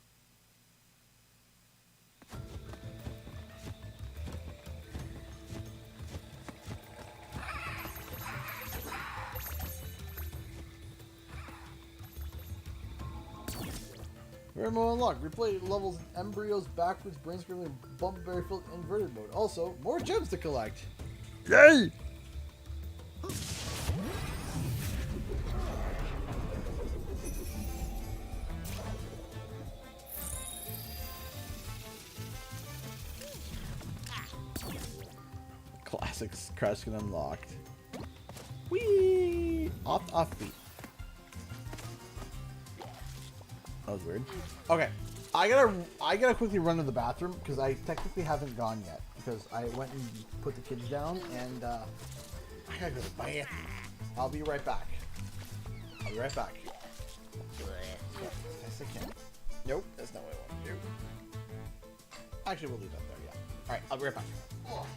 Rare mode unlocked. Replay levels embryos backwards, brain screaming, and bumbleberry filled inverted mode. Also, more gems to collect. Yay! Classics Crash Skin unlocked. Whee! Off beat. That was weird. Okay, I gotta quickly run to the bathroom because I technically haven't gone yet because I went and put the kids down and I gotta go to the bathroom. I'll be right back. I'll be right back. Yes, I can. Nope, that's not what I want to do. Actually, we'll leave that there. Yeah. All right, I'll be right back. Oh.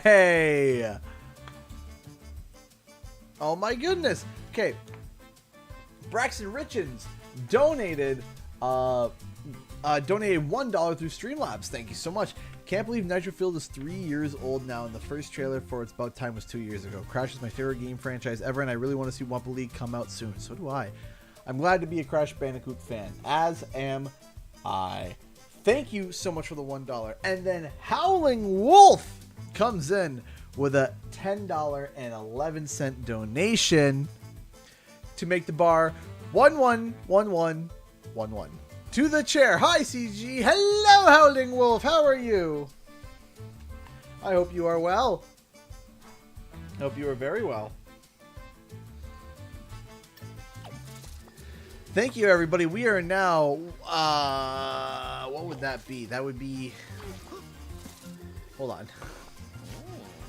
Hey! Oh my goodness. Okay. Braxton Richens donated $1 through Streamlabs. Thank you so much. Can't believe Nitro Field is 3 years old now, and the first trailer for It's About Time was 2 years ago. Crash is my favorite game franchise ever, and I really want to see Wumpa League come out soon. So do I. I'm glad to be a Crash Bandicoot fan, as am I. Thank you so much for the $1. And then Howling Wolf comes in with a $10.11 donation to make the bar 111111. To the chair. Hi, CG. Hello, Howling Wolf. How are you? I hope you are well. I hope you are very well. Thank you, everybody. We are now... what would that be? That would be... Hold on.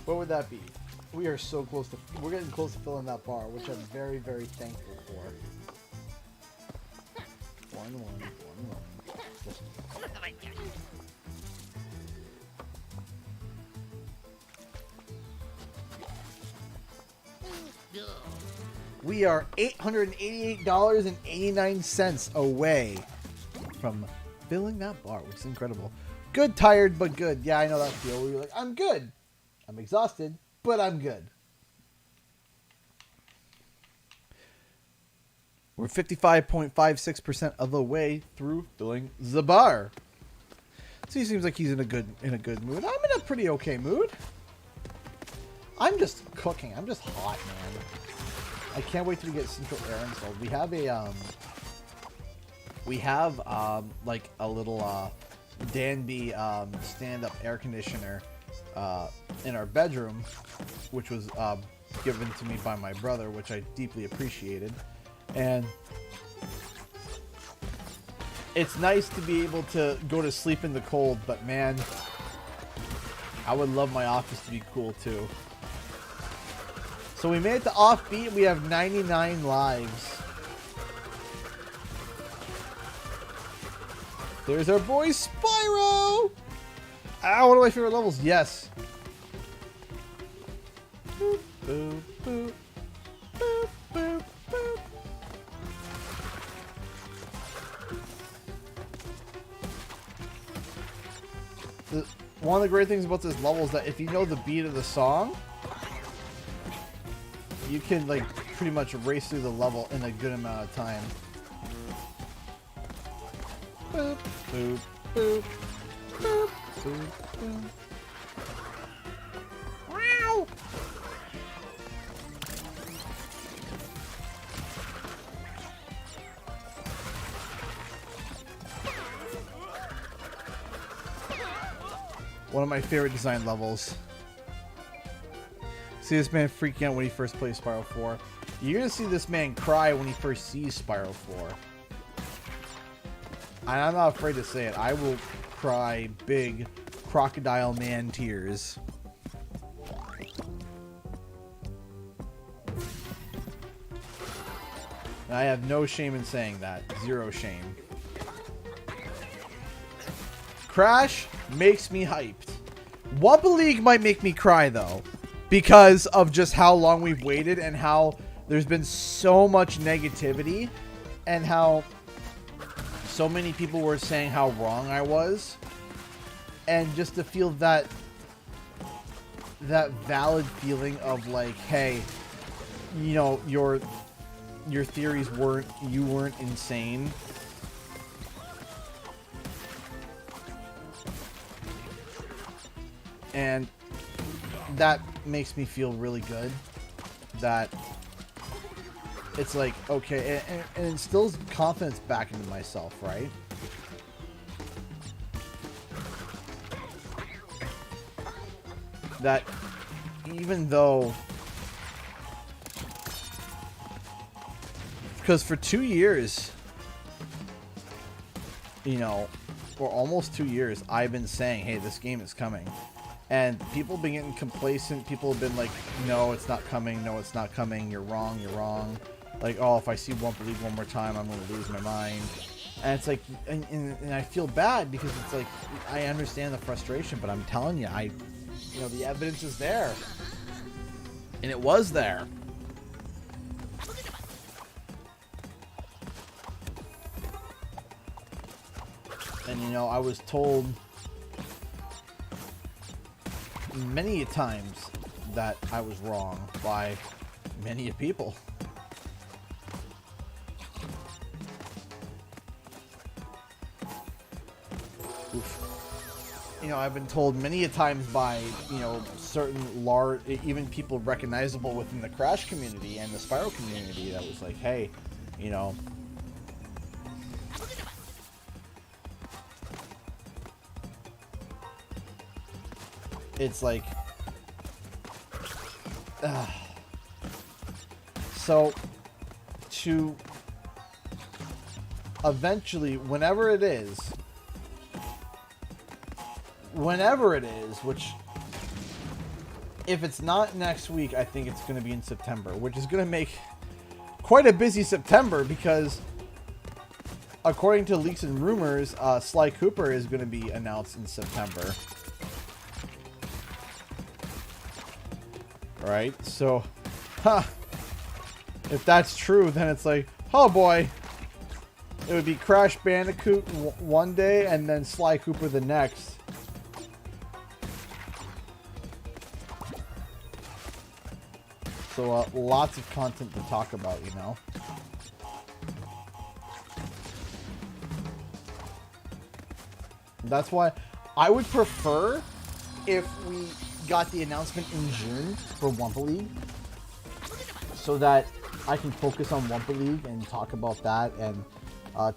What would that be? We are so close to... We're getting close to filling that bar, which I'm very, very thankful for. 1111. We are $888.89 away from filling that bar, which is incredible. Good, tired, but good. Yeah, I know that feel where you're like, I'm good. I'm exhausted, but I'm good. We're 55.56% of the way through filling the bar. So he seems like he's in a good mood. I'm in a pretty okay mood. I'm just cooking. I'm just hot, man. I can't wait till we get central air installed. We have like a little Danby stand-up air conditioner in our bedroom, which was given to me by my brother, which I deeply appreciated. And it's nice to be able to go to sleep in the cold, but man, I would love my office to be cool too. So we made it to Offbeat. We have 99 lives. There's our boy Spyro! Ah, one of my favorite levels. Yes. Boop, boop, boop. Boop, boop, boop. One of the great things about this level is that if you know the beat of the song, you can like pretty much race through the level in a good amount of time. Boop, boop, boop, boop, boop, boop. Wow! One of my favorite design levels. See this man freaking out when he first plays Spyro 4. You're gonna see this man cry when he first sees Spyro 4. And I'm not afraid to say it. I will cry big crocodile man tears. And I have no shame in saying that. Zero shame. Crash makes me hyped. Wumpa League might make me cry though, because of just how long we've waited and how there's been so much negativity and how so many people were saying how wrong I was, and just to feel that valid feeling of like, hey, you know, your theories you weren't insane. And that makes me feel really good that it's like, okay, and it instills confidence back into myself, right? That even though, because for 2 years, you know, for almost 2 years, I've been saying, hey, this game is coming. And people have been getting complacent. People have been like, no, it's not coming. No, it's not coming. You're wrong. You're wrong. Like, oh, if I see Wumpa League one more time, I'm going to lose my mind. And it's like, and I feel bad because it's like, I understand the frustration, but I'm telling you, you know, the evidence is there. And it was there. And, you know, I was told many times that I was wrong by many people. You know, I've been told many a times by, you know, certain large, even people recognizable within the Crash community and the Spyro community, that was like, hey, you know, it's like, so to eventually, whenever it is, which if it's not next week, I think it's going to be in September, which is going to make quite a busy September because according to leaks and rumors, Sly Cooper is going to be announced in September. Right? So, if that's true, then it's like, oh boy, it would be Crash Bandicoot one day and then Sly Cooper the next. So, lots of content to talk about, you know. That's why I would prefer if we got the announcement in June for Wumpa League so that I can focus on Wumpa League and talk about that and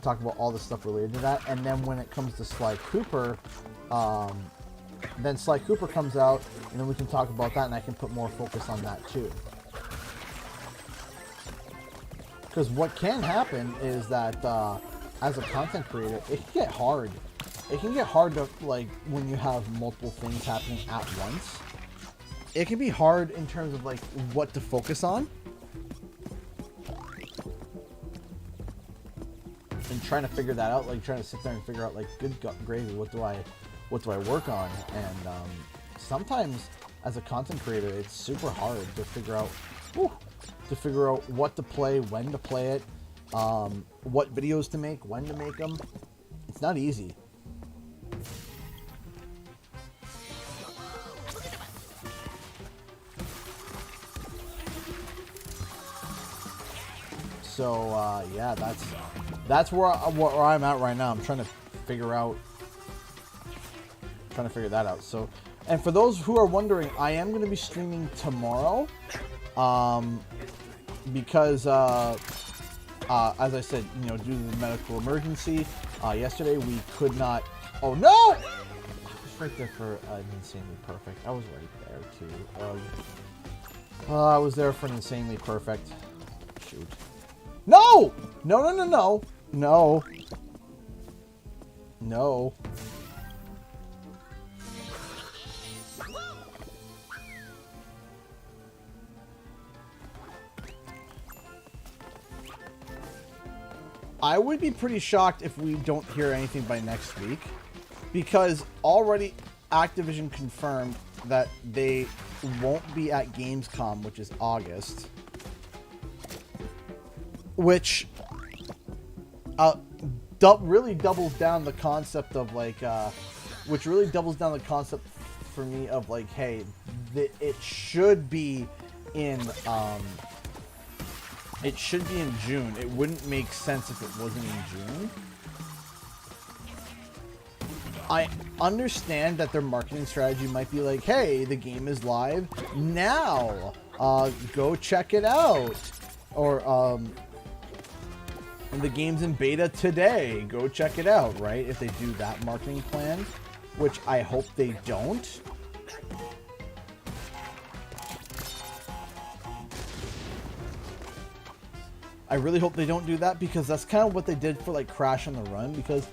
talk about all the stuff related to that. And then when it comes to Sly Cooper, then Sly Cooper comes out and then we can talk about that and I can put more focus on that too. Because what can happen is that as a content creator, it can get hard. It can get hard to, like, when you have multiple things happening at once. It can be hard in terms of, like, what to focus on. And trying to figure that out, like, trying to sit there and figure out, like, good gravy, what do I work on? And sometimes, as a content creator, it's super hard to figure out, what to play, when to play it, what videos to make, when to make them. It's not easy. So yeah, that's where I'm at right now. I'm trying to figure that out. So, and for those who are wondering, I am going to be streaming tomorrow, because as I said, you know, due to the medical emergency, yesterday we could not. Oh no! I was right there for an insanely perfect. I was right there too. I was there for an insanely perfect. Shoot. No! No, no, no, no. No. No. I would be pretty shocked if we don't hear anything by next week, because already Activision confirmed that they won't be at Gamescom, which is August. Which really doubles down the concept of like, which really doubles down the concept for me of like, hey, it should be in June. It wouldn't make sense if it wasn't in June. I understand that their marketing strategy might be like, hey, the game is live now, go check it out, or and the game's in beta today, go check it out, right? If they do that marketing plan, which I hope they don't. I really hope they don't do that, because that's kind of what they did for like Crash on the Run, because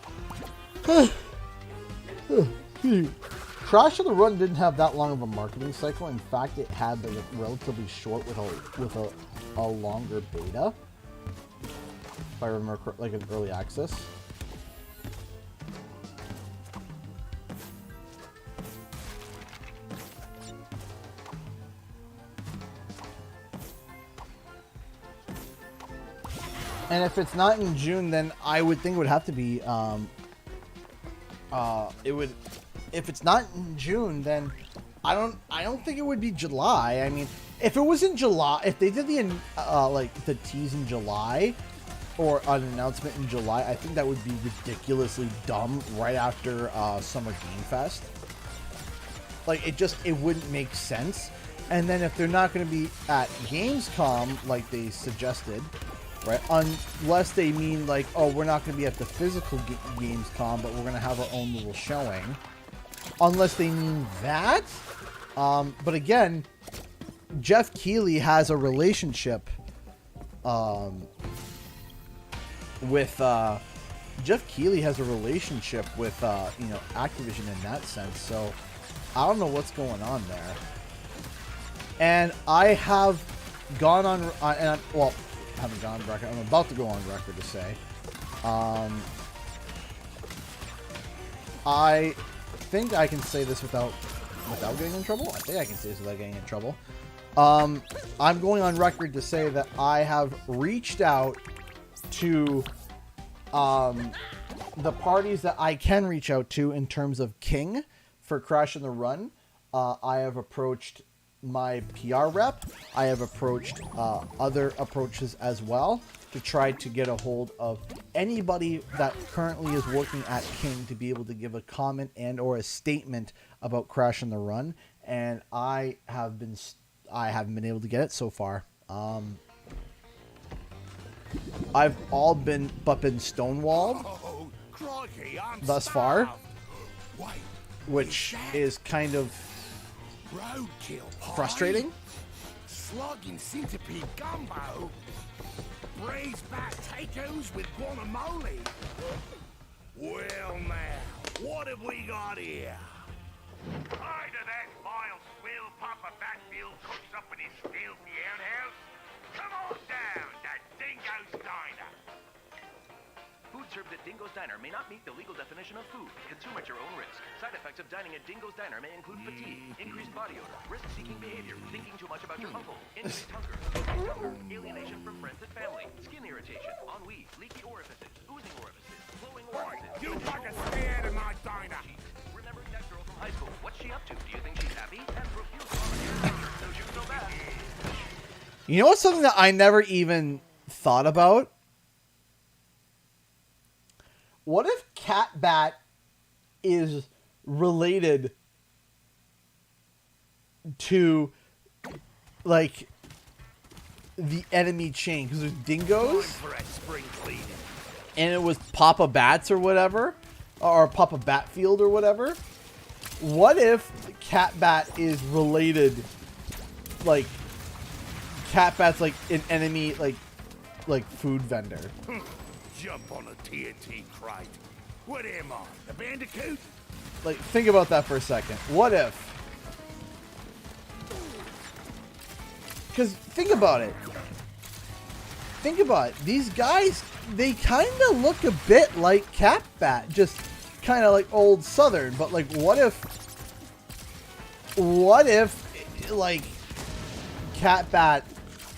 Crash on the Run didn't have that long of a marketing cycle. In fact, it had like relatively short with a longer beta. If I remember, like an early access. And if it's not in June, then I would think it would have to be, if it's not in June, then I don't think it would be July. I mean, if it was in July, if they did the, like, the tease in July, or an announcement in July, I think that would be ridiculously dumb right after, Summer Game Fest. Like, it wouldn't make sense. And then if they're not going to be at Gamescom, like they suggested, right? Unless they mean like, oh, we're not going to be at the physical Gamescom, but we're going to have our own little showing. Unless they mean that. But again, Jeff Keighley has a relationship with you know, Activision in that sense. So I don't know what's going on there. And I have gone on, and well, I haven't gone on record. I'm about to go on record to say, I think I can say this without getting in trouble. I think I can say this without getting in trouble. I'm going on record to say that I have reached out to the parties that I can reach out to in terms of King for Crash on the Run. I have approached my PR rep. I have approached other approaches as well to try to get a hold of anybody that currently is working at King to be able to give a comment and or a statement about Crash on the Run, and I haven't been able to get it so far. I've all been stonewalled thus far, which is kind of frustrating. Slogging centipede gumbo. Braised potatoes with guacamole. Well now, what have we got here? Either that vile swill Papa Batfield cooks up in his filthy outhouse. Come on down to Dingo's Diner. Food served at Dingo's Diner may not meet the legal definition of food. Consume at your own risk. Side effects of dining at Dingo's Diner may include fatigue, increased body odor, risk-seeking behavior, thinking too much about your uncle, increased hunger, alienation from friends and family, skin irritation, ennui, leaky orifices, oozing orifices, flowing orifices. You fucking stay out of my diner! Remembering that girl from high school, what's she up to? Do you think she's happy? And profuse volunteers, so shoot so bad. You know what's something that I never even thought about? What if Catbat is related to, like, the enemy chain? Because there's dingoes, and it was Papa Bats or whatever, or Papa Batfield or whatever. What if Catbat is related, like, Catbat's like an enemy, like food vendor? Jump on a TNT crate. What am I, the Bandicoot? Like, think about that for a second. What if? Because think about it. Think about it. These guys, they kind of look a bit like Catbat, just kind of like old Southern. But like, what if, like, Catbat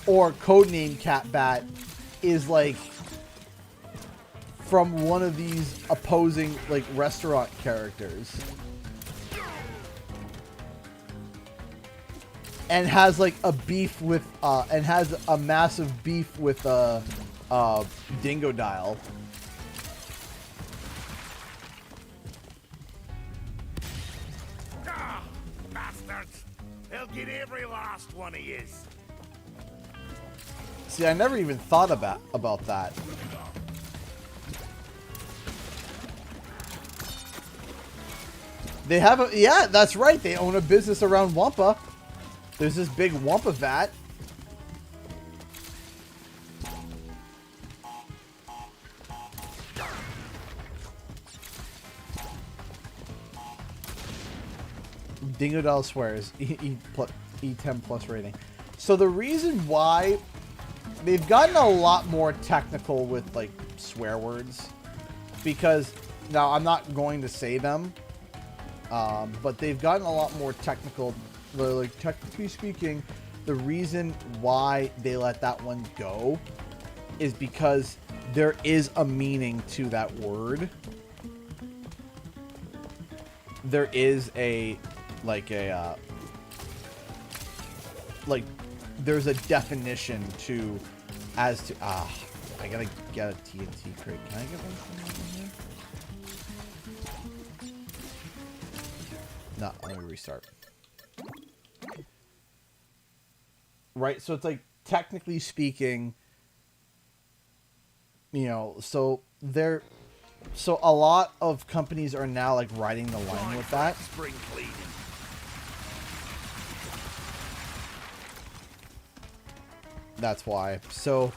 or codename Catbat is like from one of these opposing, like, restaurant characters, and has like a beef with and has a massive beef with Dingo Dial. Ah, bastards! They'll get every last one of yous. See, I never even thought about that. They have a, yeah, that's right. They own a business around Wampa. There's this big Wampa vat. Dingo Doll swears. E10 plus rating. So the reason why they've gotten a lot more technical with, like, swear words, because now I'm not going to say them, but they've gotten a lot more technical. Like, technically speaking, the reason why they let that one go is because there is a meaning to that word. There is a, like, there's a definition to, as to, I gotta get a TNT crate. Can I get one from here? No, let me restart. Right, so it's like, technically speaking, you know, so a lot of companies are now like riding the line with that. Spring cleaning. That's why. So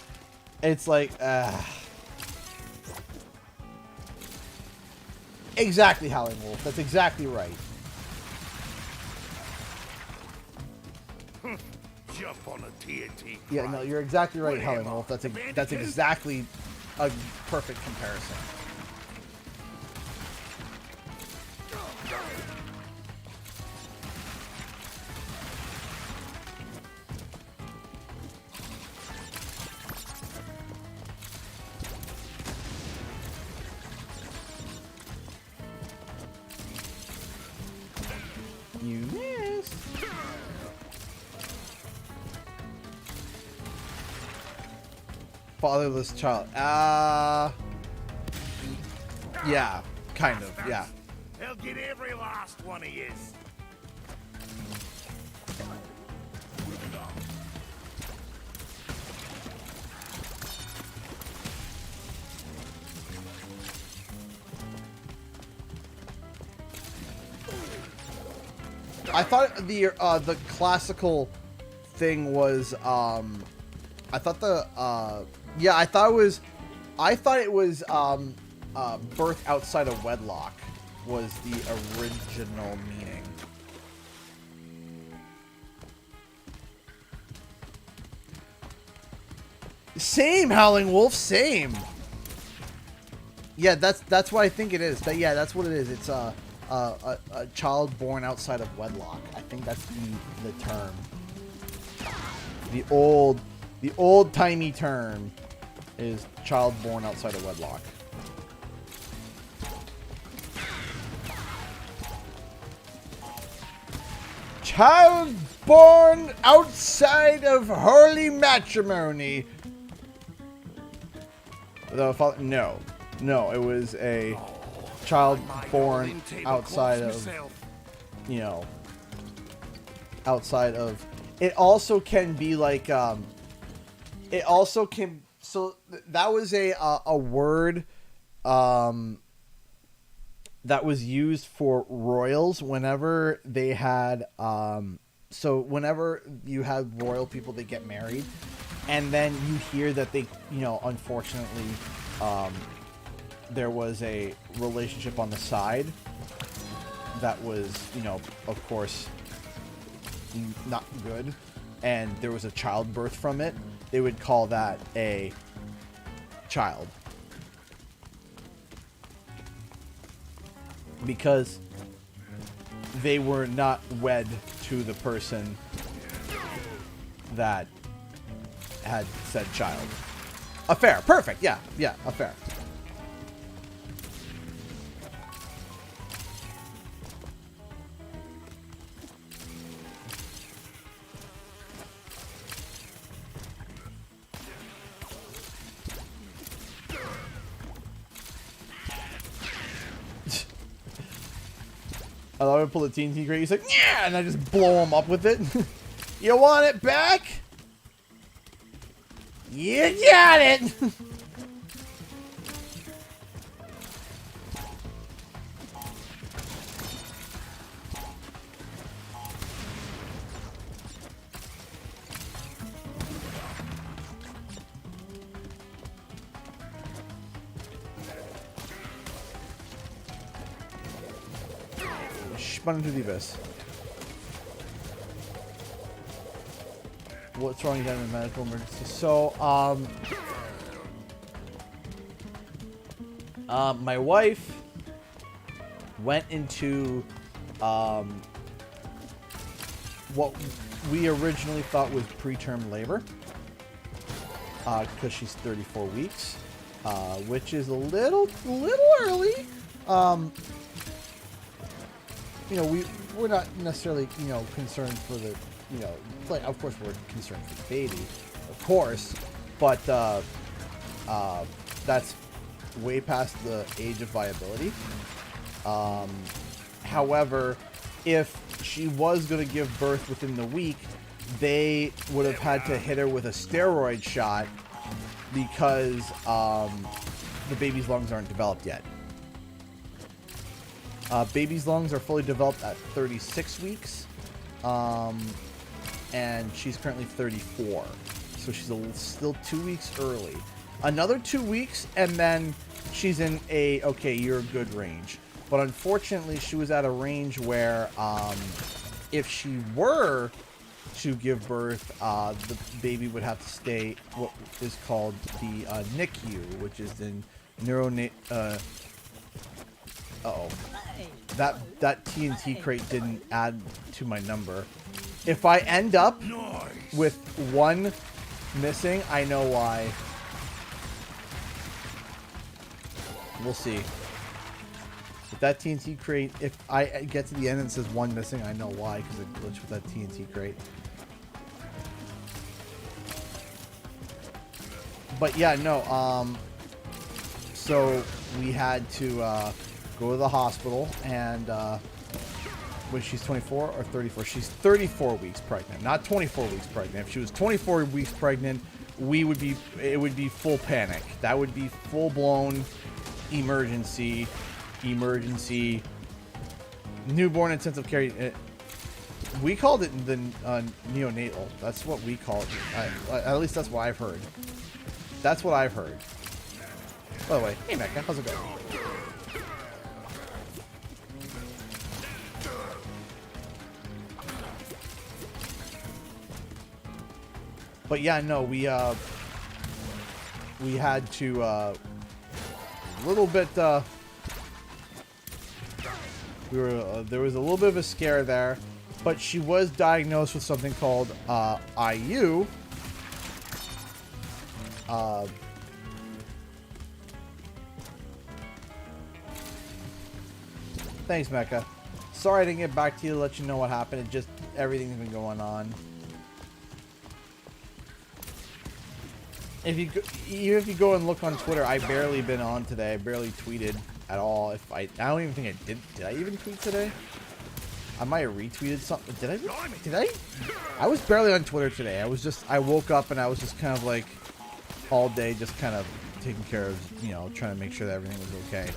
it's like, exactly, Howling Wolf. That's exactly right. Jump on a TNT. Yeah, no, you're exactly right, Howling Wolf. That's exactly a perfect comparison. You missed. Fatherless child. Yeah, kind of, yeah. They'll get every last one of yous. I thought the classical thing was I thought it was birth outside of wedlock was the original meaning. Same, Howling Wolf, same. Yeah, that's what I think it is. Yeah, that's what it is. It's a child born outside of wedlock. I think that's the term. The old-timey term is child born outside of wedlock. Child born outside of holy matrimony. No, it was a child born outside of, you know, outside of. It also can be like, it also can, so that was a word, that was used for royals whenever they had, so whenever you have royal people that get married, and then you hear that they, you know, unfortunately, there was a relationship on the side that was, you know, of course, not good, and there was a childbirth from it, they would call that a child. Because they were not wed to the person that had said child. Affair. Perfect. Yeah. Yeah. Affair. I would pull the TNT crate. He's like, yeah, and I just blow him up with it. You want it back? You got it. Spun into the abyss. What's wrong? You got a medical emergency. So, my wife went into what we originally thought was preterm labor. because she's 34 weeks, which is a little early. You know, we're not necessarily, you know, concerned for the, you know, like, of course we're concerned for the baby, of course, but that's way past the age of viability. However, if she was going to give birth within the week, they would have had to hit her with a steroid shot because the baby's lungs aren't developed yet. Baby's lungs are fully developed at 36 weeks, and she's currently 34, so she's still 2 weeks early. Another 2 weeks, and then she's in a, okay, you're a good range. But unfortunately, she was at a range where if she were to give birth, the baby would have to stay what is called the NICU, which is the that TNT crate didn't add to my number. If I end up with one missing, I know why. We'll see. With that TNT crate, if I get to the end and it says one missing, I know why, because it glitched with that TNT crate. But yeah, no, so we had to go to the hospital, and when she's 24 or 34, she's 34 weeks pregnant, not 24 weeks pregnant. If she was 24 weeks pregnant, it would be full panic. That would be full-blown emergency, newborn intensive care. We called it the neonatal. That's what we call it. At least that's what I've heard. That's what I've heard. By the way, hey Mecca, how's it going? But yeah, no, we had to a little bit. There was a little bit of a scare there, but she was diagnosed with something called IU. Thanks, Mecca. Sorry I didn't get back to you to let you know what happened. It just, everything's been going on. Even if you go and look on Twitter, I barely been on today. I barely tweeted at all. I don't even think I did. Did I even tweet today? I might have retweeted something. Did I? I was barely on Twitter today. I woke up and I was just kind of like all day just kind of taking care of, you know, trying to make sure that everything was okay.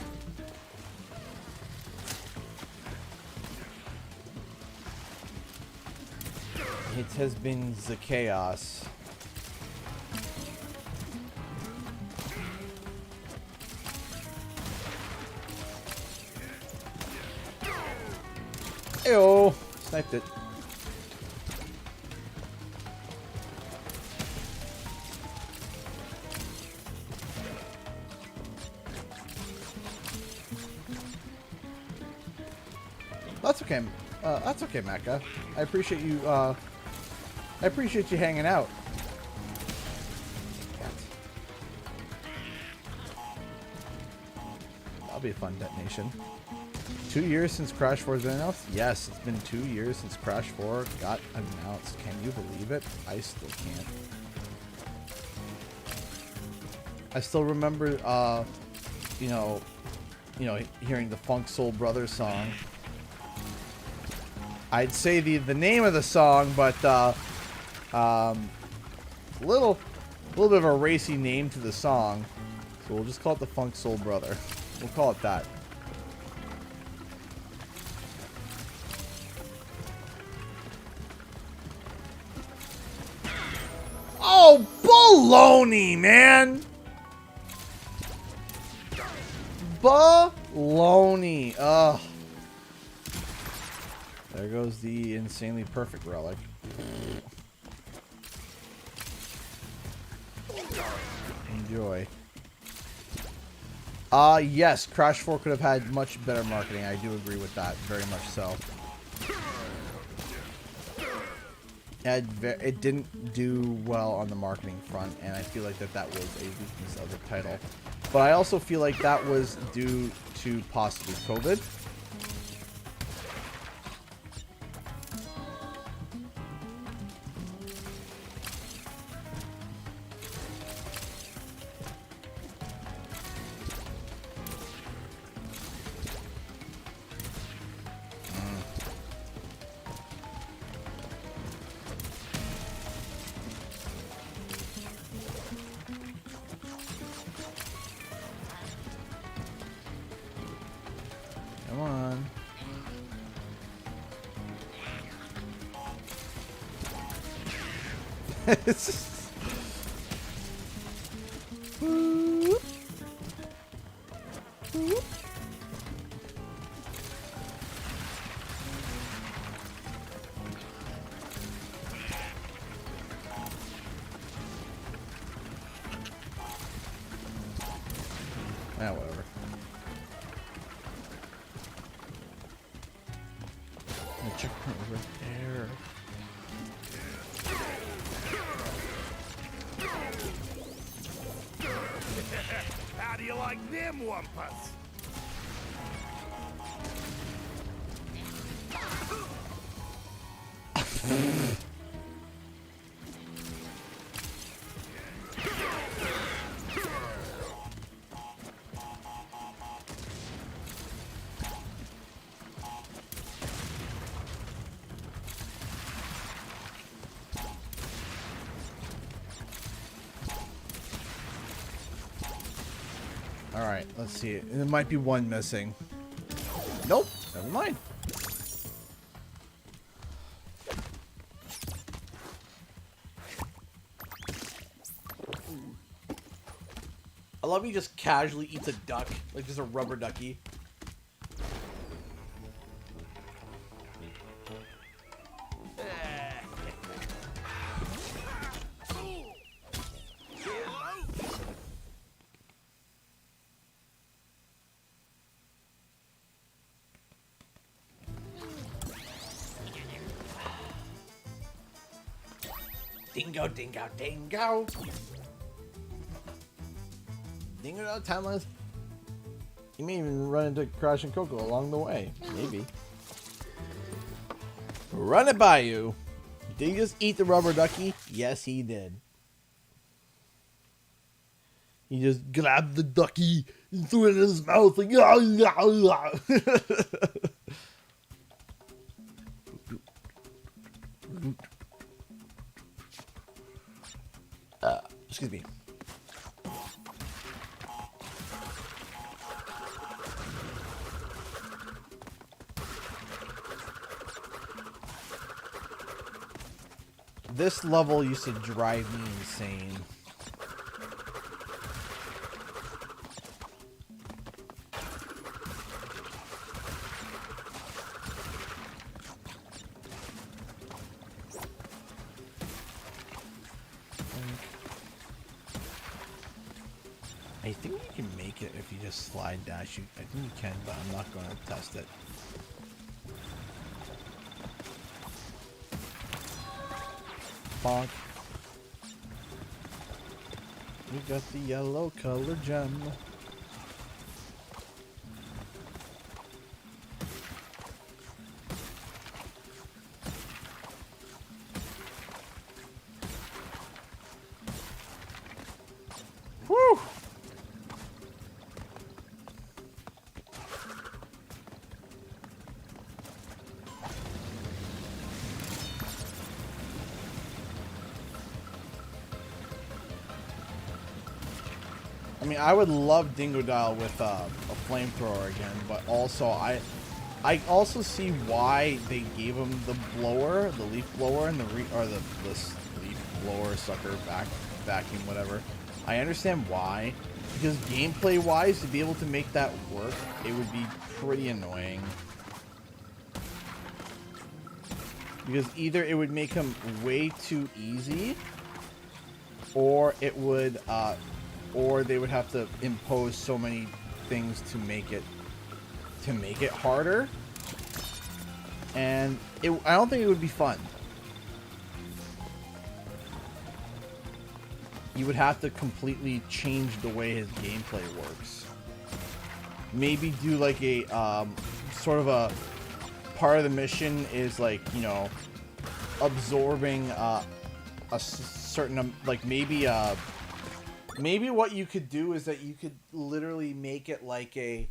It has been the chaos. Ayo! Sniped it. That's okay. That's okay, Mecca. I appreciate you. I appreciate you hanging out. That'll be a fun detonation. 2 years since Crash 4 has been announced? Yes, it's been 2 years since Crash 4 got announced. Can you believe it? I still can't. I still remember, you know, hearing the Funk Soul Brothers song. I'd say the name of the song, but little bit of a racy name to the song, so we'll just call it the Funk Soul Brother. We'll call it that. Oh, baloney, man! Baloney. Ugh. There goes the insanely perfect relic. Enjoy. Yes, Crash 4 could have had much better marketing. I do agree with that, very much so. it didn't do well on the marketing front, and I feel like that was a weakness of the title. But I also feel like that was due to possibly COVID. Come on. It's just... Ah, whatever. The checkpoint was right there. How do you like them wampus? Alright, let's see. There might be one missing. Nope, never mind. I love he just casually eats a duck, like just a rubber ducky. Dingo, dingo, dingo. Dingo out timeless. You may even run into Crash and Coco along the way. Maybe. Run it by you. Did he just eat the rubber ducky? Yes, he did. He just grabbed the ducky and threw it in his mouth like, ah, ah, ah. Excuse me. This level used to drive me insane. I think you can make it if you just slide dash. I think you can, but I'm not going to test it. Bonk. We got the yellow color gem. Woo! I mean, I would love Dingo Dial with a flamethrower again, but also I also see why they gave him the blower, the leaf blower, and the leaf blower sucker vacuum, whatever. I understand why, because gameplay wise, to be able to make that work, it would be pretty annoying. Because either it would make him way too easy, or it would or they would have to impose so many things to make it harder, and I don't think it would be fun. you would have to completely change the way his gameplay works. Maybe do like a sort of a part of the mission is like, you know, absorbing a certain like maybe what you could do is that you could literally make it like a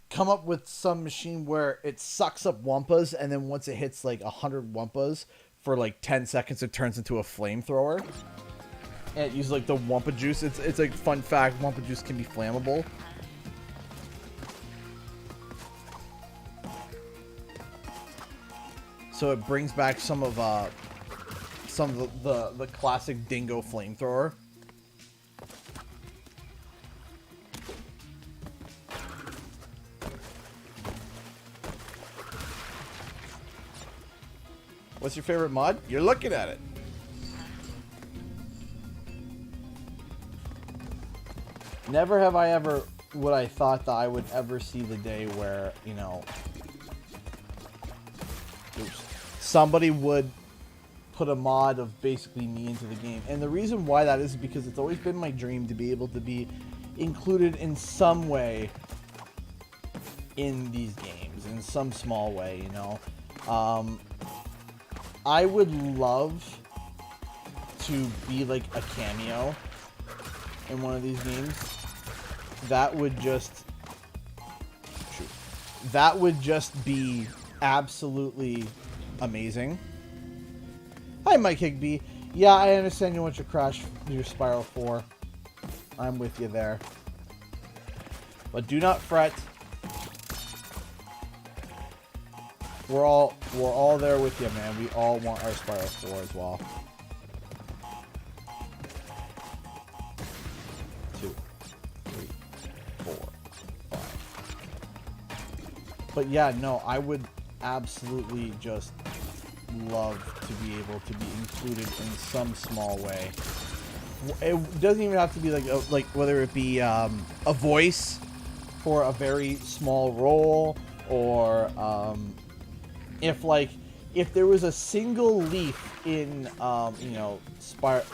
come up with some machine where it sucks up Wumpas, and then once it hits like 100 Wumpas for like 10 seconds, it turns into a flamethrower. And it uses like the Wumpa juice. It's like fun fact, Wumpa juice can be flammable. So it brings back some of the classic Dingo flamethrower. What's your favorite mod? You're looking at it. Never have I ever would I thought that I would ever see the day where, you know, somebody would put a mod of basically me into the game. And the reason why that is because it's always been my dream to be able to be included in some way in these games, in some small way, you know. I would love to be like a cameo in one of these games. That would just be absolutely amazing. Hi, Mike Higby. Yeah, I understand you want your Crash, your Spiral 4. I'm with you there. But do not fret. We're all there with you, man. We all want our Spiral 4 as well. 2, 3, 4, 5. But yeah, no, I would absolutely just love to be able to be included in some small way. It doesn't even have to be like whether it be a voice for a very small role, or if there was a single leaf in you know,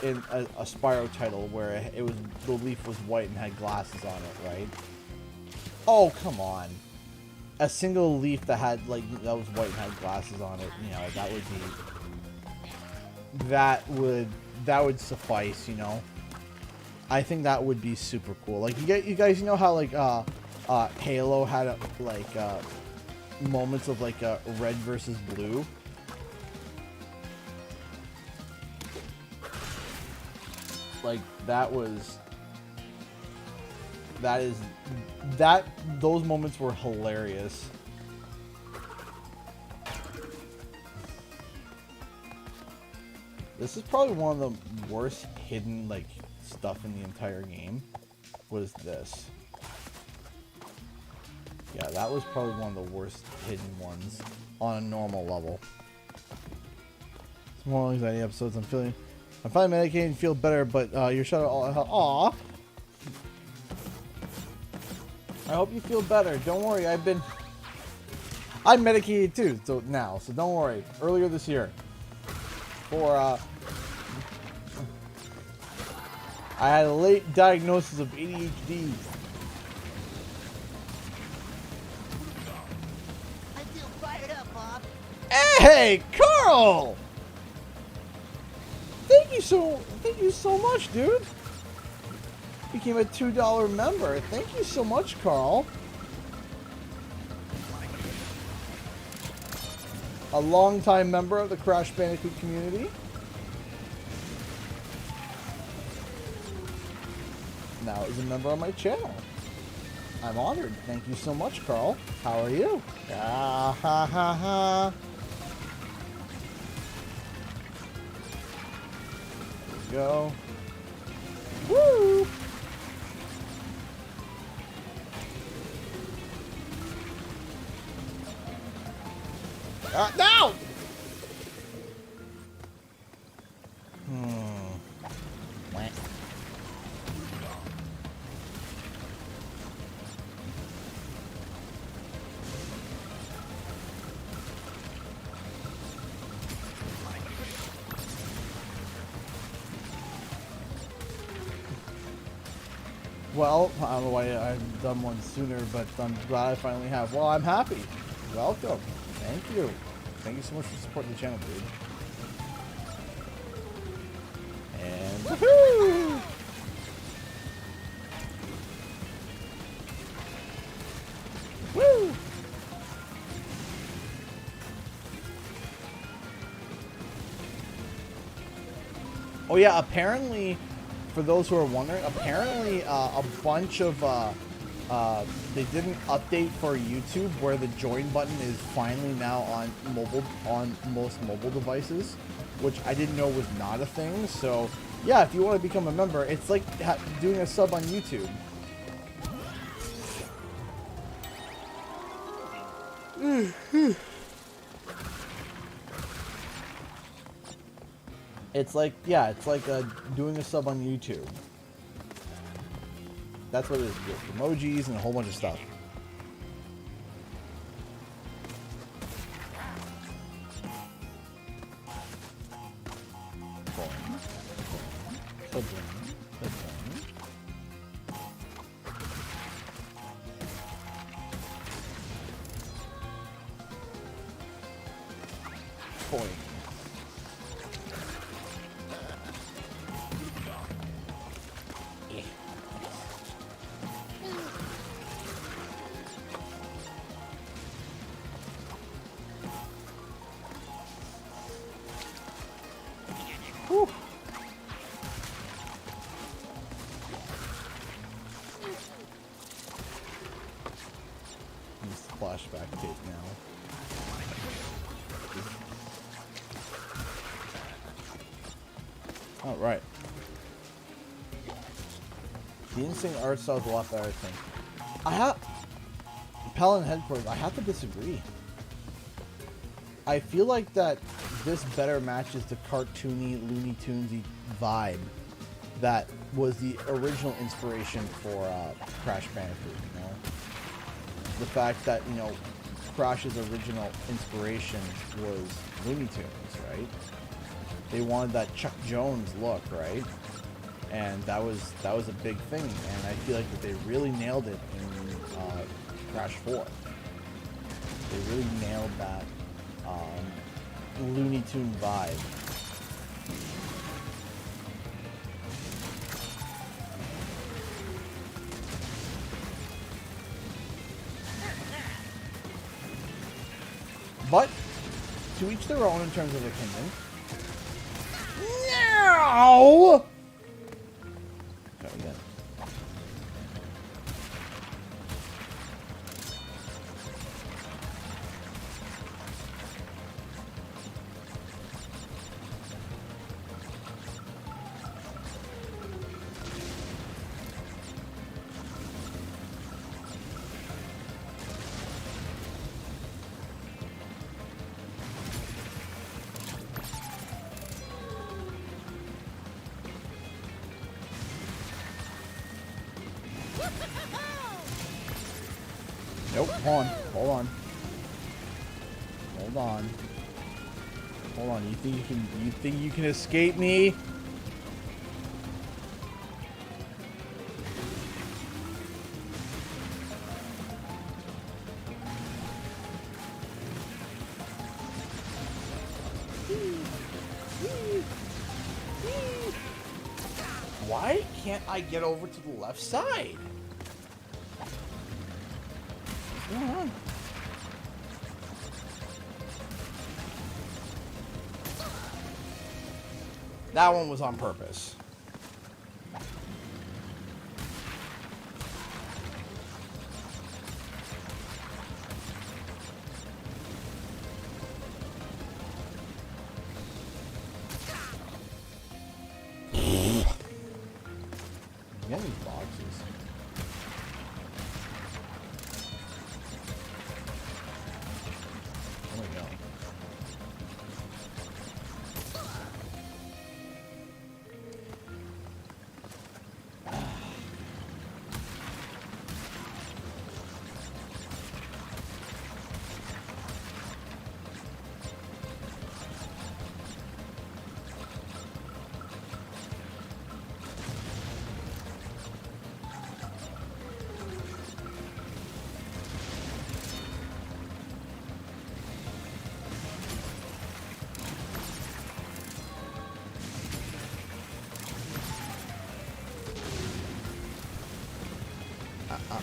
in a Spyro title where it was, the leaf was white and had glasses on it, right? Oh, come on. A single leaf that had that was white and had glasses on it, you know, that would suffice, you know. I think that would be super cool. Like you guys know how like Halo had moments of like red versus blue. Like those moments were hilarious. This is probably one of the worst hidden like stuff in the entire game. Was this? Yeah, that was probably one of the worst hidden ones on a normal level. Some more anxiety episodes. I'm finally medicated and feel better, but your shadow all. Aw. I hope you feel better. Don't worry, I'm medicated too, so don't worry. Earlier this year, for I had a late diagnosis of ADHD. I feel fired up, Bob. Hey, Carl! Thank you so much, dude. Became a $2 member. Thank you so much, Carl. A longtime member of the Crash Bandicoot community. Now is a member of my channel. I'm honored. Thank you so much, Carl. How are you? Ah, ha, ha, ha. There we go. Woo! No! well. I don't know why I've done one sooner, but I'm glad I finally have. Well, I'm happy. Welcome. Thank you. Thank you so much for supporting the channel, dude. And woohoo! Woo! Oh yeah, apparently, for those who are wondering, apparently a bunch of they did an update for YouTube where the join button is finally now on most mobile devices, which I didn't know was not a thing. So yeah, if you want to become a member, it's like doing a sub on YouTube. It's like, yeah, it's like doing a sub on YouTube. That's what it is. With emojis and a whole bunch of stuff. Flashback tape now. All right. The instinct art style is a lot better, I think. Paladin Headquarters, I have to disagree. I feel like that this better matches the cartoony, Looney Tunesy vibe that was the original inspiration for Crash Bandicoot, you know? The fact that, you know, Crash's original inspiration was Looney Tunes, right? They wanted that Chuck Jones look, right? And that was a big thing, and I feel like that they really nailed it in Crash 4. They really nailed that Looney Tune vibe. But to each their own in terms of opinion. No! Try again. Nope, hold on. Hold on, you think you can escape me? Why can't I get over to the left side? What's going on? That one was on purpose. Get these boxes. There we go.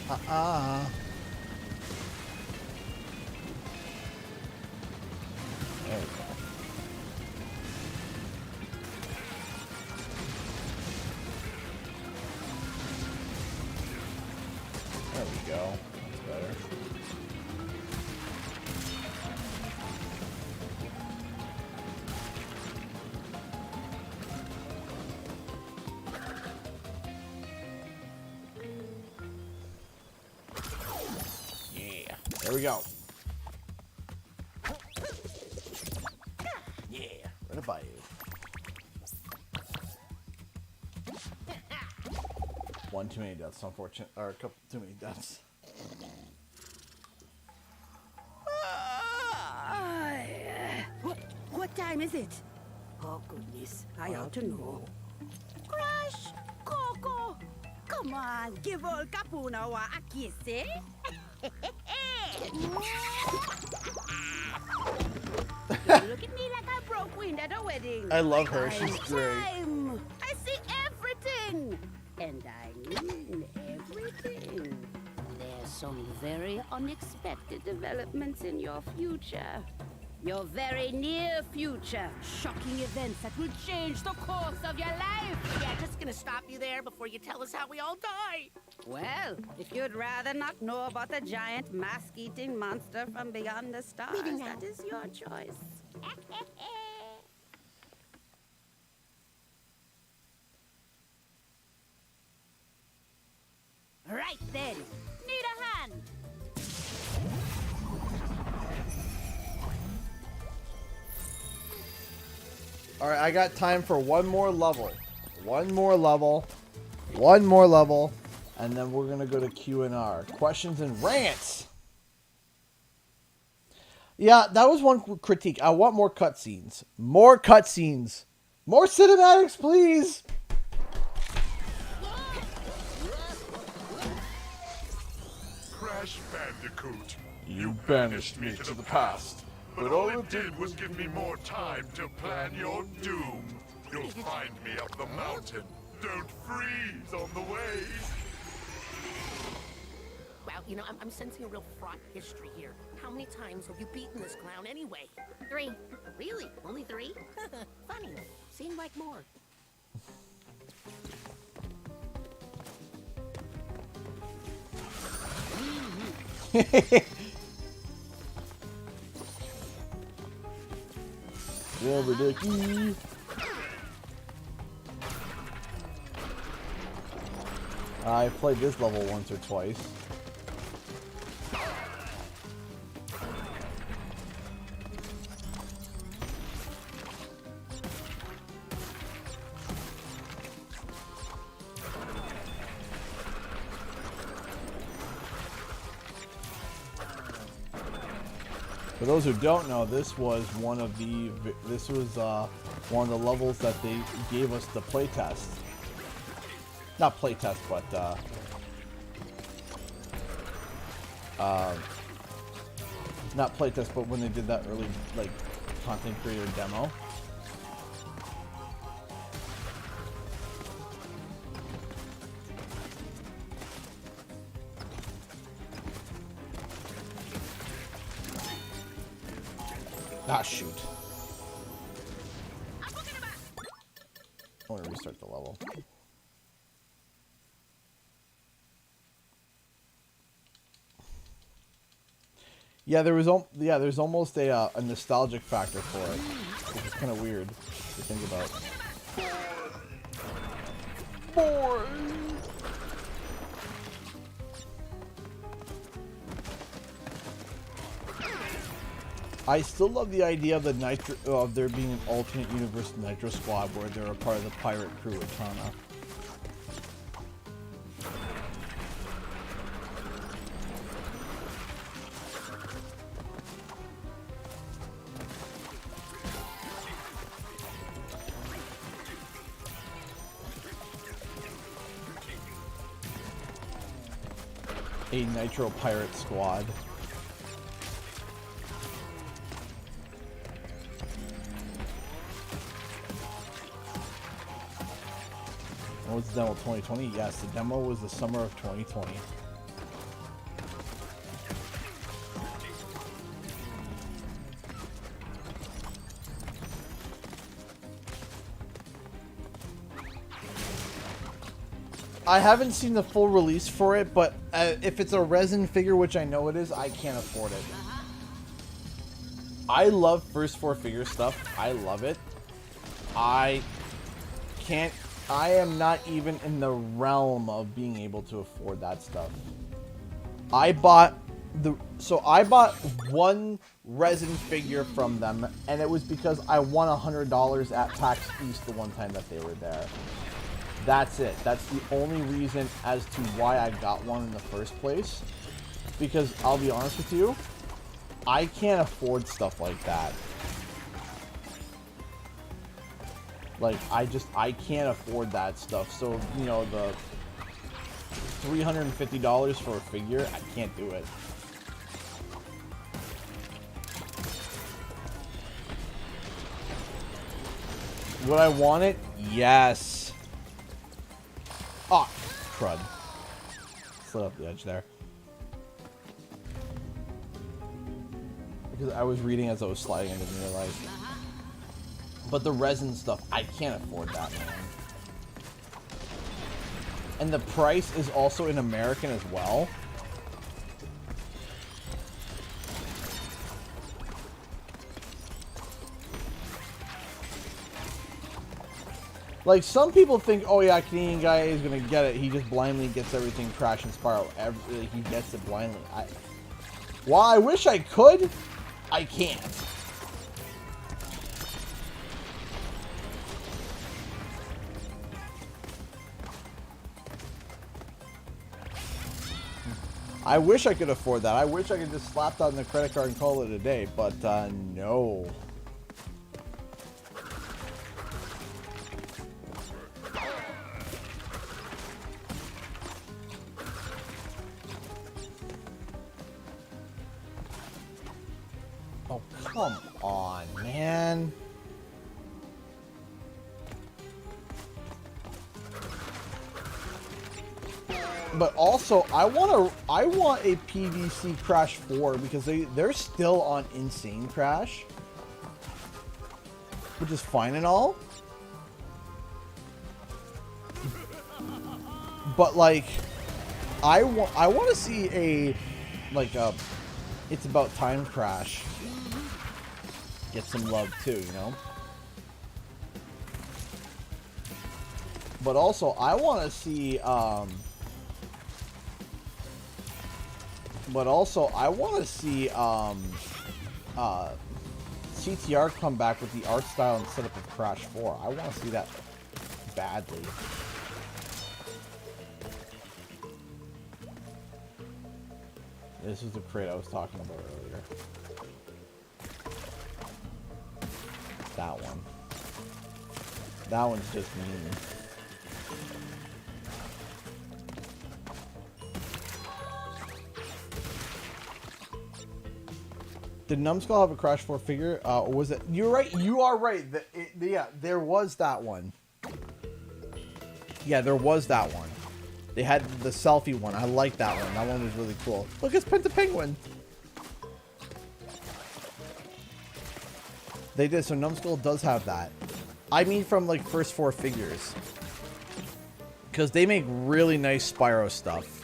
There we go. There we go. That's better. Yeah. There we go. Yeah. Right about you. One too many deaths, unfortunate, or a couple too many deaths. What time is it? Oh goodness, I ought to know. Crash! Coco! Come on, give old Capunawa a kiss, eh? Look at me like I broke wind at a wedding. I love her, she's great. Time. I see everything. And I mean everything. There's some very unexpected developments in your future. Your very near future. Shocking events that will change the course of your life. Yeah, just gonna stop you there before you tell us how we all die. Well, if you'd rather not know about the giant mask-eating monster from beyond the stars, that is your choice. Right then. Need a hand. Alright, I got time for one more level. One more level. One more level. And then we're going to go to Q&R. Questions and rants. Yeah, that was one critique. I want more cutscenes. More cutscenes. More cinematics, please. Crash Bandicoot. You banished me to the past. But all it did was give me more time to plan your doom. You'll find me up the mountain. Don't freeze on the way. Wow, you know, I'm sensing a real fraught history here. How many times have you beaten this clown anyway? 3. Really? Only 3? Funny. Seemed like more. Rubber ducky. I played this level once or twice. For those who don't know, this was one of the levels that they gave us the playtest. Not playtest, but not playtest, but when they did that early like content creator demo. Ah, shoot. I want to restart the level. Yeah, there's almost a nostalgic factor for it, which is kind of weird to think about. More. I still love the idea of the Nitro, of there being an alternate universe Nitro squad where they're a part of the pirate crew at Tana. A Nitro pirate squad. Was the demo 2020? Yes, the demo was the summer of 2020. I haven't seen the full release for it, but if it's a resin figure, which I know it is, I can't afford it. I love first 4 figure stuff. I love it. I am not even in the realm of being able to afford that stuff. I bought one resin figure from them, and it was because I won $100 at PAX East the one time that they were there. That's it. That's the only reason as to why I got one in the first place. Because I'll be honest with you, I can't afford stuff like that. Like, I can't afford that stuff. So, you know, the $350 for a figure, I can't do it. Would I want it? Yes. Oh, crud. Slid up the edge there. Because I was reading as I was sliding, I didn't realize. But the resin stuff, I can't afford that, man. And the price is also in American as well. Like, some people think, oh yeah, Canadian guy is gonna get it. He just blindly gets everything Crash and Spyro. He gets it blindly. While I wish I could, I can't. I wish I could afford that. I wish I could just slap that on the credit card and call it a day, but no. Oh, come on, man. But also, I want a PVC Crash 4 because they're still on Insane Crash, which is fine and all. But like, I want to see a It's About Time Crash get some love too, you know. But also, I want to see CTR come back with the art style and setup of Crash 4. I want to see that badly. This is the crate I was talking about earlier. That one. That one's just mean. Did Numbskull have a Crash 4 figure? Or was it? You're right. You are right. Yeah, there was that one. Yeah, there was that one. They had the selfie one. I like that one. That one was really cool. Look, it's Penta Penguin. They did. So Numbskull does have that. I mean, from like first 4 figures, because they make really nice Spyro stuff.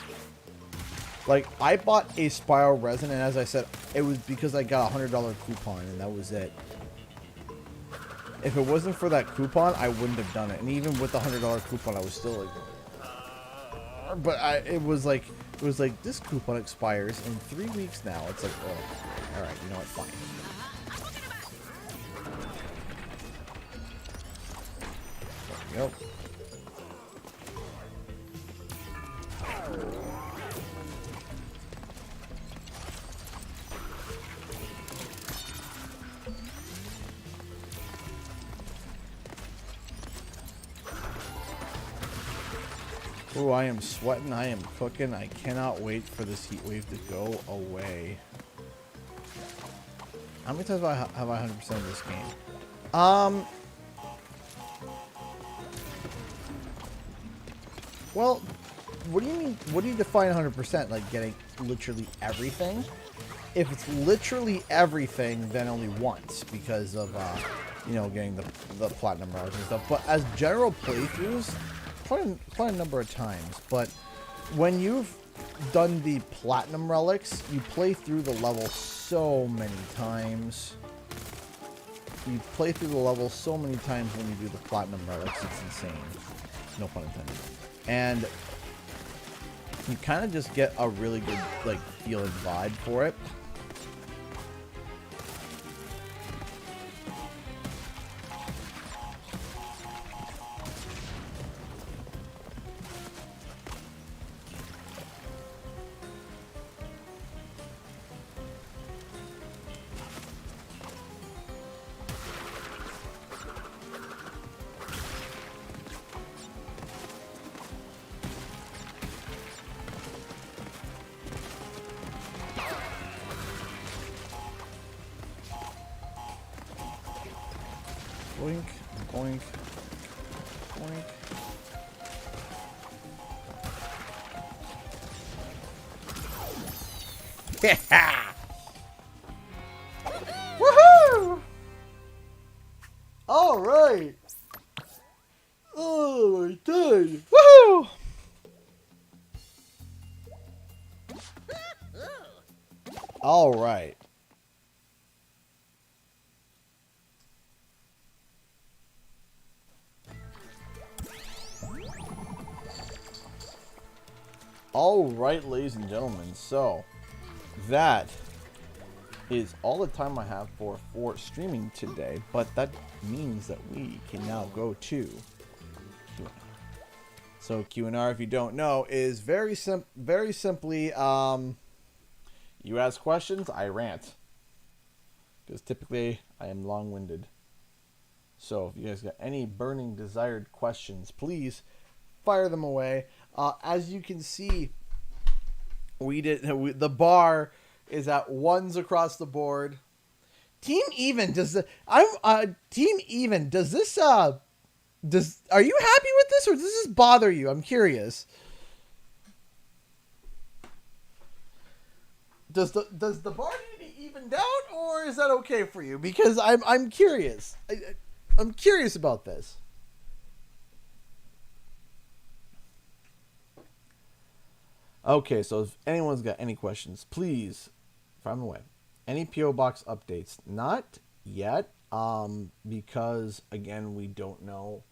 Like, I bought a Spyro resin, and as I said, it was because I got a $100 coupon, and that was it. If it wasn't for that coupon, I wouldn't have done it. And even with the $100 coupon, I was still like, but it was like this coupon expires in 3 weeks now. It's like, oh, all right, you know what? Fine. There we go. Oh, I am sweating. I am cooking. I cannot wait for this heat wave to go away. How many times have I 100% of this game? Well, what do you mean? What do you define 100%? Like getting literally everything? If it's literally everything, then only once because of you know, getting the platinum bars and stuff. But as general playthroughs, quite a number of times, but when you've done the platinum relics, you play through the level so many times. You play through the level so many times when you do the platinum relics, it's insane. No pun intended. And you kind of just get a really good, like, feel and vibe for it. Boink, boink, boink. Yeah! Woohoo! All right. Oh my god! Woohoo! All right. All right, ladies and gentlemen, so that is all the time I have for streaming today, but that means that we can now go to Q&R. So Q&R, if you don't know, is very simply, you ask questions, I rant, because typically I am long-winded. So if you guys got any burning desired questions, please fire them away. As you can see, the bar is at ones across the board. Team Even does this? Are you happy with this, or does this bother you? I'm curious. Does the bar need to even down, or is that okay for you? Because I'm curious. I'm curious about this. Okay, so if anyone's got any questions, please fire them away. Any PO box updates? Not yet, because again, we don't know.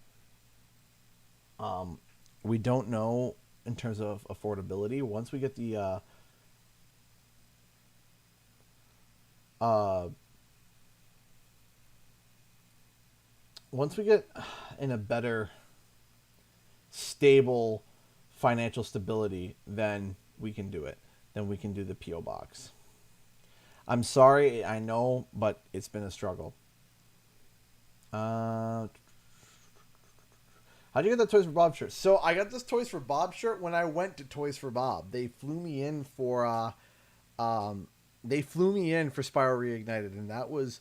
We don't know in terms of affordability. Once we get the once we get in a better, stable financial stability, then we can do it. Then we can do the PO box. I'm sorry, I know, but it's been a struggle. How'd you get that Toys for Bob shirt? So I got this Toys for Bob shirt when I went to Toys for Bob. They flew me in for Spyro Reignited, and that was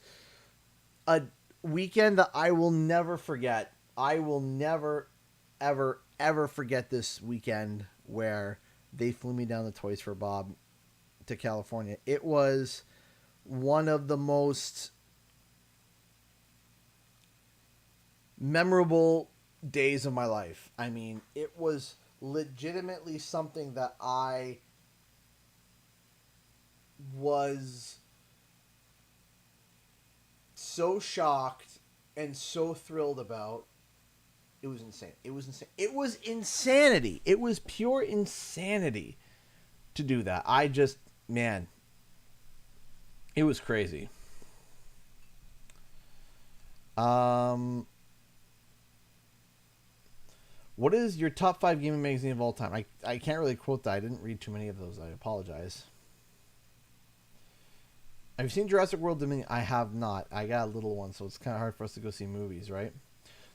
a weekend that I will never forget. I will never, ever forget this weekend where they flew me down to Toys for Bob to California. It was one of the most memorable days of my life. I mean, it was legitimately something that I was so shocked and so thrilled about. It was insane. It was insane. It was insanity. It was pure insanity to do that. Man, it was crazy. What is your top 5 gaming magazine of all time? I can't really quote that. I didn't read too many of those. I apologize. Have you seen Jurassic World Dominion? I have not. I got a little one, so it's kind of hard for us to go see movies, right?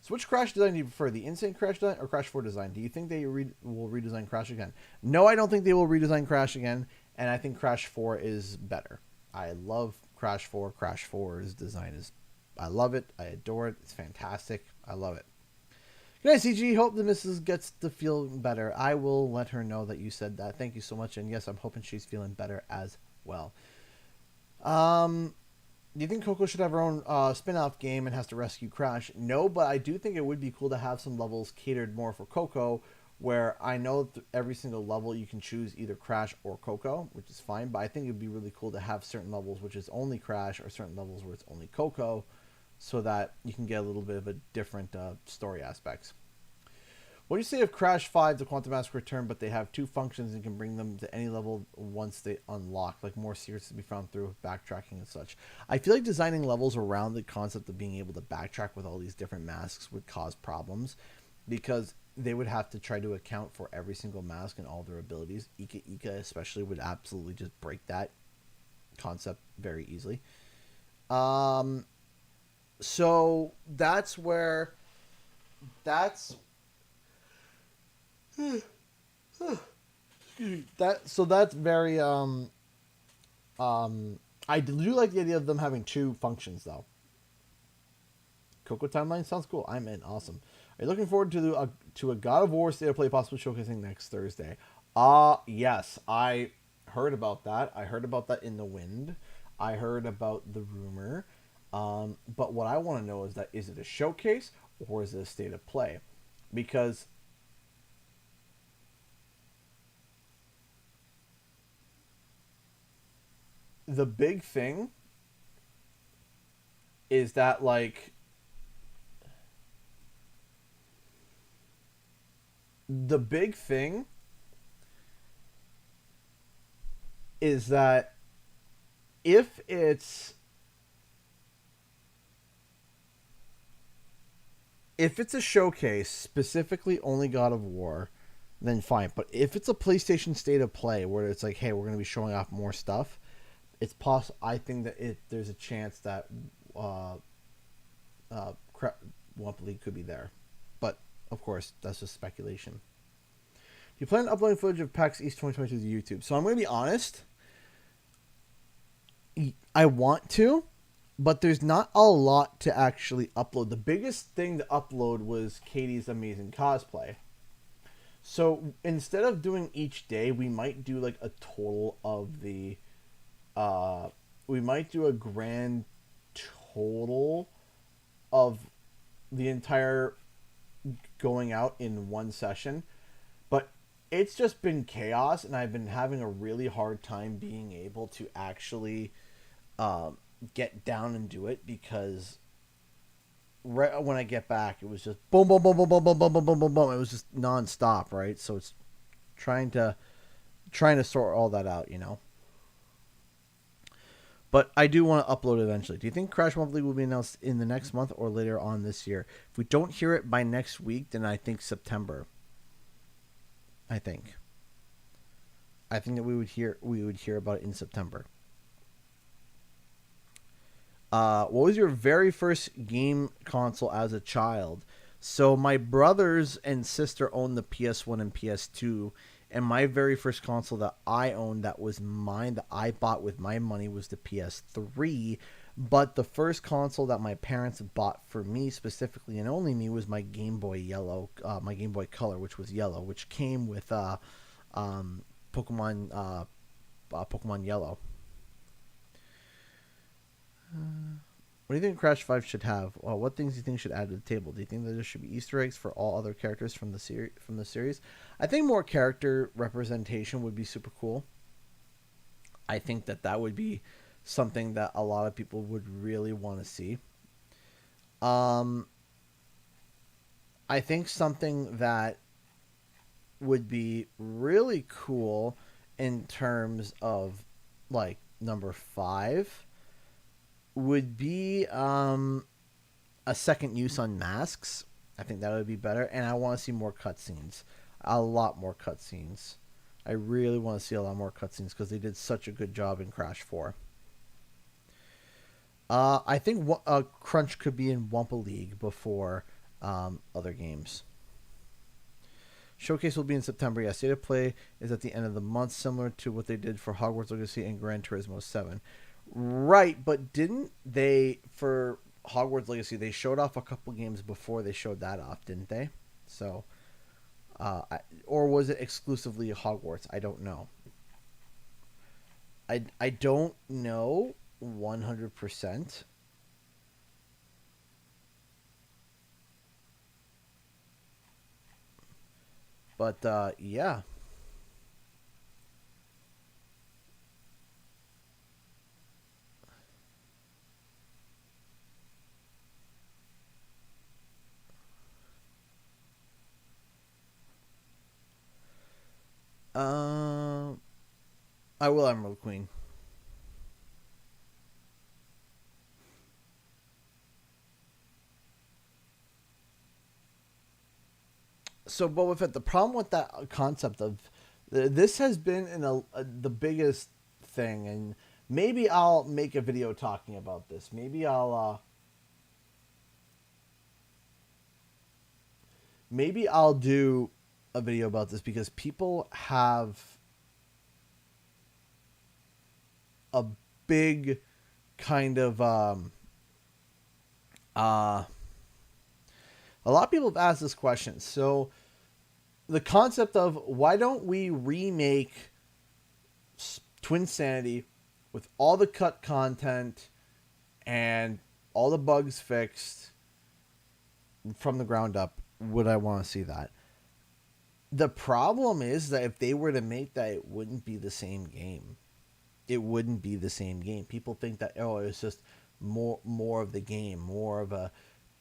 So which Crash design do you prefer? The Insane Crash design or Crash 4 design? Do you think they will redesign Crash again? No, I don't think they will redesign Crash again, and I think Crash 4 is better. I love Crash 4. Crash 4's design is... I love it. I adore it. It's fantastic. I love it. Good night, CG. Hope the missus gets to feel better. I will let her know that you said that. Thank you so much, and yes, I'm hoping she's feeling better as well. Do you think Coco should have her own spin-off game and has to rescue Crash? No, but I do think it would be cool to have some levels catered more for Coco, where I know every single level you can choose either Crash or Coco, which is fine, but I think it would be really cool to have certain levels which is only Crash or certain levels where it's only Coco, so that you can get a little bit of a different story aspects. What do you say if Crash 5, the Quantum Mask Return, but they have 2 functions and can bring them to any level once they unlock, like more secrets to be found through backtracking and such? I feel like designing levels around the concept of being able to backtrack with all these different masks would cause problems, because they would have to try to account for every single mask and all their abilities. Ika Ika especially would absolutely just break that concept very easily. So that's where... That's very I do like the idea of them having 2 functions though. Coco Timeline sounds cool. I'm in. Awesome. Are you looking forward to a God of War State of Play possibly showcasing next Thursday? Yes, I heard about that. I heard about that in the wind. I heard about the rumor. But what I want to know is that, is it a showcase or is it a State of Play? Because the big thing is that, like, the big thing is that if it's a showcase, specifically only God of War, then fine. But if it's a PlayStation State of Play where it's like, hey, we're going to be showing off more stuff, it's possible. I think that there's a chance that Wumpa League could be there. But of course, that's just speculation. Do you plan on uploading footage of PAX East 2022 to YouTube? So I'm going to be honest. I want to, but there's not a lot to actually upload. The biggest thing to upload was Katie's amazing cosplay. So instead of doing each day, we might do like a total of the... we might do a grand total of the entire going out in one session. But it's just been chaos, and I've been having a really hard time being able to actually get down and do it, because right when I get back, it was just boom, boom, boom, boom, boom, boom, boom, boom, boom, boom, boom. It was just nonstop, right? So it's trying to sort all that out, you know. But I do want to upload eventually. Do you think Crash Monthly will be announced in the next month or later on this year? If we don't hear it by next week, then I think September. I think that we would hear about it in September. What was your very first game console as a child? So my brothers and sister owned the PS1 and PS2, and my very first console that I owned, that was mine, that I bought with my money, was the PS3. But the first console that my parents bought for me specifically, and only me, was my Game Boy Yellow, my Game Boy Color, which was yellow, which came with Pokemon Yellow. What do you think Crash 5 should have? Well, what things do you think should add to the table? Do you think that there should be Easter eggs for all other characters from the series? I think more character representation would be super cool. I think that would be something that a lot of people would really want to see. I think something that would be really cool in terms of, like, number 5 would be a second use on masks. I think that would be better. And I want to see more cutscenes. A lot more cutscenes. I really want to see a lot more cutscenes, because they did such a good job in Crash 4. I think Crunch could be in Wumpa League before other games. Showcase will be in September. Yeah, State of Play is at the end of the month, similar to what they did for Hogwarts Legacy and Gran Turismo 7. Right, but didn't they, for Hogwarts Legacy, they showed off a couple games before they showed that off, didn't they? So, or was it exclusively Hogwarts? I don't know. I don't know, 100%. But yeah. I will Emerald Queen. So, Boba Fett, the problem with that concept of this has been the biggest thing, and maybe I'll make a video talking about this. Maybe I'll do a video about this because people have a big kind of a lot of people have asked this question. So the concept of why don't we remake Twin Sanity with all the cut content and all the bugs fixed from the ground up? Would I want to see that? The problem is that if they were to make that, it wouldn't be the same game. It wouldn't be the same game. People think that, oh, it's just more of the game, more of a...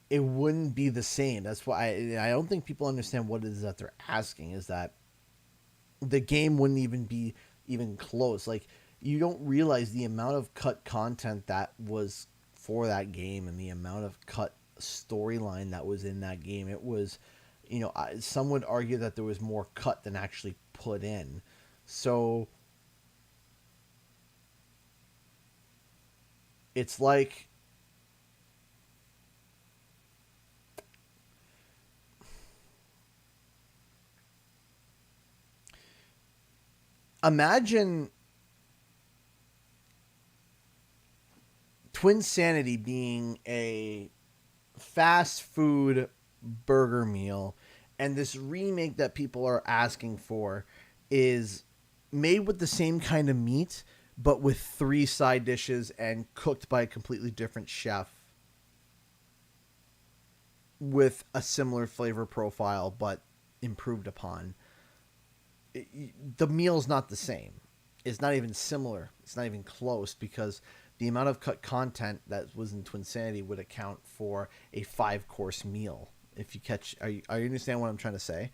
It wouldn't be the same. That's why I don't think people understand what it is that they're asking, is that the game wouldn't even be even close. Like, you don't realize the amount of cut content that was for that game and the amount of cut storyline that was in that game. It was, you know, some would argue that there was more cut than actually put in. So it's like, imagine Twin Sanity being a fast food burger meal, and this remake that people are asking for is made with the same kind of meat, but with 3 side dishes and cooked by a completely different chef with a similar flavor profile, but improved upon. The meal's not the same. It's not even similar. It's not even close, because the amount of cut content that was in Twin Sanity would account for a 5-course meal. If you catch, are you understand what I'm trying to say?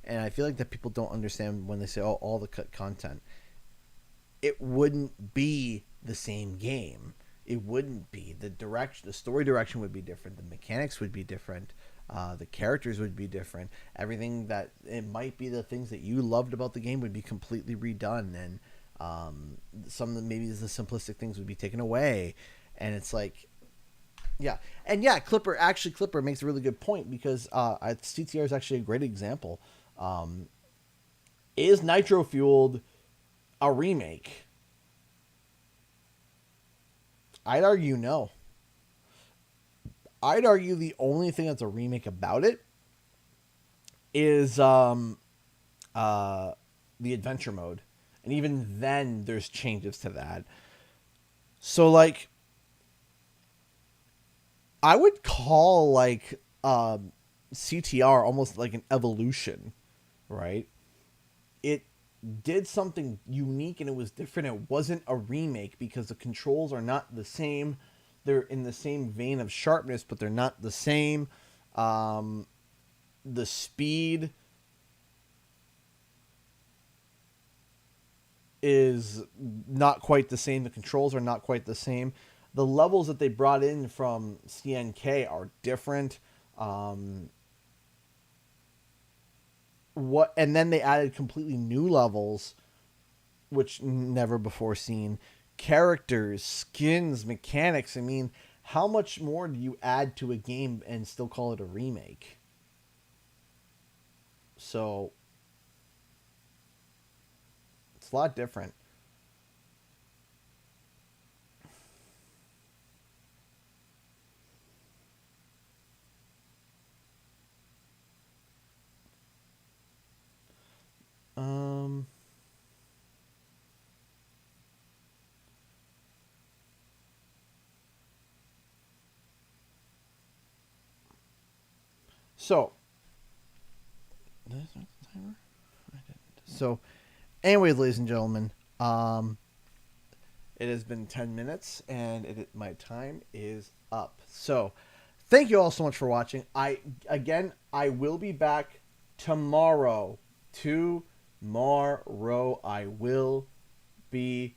And I feel like that people don't understand when they say, oh, all the cut content. It wouldn't be the same game. It wouldn't be. The story direction would be different. The mechanics would be different. The characters would be different. Everything that, it might be the things that you loved about the game would be completely redone, and some of the, maybe the simplistic things would be taken away. And it's like, yeah. And yeah, Clipper makes a really good point, because CTR is actually a great example. Is Nitro Fueled a remake? I'd argue no. I'd argue the only thing that's a remake about it is the adventure mode. And even then, there's changes to that. So, like, I would call, like, CTR almost like an evolution, right? It did something unique and it was different. It wasn't a remake, because the controls are not the same. They're in the same vein of sharpness, but they're not the same. The speed is not quite the same. The controls are not quite the same. The levels that they brought in from CNK are different. And then they added completely new levels, which never before seen. Characters, skins, mechanics. I mean, how much more do you add to a game and still call it a remake? So it's a lot different. So, did I start the timer? I didn't. So, anyways, ladies and gentlemen, it has been 10 minutes, and my time is up. So, thank you all so much for watching. I will be back tomorrow. Tomorrow, I will be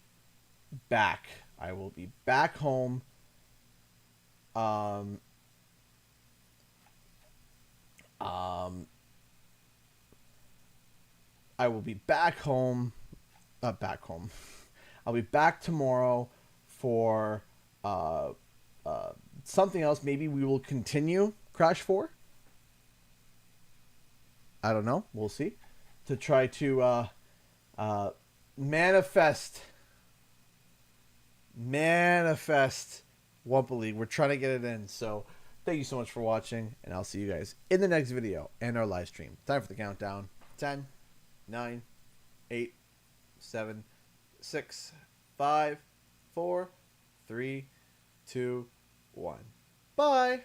back. I will be back home. I will be back home. Back home. I'll be back tomorrow for something else. Maybe we will continue Crash 4. I don't know. We'll see. To try to manifest Wumpa League. We're trying to get it in. So thank you so much for watching, and I'll see you guys in the next video and our live stream. Time for the countdown. 10, 9, 8, 7, 6, 5, 4, 3, 2, 1. Bye.